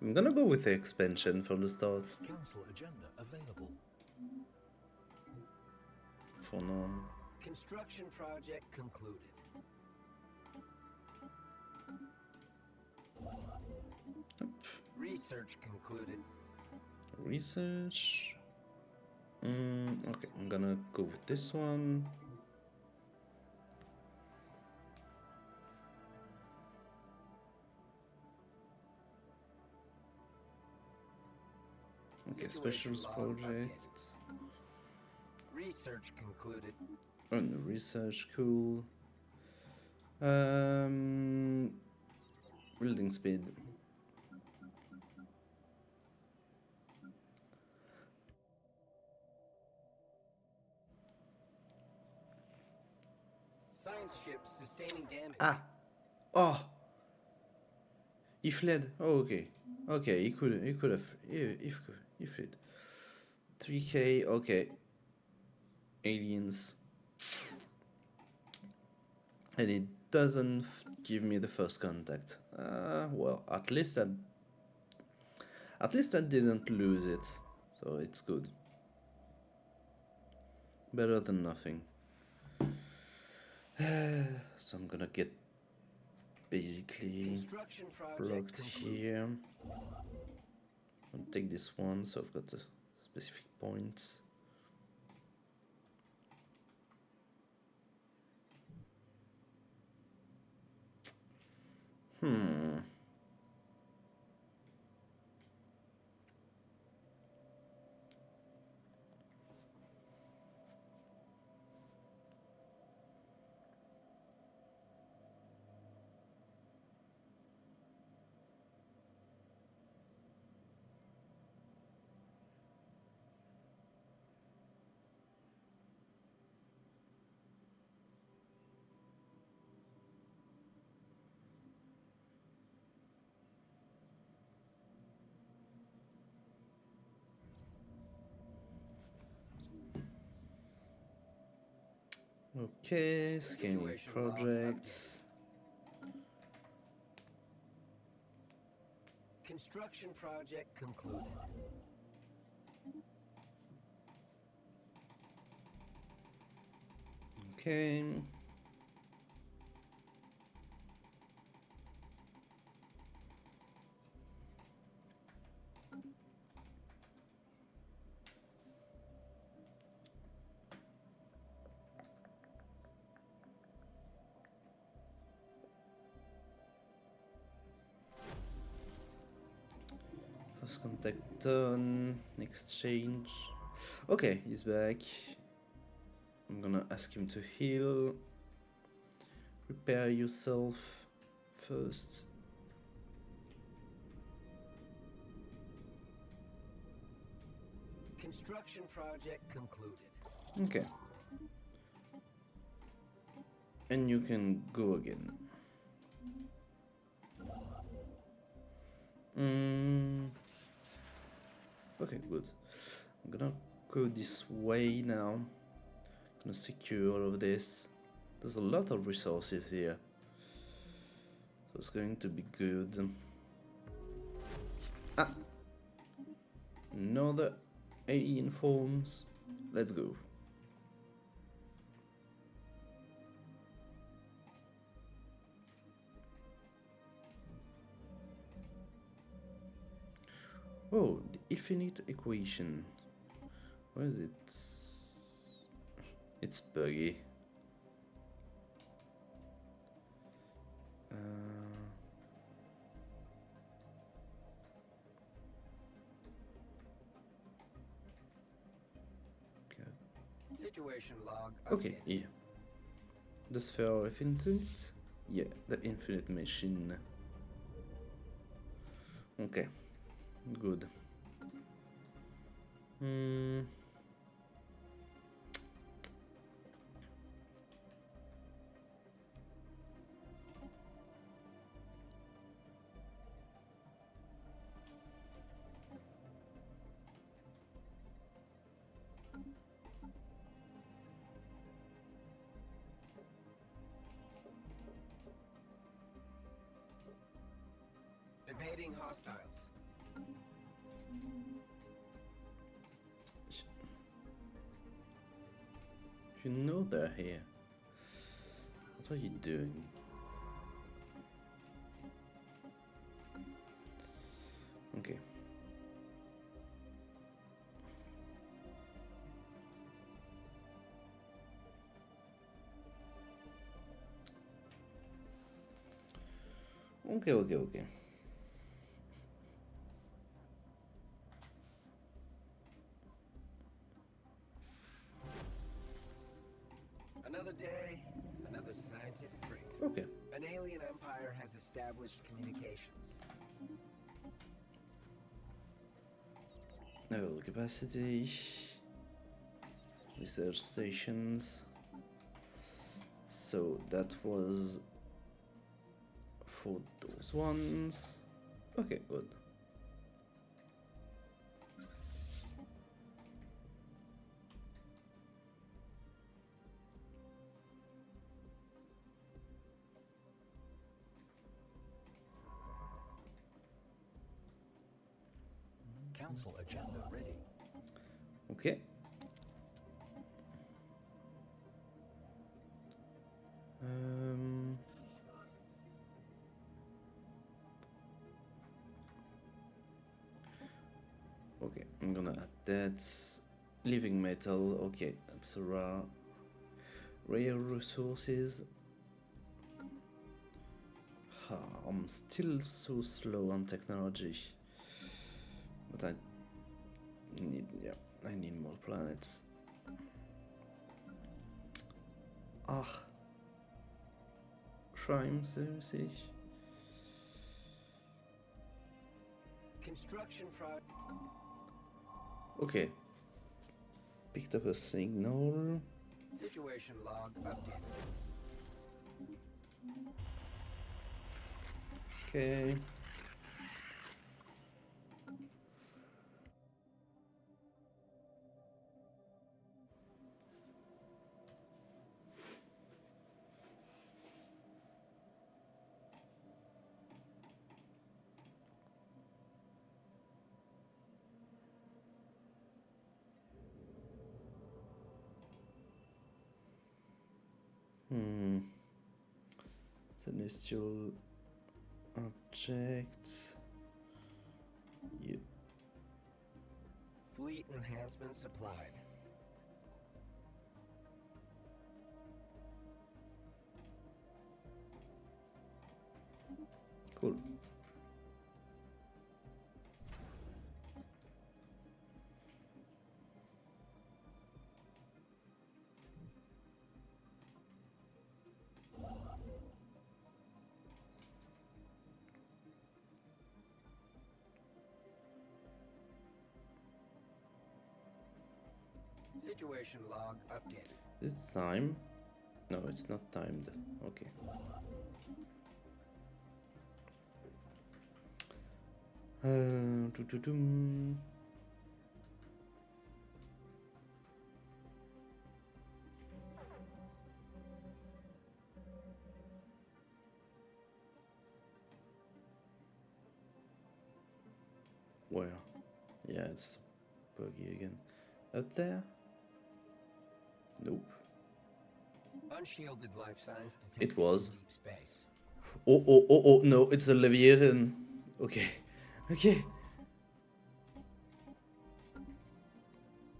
I'm gonna go with the expansion for the start. Council agenda available. For now. Construction project concluded. Research concluded. Research. Okay, I'm gonna go with this one. Okay, specials project. Research concluded. Oh, no, research, cool. Building speed. Science ship sustaining damage. Ah! Oh! He fled. Oh, okay. Okay, he could have, he fled. 3K, okay. Aliens. And it doesn't give me the first contact. Well, at least I didn't lose it, so it's good. Better than nothing. So I'm gonna get basically blocked here. I'll take this one, so I've got the specific points. Okay, scanning Situation log projects. Construction project concluded. Okay. First contact done. Exchange. Okay, he's back. I'm gonna ask him to heal. Repair yourself first. Construction project concluded. Okay. And you can go again. Okay, good. I'm gonna go this way now. Gonna secure all of this. There's a lot of resources here, so it's going to be good. Ah! Another alien forms. Let's go. Oh, the infinite equation. What is it? It's buggy. Situation log. Okay, yeah. The sphere of infinite? Yeah, the infinite machine. Okay, good. Evading hostiles. You know they're here. What are you doing? Okay. Okay. Another day, another scientific breakthrough. Okay. An alien empire has established communications. Naval capacity. Research stations. So that was for those ones. Okay, good. Council agenda ready. Okay. Okay, I'm gonna add that. Living metal, okay, that's a rare resources. I'm still so slow on technology. But I need more planets. Crime, seriously? Construction project. Okay. Picked up a signal. Situation log updated. Okay. Celestial objects. Yeah. Fleet enhancement supplied. Cool. Situation log updated. Is it time? No, it's not timed. Okay. Doo-doo-doom. Where? Yeah, it's buggy again. Out there? Nope. Unshielded life signs detected It was. in deep space. Oh, no, it's a Leviathan. Okay. Okay.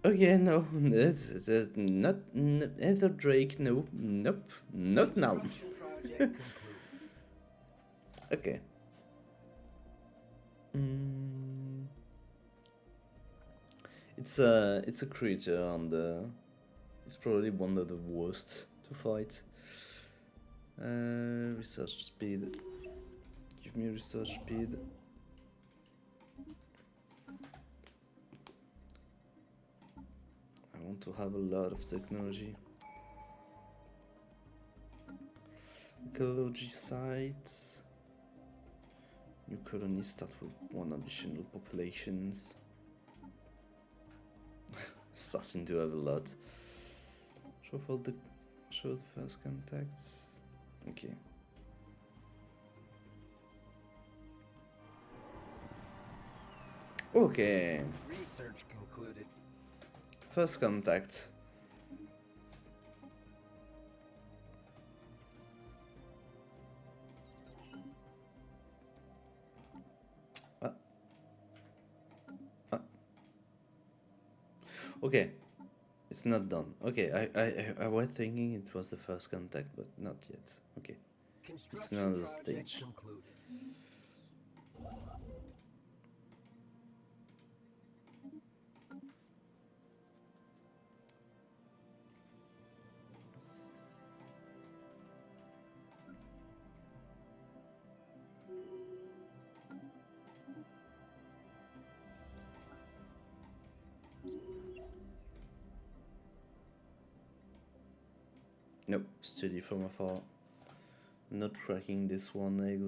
Okay, no, it's not Ether Drake, no, nope, not now. Construction project concluded. Okay. It's a creature and it's probably one of the worst to fight. Research speed. Give me research speed. I want to have a lot of technology. Ecology sites. New colonies start with one additional populations. Starting to have a lot. Show the first contacts. Okay. Okay. Research concluded. First contact. Okay, it's not done. Okay, I was thinking it was the first contact, but not yet. Okay, it's another project stage. concluded. Nope, study from afar. Not tracking this one egg.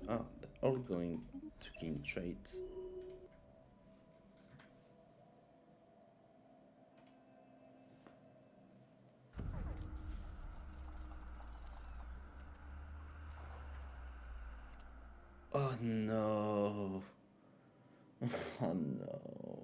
Ah, they're all going to gain traits. Oh no. Oh no.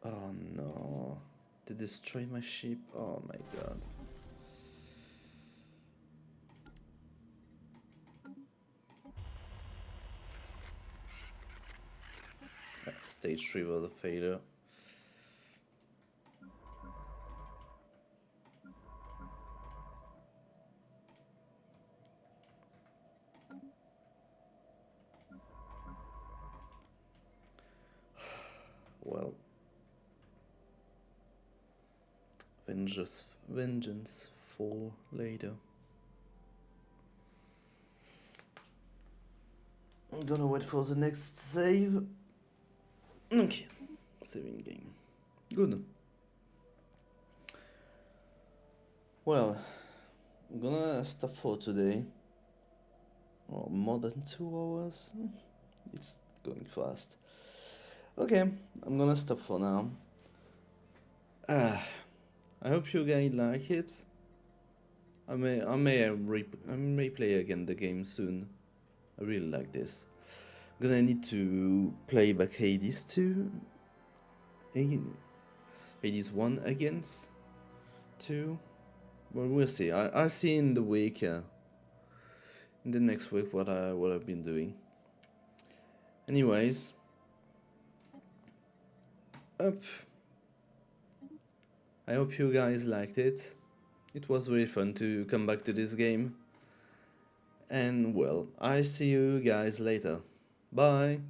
Oh no. They destroyed my ship. Oh my god. Stage 3 was a failure. Well, vengeance for later. I'm gonna wait for the next save. Okay, saving game. Good. Well, I'm gonna stop for today. Oh, more than 2 hours. It's going fast. Okay, I'm gonna stop for now. I hope you guys like it. I may replay again the game soon. I really like this. I'm gonna need to play back Hades 2. Hades 1 against 2. Well, we'll see. I'll see in the week. In the next week what I've been doing. Anyways. I hope you guys liked it. It was really fun to come back to this game. And well, I'll see you guys later. Bye!